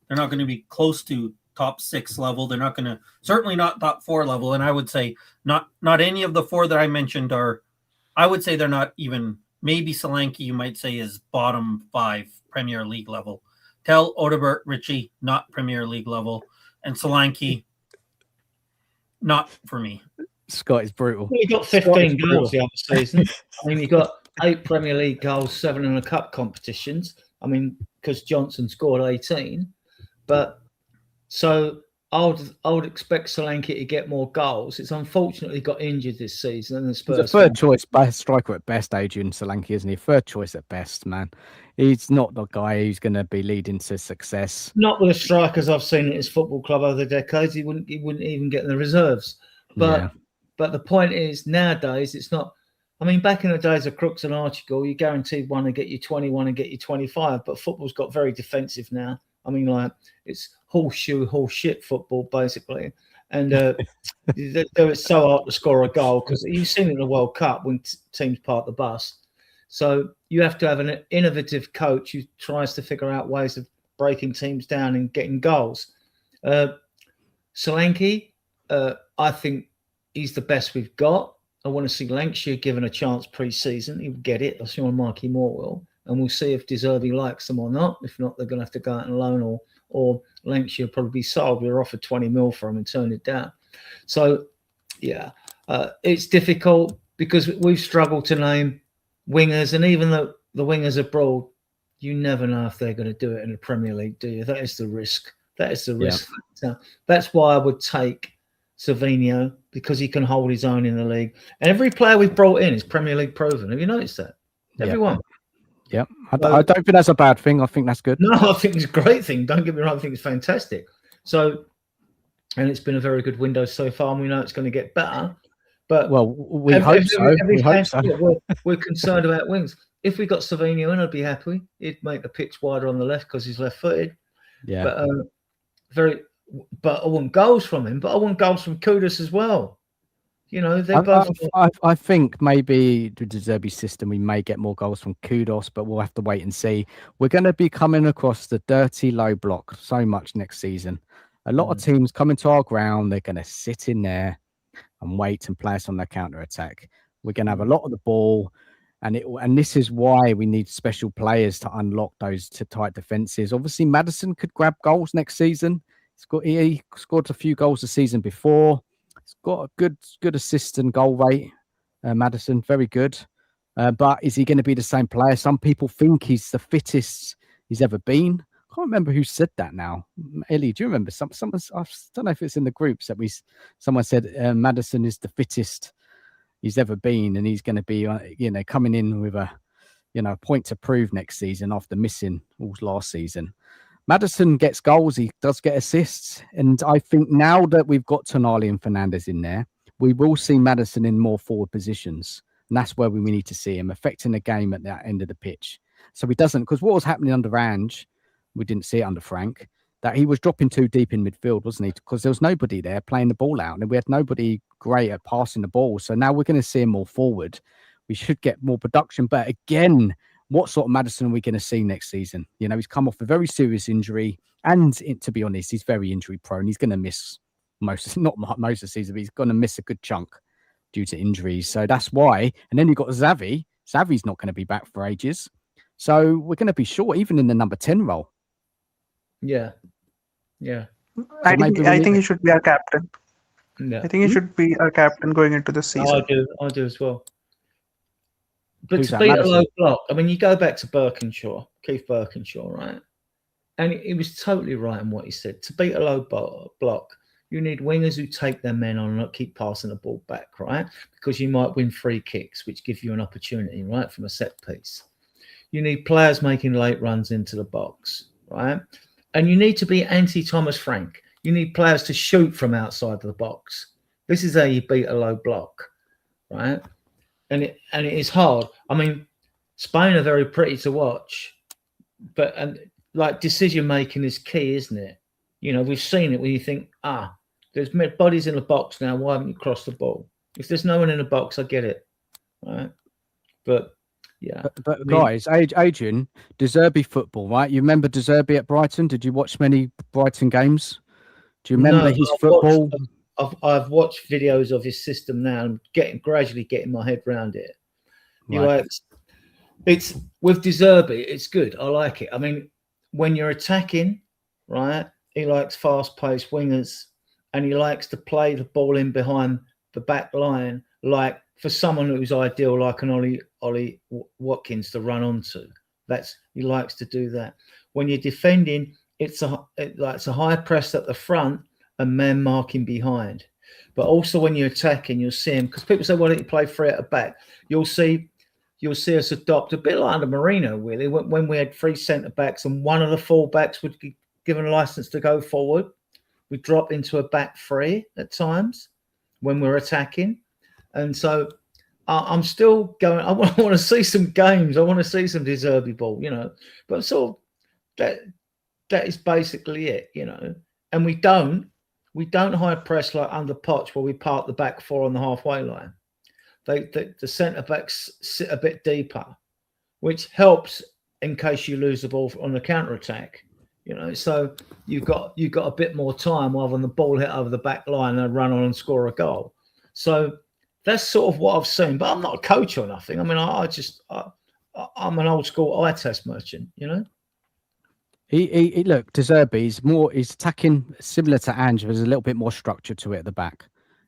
They're not going to be close to top 6 level. They're not going to, certainly not top 4 level. And I would say not any of the 4 that I mentioned are. I would say they're not even. Maybe Solanke, you might say, is bottom 5 Premier League level. Tell, Odebert, Richie, not Premier League level. And Solanke, not for me. Scott is brutal. He got 15 goals the other season. I mean, he got 8 Premier League goals, 7 in the cup competitions. I mean, because Johnson scored 18. But so I would expect Solanke to get more goals. It's unfortunately got injured this season. And the Spurs He's a third choice striker at best, Adrian Solanke, isn't he? Third choice at best, man. He's not the guy who's going to be leading to success. Not with the strikers I've seen at his football club over the decades. He wouldn't even get in the reserves. But the point is, nowadays, it's not. I mean, back in the days of Crooks and Archibald, you guaranteed one to get you 21 and get you 25. But football's got very defensive now. I mean, like, it's horseshit football, basically. And it's so hard to score a goal because you've seen it in the World Cup when teams park the bus. So you have to have an innovative coach who tries to figure out ways of breaking teams down and getting goals. Solanke, I think he's the best we've got. I want to see Lancashire given a chance pre-season. He'll get it. I'm sure Marky Moore will. And we'll see if De Zerbi likes them or not. If not, they're going to have to go out on loan or Lancashire will probably be sold. We were offered 20 mil for him and turned it down. So, yeah, it's difficult because we've struggled to name wingers. And even though the wingers abroad, you never know if they're going to do it in the Premier League, do you? That is the risk. That is the risk factor. That's why I would take Savinho, because he can hold his own in the league. And every player we've brought in is Premier League proven. Have you noticed that? Everyone. Yeah. I don't think that's a bad thing. I think that's good. No, I think it's a great thing. Don't get me wrong. I think it's fantastic. So, and it's been a very good window so far, and we know it's going to get better. But we hope so. We're concerned about wings. If we got Savinho in, I'd be happy. He'd make the pitch wider on the left because he's left-footed. Yeah. But I want goals from him. But I want goals from Kudus as well. You know, I think maybe the De Zerbi system, we may get more goals from Kudus, but we'll have to wait and see. We're going to be coming across the dirty low block so much next season. A lot of teams coming to our ground, they're going to sit in there and wait and play us on their counter attack. We're going to have a lot of the ball, and this is why we need special players to unlock those tight defenses. Obviously, Maddison could grab goals next season. He scored a few goals the season before. He's got a good assist and goal rate. Maddison, very good. But is he going to be the same player? Some people think he's the fittest he's ever been. I can't remember who said that now. Elly, do you remember? Someone, I don't know if it's in the groups that someone said Maddison is the fittest he's ever been, and he's going to be, coming in with a, point to prove next season after missing all last season. Maddison gets goals, he does get assists, and I think now that we've got Tonali and Fernandes in there, we will see Maddison in more forward positions, and that's where we need to see him affecting the game at that end of the pitch. So he doesn't, because what was happening under Ange, we didn't see it under Frank, that he was dropping too deep in midfield, wasn't he? Because there was nobody there playing the ball out, and we had nobody great at passing the ball. So now we're going to see him more forward. We should get more production, but again, what sort of Maddison are we going to see next season? He's come off a very serious injury, and to be honest, he's very injury prone. He's going to miss not most of the season, but he's going to miss a good chunk due to injuries. So that's why. And then you've got Xavi. Xavi's not going to be back for ages. So we're going to be short, even in the number 10 role. Yeah. I think he should be our captain. Yeah. I think he should be our captain going into the season. I do as well. But to beat a low block, I mean, you go back to Keith Birkinshaw, right? And he was totally right in what he said. To beat a low block, you need wingers who take their men on and not keep passing the ball back, right? Because you might win free kicks, which give you an opportunity, right, from a set piece. You need players making late runs into the box, right? And you need to be anti-Thomas Frank. You need players to shoot from outside the box. This is how you beat a low block, right? And it is hard. I mean, Spain are very pretty to watch, but decision making is key, isn't it? We've seen it when you think, there's bodies in the box now. Why haven't you crossed the ball? If there's no one in the box, I get it, right? But yeah. But guys, Adrian, De Zerbi football, right? You remember De Zerbi at Brighton? Did you watch many Brighton games? Do you remember his football? I've watched videos of his system now and gradually getting my head around it. Right. It's with De Zerbi, it's good. I like it. I mean, when you're attacking, right, he likes fast-paced wingers, and he likes to play the ball in behind the back line, like for someone who's ideal, like an Ollie Watkins to run onto. He likes to do that. When you're defending, it's a high press at the front and man marking behind. But also when you're attacking, you'll see him, because people say, why don't you play three at the back? You'll see us adopt a bit like under Marino, really, when we had three centre-backs and one of the full-backs would be given a licence to go forward. We drop into a back three at times when we're attacking. And so I'm still going, I want to see some games. I want to see some De Zerbi ball, But sort of that is basically it, you know. And we don't high press like under Poch where we park the back four on the halfway line. The centre backs sit a bit deeper, which helps in case you lose the ball on the counter attack. You know, so you've got a bit more time rather than the ball hit over the back line and run on and score a goal. So that's sort of what I've seen. But I'm not a coach or nothing. I mean, I'm an old school eye test merchant. You know. He look, De Zerbi, he's attacking similar to Ange, but there's a little bit more structure to it at the back.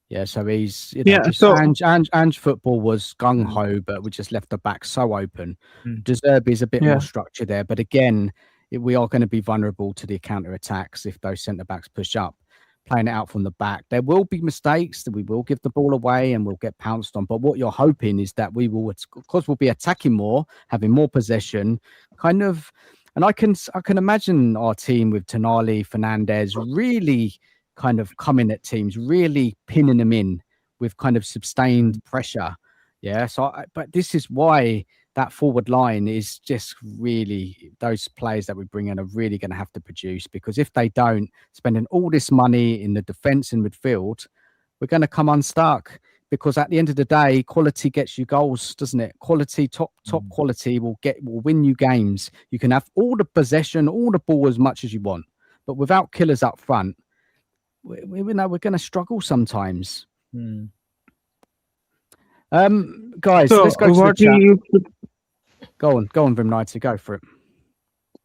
Yeah, so he's, you know, Yeah, so Ange football was gung ho, but we just left the back so open. De Zerbi's a bit Yeah. more structure there, but again, we are going to be vulnerable to the counter attacks if those centre backs push up, playing it out from the back. There will be mistakes that we will give the ball away and we'll get pounced on. But what you're hoping is that we will, because we'll be attacking more, having more possession, kind of. And I can imagine our team with Tonali, Fernandez really kind of coming at teams, really pinning them in with kind of sustained pressure. Yeah. So, but this is why that forward line is just really, those players that we bring in are really going to have to produce, because if they don't, spending all this money in the defense and midfield, we're going to come unstuck. Because at the end of the day, quality gets you goals, doesn't it? Quality, top quality will win you games. You can have all the possession, all the ball as much as you want, but without killers up front, we know we're going to struggle sometimes. Guys, so let's go to the what chat. you Go on, Rim90, go for it.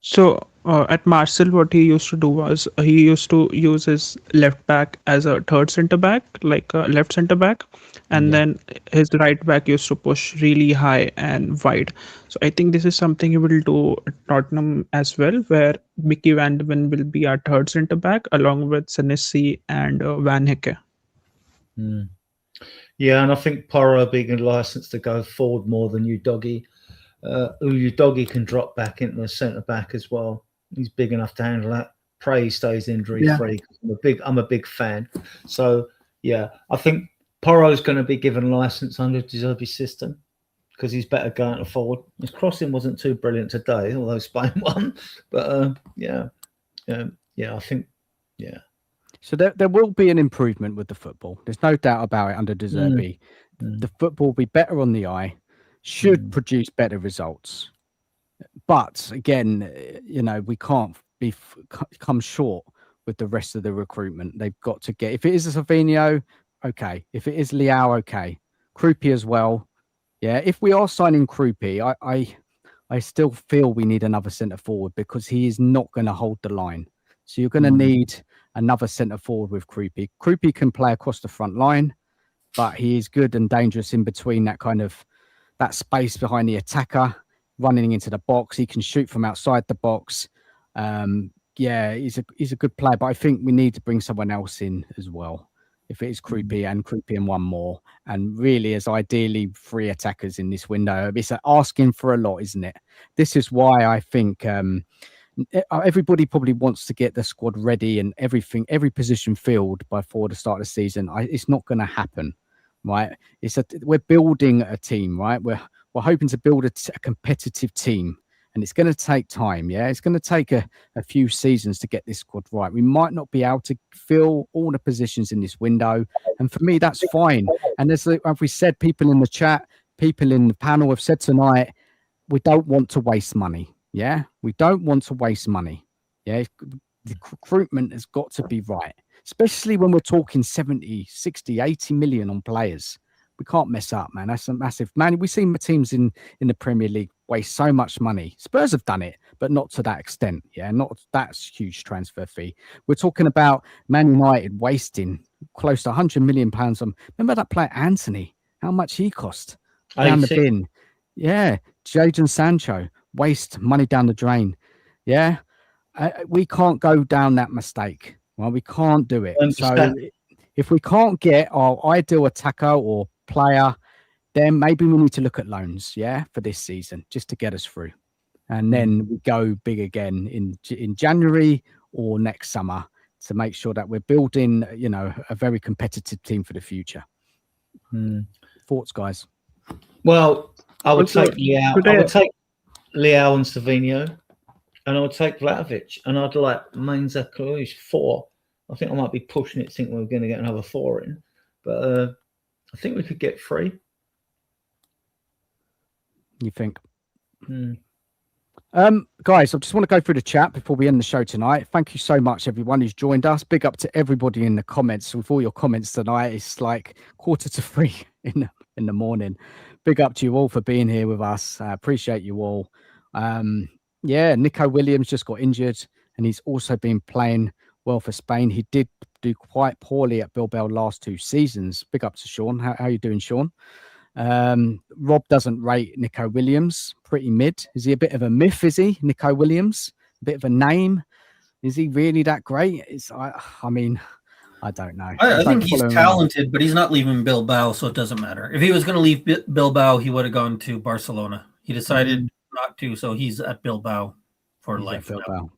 So at Marcel, what he used to do was he used to use his left back as a third centre back, like a left centre back, and then his right back used to push really high and wide. So I think this is something he will do at Tottenham as well, where Mickey Van de Ven will be our third centre back along with Senesi and Van Hecke. Yeah, and I think Porro being a license to go forward more than Udogie. Udogie can drop back into the centre back as well. He's big enough to handle that. Pray he stays injury free. I'm a big fan. So yeah, I think Porro's going to be given license under De Zerbi's system because he's better going forward. His crossing wasn't too brilliant today, although Spain won. But I think. So there will be an improvement with the football. There's no doubt about it under De Zerbi. The football will be better on the eye, should produce better results. But again, you know, we can't come short with the rest of the recruitment. They've got to get, if it is a Savinho, okay. If it is Leao, okay. Krupi as well. Yeah, if we are signing Krupi, I still feel we need another centre forward because he is not going to hold the line. So you're going to need another centre forward with Krupi. Krupi can play across the front line, but he is good and dangerous in between that space behind the attacker, running into the box. He can shoot from outside the box. He's a good player, but I think we need to bring someone else in as well. If it is Krupi and one more, and really as ideally 3 attackers in this window, it's asking for a lot, isn't it? This is why I think everybody probably wants to get the squad ready and every position filled before the start of the season. It's not going to happen, right? We're building a team, right? We're hoping to build a competitive team, and it's going to take time. Yeah, it's going to take a few seasons to get this squad right. We might not be able to fill all the positions in this window, and for me, that's fine. And as we said, people in the chat, people in the panel have said tonight, we don't want to waste money. Yeah, we don't want to waste money. Yeah, the recruitment has got to be right, especially when we're talking 70, 60, 80 million on players. We can't mess up, man. That's a massive, man. We've seen the teams in the Premier League waste so much money. Spurs have done it, but not to that extent. Yeah, not that huge transfer fee. We're talking about Man United wasting close to £100 million on. Remember that player Anthony? How much he cost down the bin? Yeah, Jadon Sancho. Waste money down the drain. Yeah, we can't go down that mistake. Well, we can't do it. So if we can't get our ideal attacker or player, then maybe we need to look at loans. Yeah, for this season, just to get us through, and then we go big again in January or next summer to make sure that we're building, you know, a very competitive team for the future. Thoughts, guys? Well, I would take Leao. I would take Leao and Savinho. and I would take Vlahovic, and I'd like Mainza Kalush 4. I think I might be pushing it, thinking we're going to get another 4 in, but I think we could get 3. You think? Hmm. Guys, I just want to go through the chat before we end the show tonight. Thank you so much, everyone who's joined us. Big up to everybody in the comments. With all your comments tonight, it's like 2:45 in the morning. Big up to you all for being here with us. I appreciate you all. Yeah, Nico Williams just got injured, and he's also been playing well for Spain. He did do quite poorly at Bilbao last 2 seasons. Big up to Sean. How you doing, Sean? Rob doesn't rate Nico Williams, pretty mid. Is he a bit of a myth? Is he, Nico Williams? A bit of a name? Is he really that great? I mean, I don't know. I think he's talented, but he's not leaving Bilbao, so it doesn't matter. If he was going to leave Bilbao, he would have gone to Barcelona. He decided not to, so he's at Bilbao for life. Bilbao.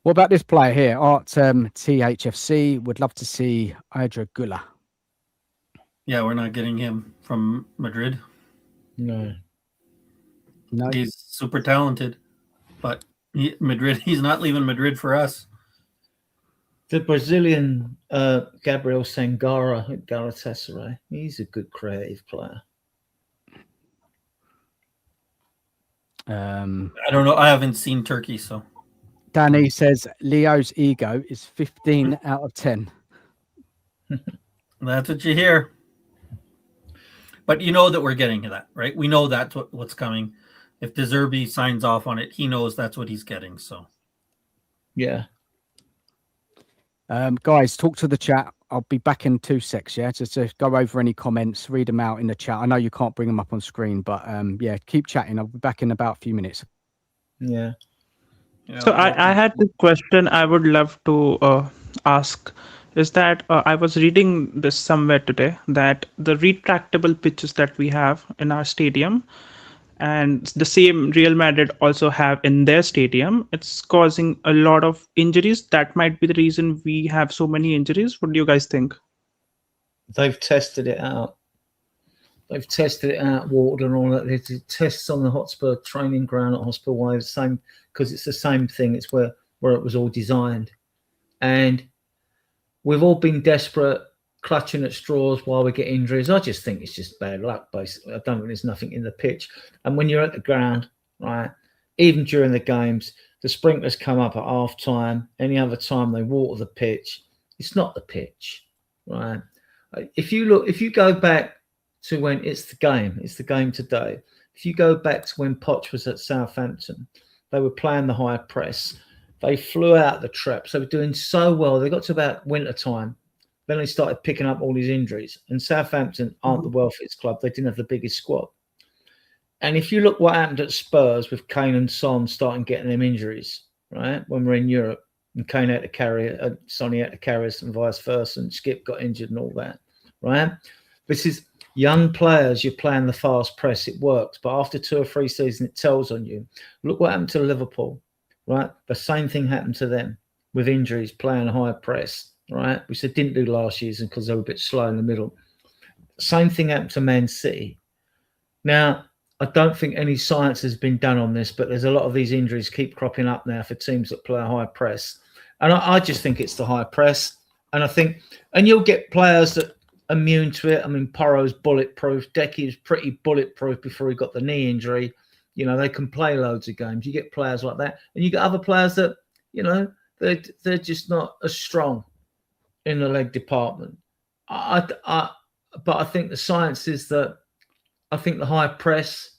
What about this player here? Art THFC would love to see Adrian Gula. Yeah, we're not getting him from Madrid. No. He's super talented, but he's not leaving Madrid for us. The Brazilian Gabriel Sangara at Galatasaray, he's a good creative player. I don't know. I haven't seen Turkey, so. Danny says Leo's ego is 15 out of 10. That's what you hear. But you know that we're getting to that, right? We know that's what's coming. If De Zerbi signs off on it, he knows that's what he's getting. So, yeah. Guys, talk to the chat. I'll be back in 2 secs, yeah? Just to go over any comments, read them out in the chat. I know you can't bring them up on screen, but yeah, keep chatting. I'll be back in about a few minutes. Yeah. So I had this question I would love to ask. Is that I was reading this somewhere today that the retractable pitches that we have in our stadium and the same Real Madrid also have in their stadium, it's causing a lot of injuries. That might be the reason we have so many injuries. What do you guys think? They've tested it out. They've tested it out, water and all that. They did tests on the Hotspur training ground at Hotspur Way, the same, because it's the same thing. It's where it was all designed. And we've all been desperate, clutching at straws while we get injuries. I just think it's just bad luck, basically. I don't think there's nothing in the pitch. And when you're at the ground, right, even during the games, the sprinklers come up at half time. Any other time they water the pitch. It's not the pitch, right? If you go back to when it's the game today. If you go back to when Poch was at Southampton, they were playing the high press. They flew out the traps. They were doing so well. They got to about winter time. Then they started picking up all these injuries. And Southampton aren't the wealthiest club. They didn't have the biggest squad. And if you look what happened at Spurs with Kane and Son starting getting them injuries, right, when we're in Europe, and Kane had to carry it, Sonny had to carry us and vice versa, and Skip got injured and all that, right? This is young players, you're playing the fast press, it works. But after 2 or 3 seasons, it tells on you. Look what happened to Liverpool, right? The same thing happened to them with injuries, playing high press, right? Which they didn't do last season because they were a bit slow in the middle. Same thing happened to Man City. Now, I don't think any science has been done on this, but there's a lot of these injuries keep cropping up now for teams that play a high press. And I just think it's the high press. And I think, and you'll get players that are immune to it. I mean, Porro's bulletproof. Decky was pretty bulletproof before he got the knee injury. You know, they can play loads of games. You get players like that. And you get other players that, you know, they're just not as strong in the leg department. But I think the science is that I think the high press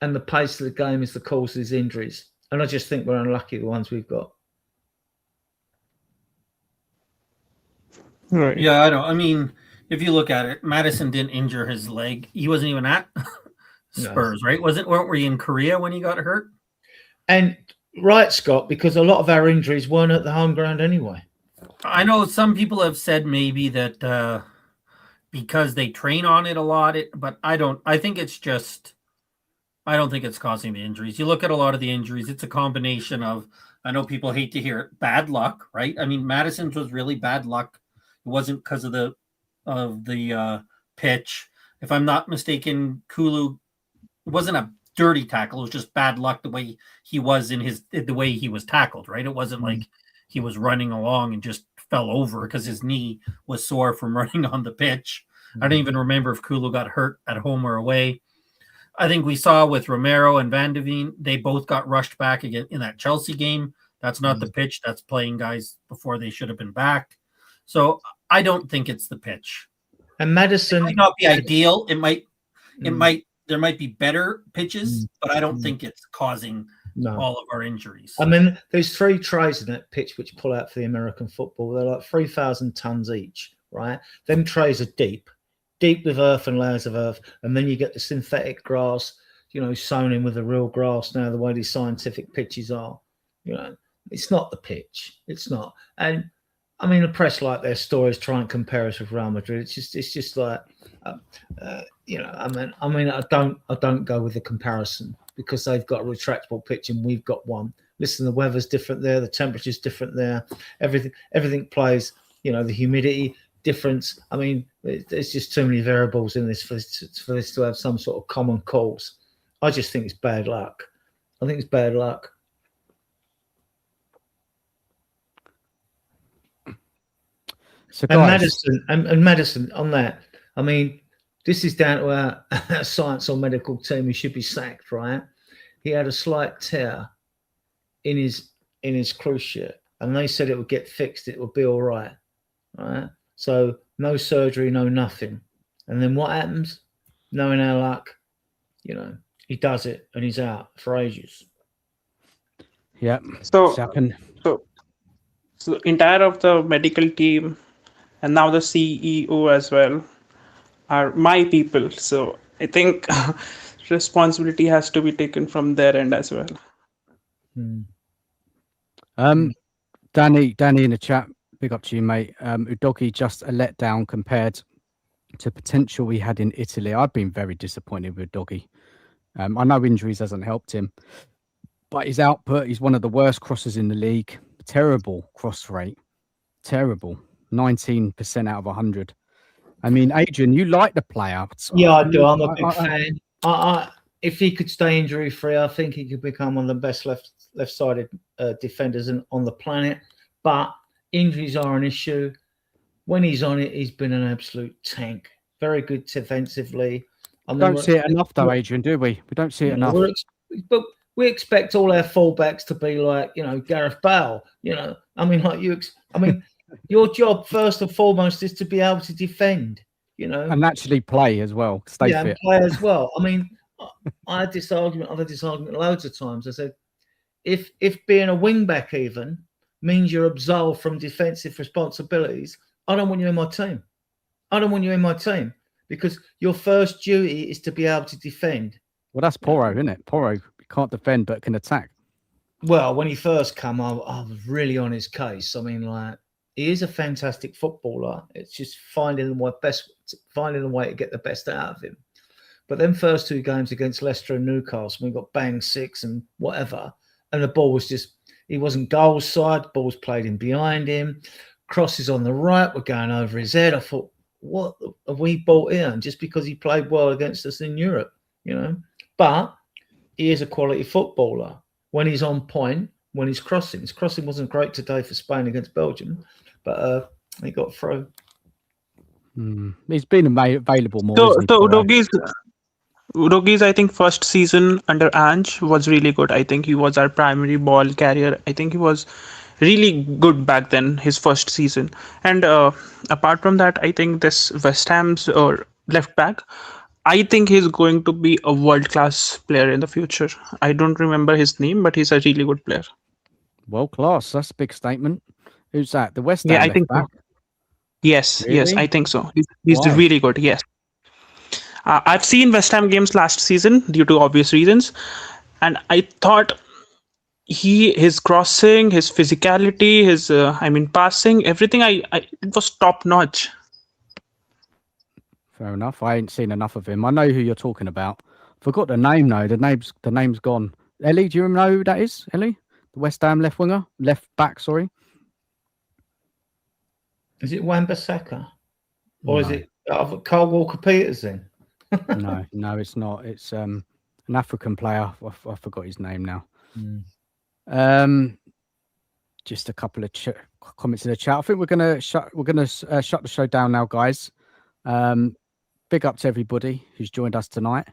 and the pace of the game is the cause of these injuries. And I just think we're unlucky, the ones we've got. Right. Yeah, I know. I mean, if you look at it, Madison didn't injure his leg. He wasn't even at Spurs, right? Weren't we in Korea when he got hurt? And right, Scott, because a lot of our injuries weren't at the home ground anyway. I know some people have said maybe that because they train on it a lot, but I don't. I think it's just. I don't think it's causing the injuries. You look at a lot of the injuries, it's a combination of, I know people hate to hear it, bad luck, right? I mean, Madison's was really bad luck. It wasn't because of the pitch. If I'm not mistaken, Kulu, it wasn't dirty tackle. It was just bad luck the way he was the way he was tackled, right? It wasn't like he was running along and just fell over because his knee was sore from running on the pitch. I don't even remember if Kulu got hurt at home or away. I think we saw with Romero and Van de Veen, they both got rushed back again in that Chelsea game. That's not the pitch. That's playing guys before they should have been back. So I don't think it's the pitch. And Madison It might not be ideal. There might be better pitches, but I don't think it's causing all of our injuries. I mean, there's 3 trays in that pitch which pull out for the American football. They're like 3,000 tons each, right? Them trays are deep with earth and layers of earth. And then you get the synthetic grass, sown in with the real grass now, the way these scientific pitches are. It's not the pitch. It's not. And I mean, the press like their stories try and compare us with Real Madrid. It's just like, I don't go with the comparison because they've got a retractable pitch and we've got one. Listen, the weather's different there, the temperature's different there. Everything plays. The humidity difference. I mean, there's just too many variables in this for this to have some sort of common cause. I just think it's bad luck. I think it's bad luck. So and Madison on that. I mean, this is down to our science or medical team who should be sacked, right? He had a slight tear in his cruciate, and they said it would get fixed. It would be all right. So no surgery, no nothing. And then what happens? Knowing our luck, he does it and he's out for ages. Yeah. So happened. So entire of the medical team and now the CEO as well are my people. So I think responsibility has to be taken from their end as well. Danny in the chat, big up to you, mate. Udogi just a letdown compared to potential we had in Italy. I've been very disappointed with Udogi. I know injuries hasn't helped him, but his output, he's one of the worst crossers in the league. Terrible cross rate. Terrible. 19% out of 100. I mean, Adrian, you like the player. Yeah, I do. I'm a big fan. If he could stay injury free, I think he could become one of the best left-sided defenders on the planet. But injuries are an issue. When he's on it, he's been an absolute tank. Very good defensively. I mean, don't see it enough, though, Adrian, do we? We don't see it enough. But we expect all our fullbacks to be like, Gareth Bale. I mean, like you. Your job first and foremost is to be able to defend. And actually play as well. Stay fit. And play as well. I mean, I had this argument. I've had this argument loads of times. I said, if being a wing back even means you're absolved from defensive responsibilities, I don't want you in my team. I don't want you in my team because your first duty is to be able to defend. Well, that's Porro, isn't it? Porro can't defend but can attack. Well, when he first came, I was really on his case. I mean, like, he is a fantastic footballer. It's just finding the way to get the best out of him. But then first 2 games against Leicester and Newcastle, we got bang 6 and whatever. And the ball was just, he wasn't goal side. Ball was played in behind him. Crosses on the right were going over his head. I thought, what have we bought in? Just because he played well against us in Europe, But he is a quality footballer. When he's on point, when he's crossing. His crossing wasn't great today for Spain against Belgium, but he got through. He's been available more. So Udogi's, I think, first season under Ange was really good. I think he was our primary ball carrier. I think he was really good back then, his first season. And apart from that, I think this West Ham's left back, I think he's going to be a world-class player in the future. I don't remember his name, but he's a really good player. World class. That's a big statement. Who's that? The West Ham. Yeah, I think so. Yes, Really? yes, I think so. He's Why? really good. Yes, I've seen West Ham games last season due to obvious reasons, and I thought his crossing, his physicality, his passing, everything. It was top notch. Fair enough. I ain't seen enough of him. I know who you're talking about. Forgot the name though. The name's gone. Elly, do you know who that is? Elly, the West Ham left back. Sorry. Is it Wan-Bissaka? Or is it Carl Walker-Peters then? No, it's not. It's an African player. I forgot his name now. Just a couple of comments in the chat. I think we're gonna shut the show down now, guys. Big up to everybody who's joined us tonight.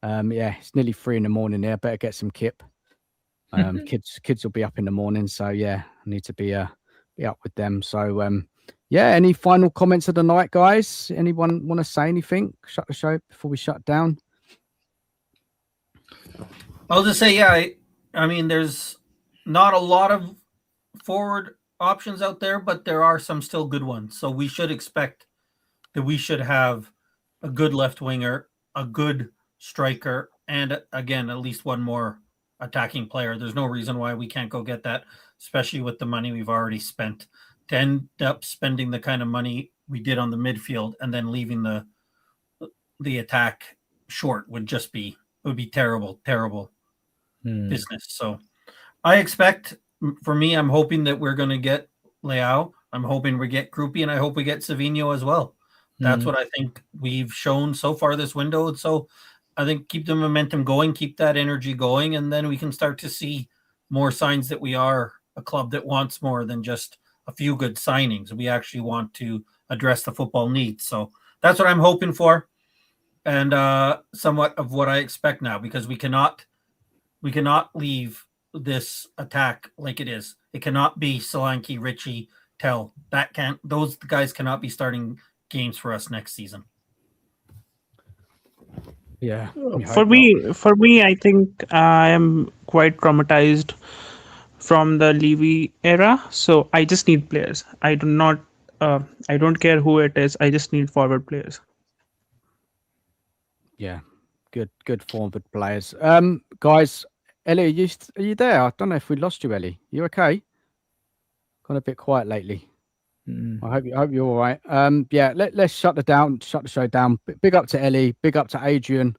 Yeah, it's nearly 3 a.m. there. Better get some kip. Kids will be up in the morning, so yeah, I need to be up with them. So yeah, any final comments of the night, guys? Anyone want to say anything? Shut the show before we shut down. I'll just say, yeah, I mean, there's not a lot of forward options out there, but there are some still good ones. So we should expect that we should have a good left winger, a good striker, and again, at least one more attacking player. There's no reason why we can't go get that, especially with the money we've already spent. To end up spending the kind of money we did on the midfield and then leaving the attack short would be terrible business. So I expect, for me, I'm hoping that we're going to get Leao. I'm hoping we get Krupi, and I hope we get Savinho as well. That's what I think we've shown so far this window. So I think keep the momentum going, keep that energy going, and then we can start to see more signs that we are a club that wants more than just a few good signings. We actually want to address the football needs. So that's what I'm hoping for, and somewhat of what I expect now, because we cannot leave this attack like it is. It cannot be Solanke, Richie, Tell. Those guys cannot be starting games for us next season. Yeah. For me, I think I am quite traumatized from the Levy era. So I just need players. I don't care who it is. I just need forward players. Yeah. Good forward players. Guys, Elly, are you there? I don't know if we lost you, Elly. You okay? Gone a bit quiet lately. I hope you're all right. Yeah, let's shut the show down. Big up to Elly, big up to Adrian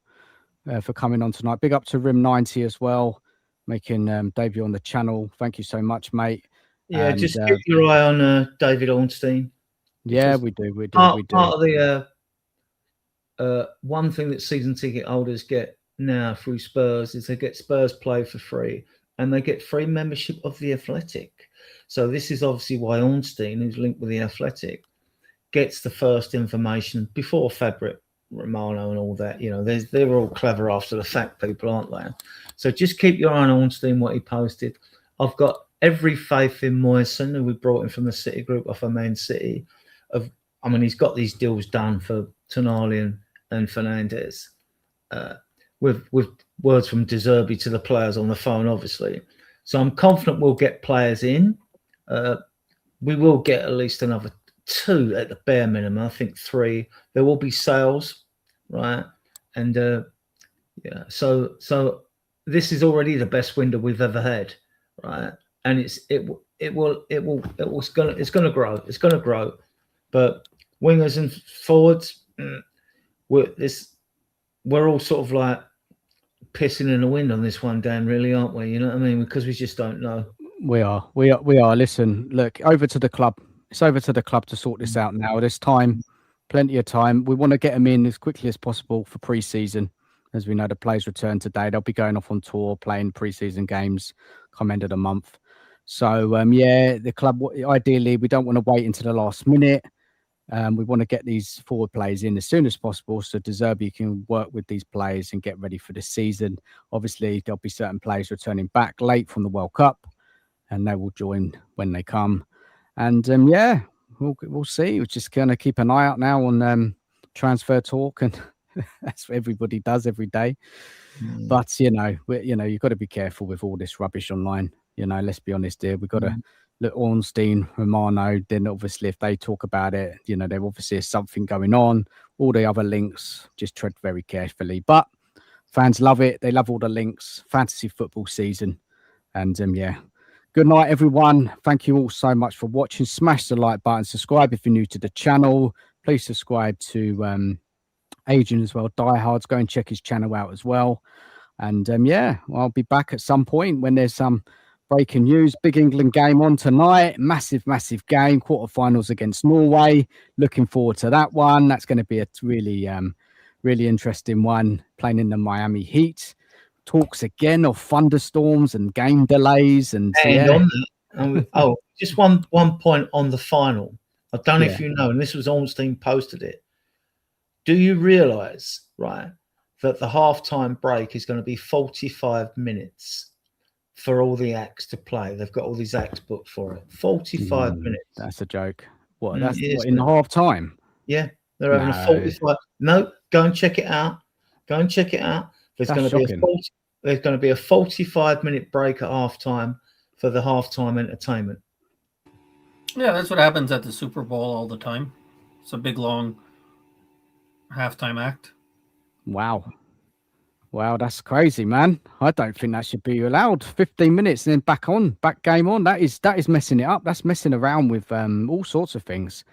for coming on tonight. Big up to Rim90 as well, making debut on the channel. Thank you so much, mate. Yeah, And, just keep your eye on David Ornstein. Yeah, we do. Part of the one thing that season ticket holders get now through Spurs is they get Spurs play for free, and they get free membership of the Athletic. So this is obviously why Ornstein, who's linked with the Athletic, gets the first information before Fabric, Romano and all that. You know, they're all clever after the fact people, aren't they? So just keep your eye on Ornstein, what he posted. I've got every faith in Moyson, who we brought in from the City Group off of Man City. He's got these deals done for Tonali and Fernandez, with words from De Zerbi to the players on the phone, obviously. So I'm confident we'll get players in. We will get at least another 2 at the bare minimum. I think 3. There will be sales, right? And yeah, so this is already the best window we've ever had, right? And it's gonna grow. But wingers and forwards, we're all sort of like pissing in the wind on this one, Dan, really, aren't we? You know what I mean? Because we just don't know. We are. Listen, look, over to the club. It's over to the club to sort this out now. There's time, plenty of time. We want to get them in as quickly as possible for pre-season. As we know, the players return today. They'll be going off on tour, playing pre-season games come end of the month. So, yeah, the club, ideally, we don't want to wait until the last minute. We want to get these forward players in as soon as possible so De Zerbi can work with these players and get ready for the season. Obviously, there'll be certain players returning back late from the World Cup, and they will join when they come. And yeah, we'll see. We're just going to keep an eye out now on transfer talk, and that's what everybody does every day. But you've got to be careful with all this rubbish online. Let's be honest here. We've got to look Ornstein, Romano. Then obviously, if they talk about it, there obviously is something going on. All the other links, just tread very carefully. But fans love it. They love all the links. Fantasy football season, and yeah. Good night, everyone. Thank you all so much for watching. Smash the like button. Subscribe if you're new to the channel. Please subscribe to Adrian as well. Diehards, go and check his channel out as well. And yeah, I'll be back at some point when there's some breaking news. Big England game on tonight. Massive game. Quarterfinals against Norway. Looking forward to that one. That's going to be a really interesting one. Playing in the Miami Heat. talks again of thunderstorms and game delays and on that, just one point on the final. I don't know if you know, and this was Ornstein posted it. Do you realise, right, that the halftime break is going to be 45 minutes for all the acts to play? They've got all these acts booked for it. 45 minutes. That's a joke. What? That's what, in half time? Yeah, they're having a 45. No, go and check it out. Go and check it out. There's going to be a 45-minute break at halftime for the halftime entertainment. Yeah, that's what happens at the Super Bowl all the time. It's a big, long halftime act. Wow, that's crazy, man. I don't think that should be allowed. 15 minutes and then back game on. That is messing it up. That's messing around with all sorts of things.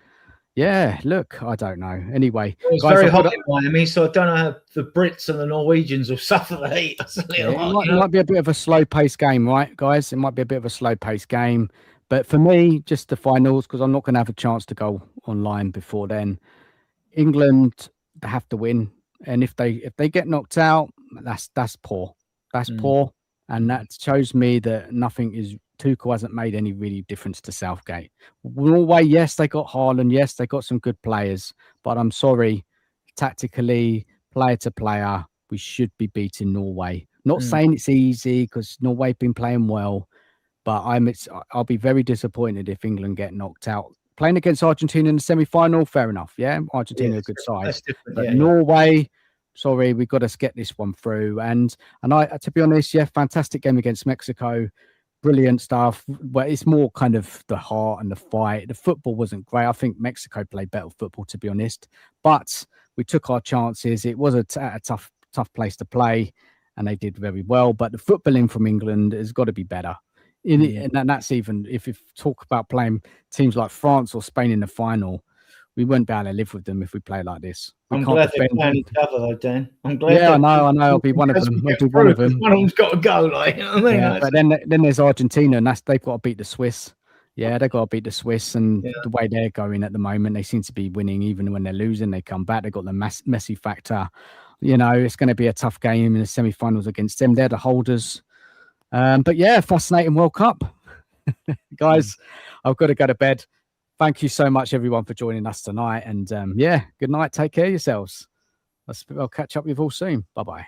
Yeah, look, I don't know. Anyway, it's very hot in Miami, so I don't know how the Brits and the Norwegians will suffer the heat. It might be a bit of a slow-paced game, right, guys? It might be a bit of a slow-paced game. But for me, just the finals, because I'm not going to have a chance to go online before then. England, they have to win, and if they get knocked out, that's poor. That's poor, and that shows me that Tuchel hasn't made any really difference to Southgate. Norway, yes, they got Haaland, yes, they got some good players, but I'm sorry, tactically, player to player, we should be beating Norway. Not saying it's easy because Norway have been playing well, but I'll be very disappointed if England get knocked out. Playing against Argentina in the semi-final, fair enough. Yeah, Argentina a good side, but Norway. Sorry, we've got to get this one through. And I, to be honest, fantastic game against Mexico. Brilliant stuff. But it's more kind of the heart and the fight. The football wasn't great. I think Mexico played better football, to be honest. But we took our chances. It was a tough place to play, and they did very well. But the footballing from England has got to be better. And that's even if you talk about playing teams like France or Spain in the final, we wouldn't be able to live with them if we play like this. I'm glad they're playing each other, though, Dan. I'm glad. Yeah, I know. I'll be one of them. I'll be one of them. One of them's got to go, like. You know what I mean? Yeah, but then there's Argentina, and they've got to beat the Swiss. Yeah, they've got to beat the Swiss, and the way they're going at the moment, they seem to be winning. Even when they're losing, they come back. They've got the Messi factor. You know, it's going to be a tough game in the semi-finals against them. They're the holders. But yeah, fascinating World Cup. Guys, I've got to go to bed. Thank you so much, everyone, for joining us tonight. And good night. Take care of yourselves. I'll catch up with you all soon. Bye-bye.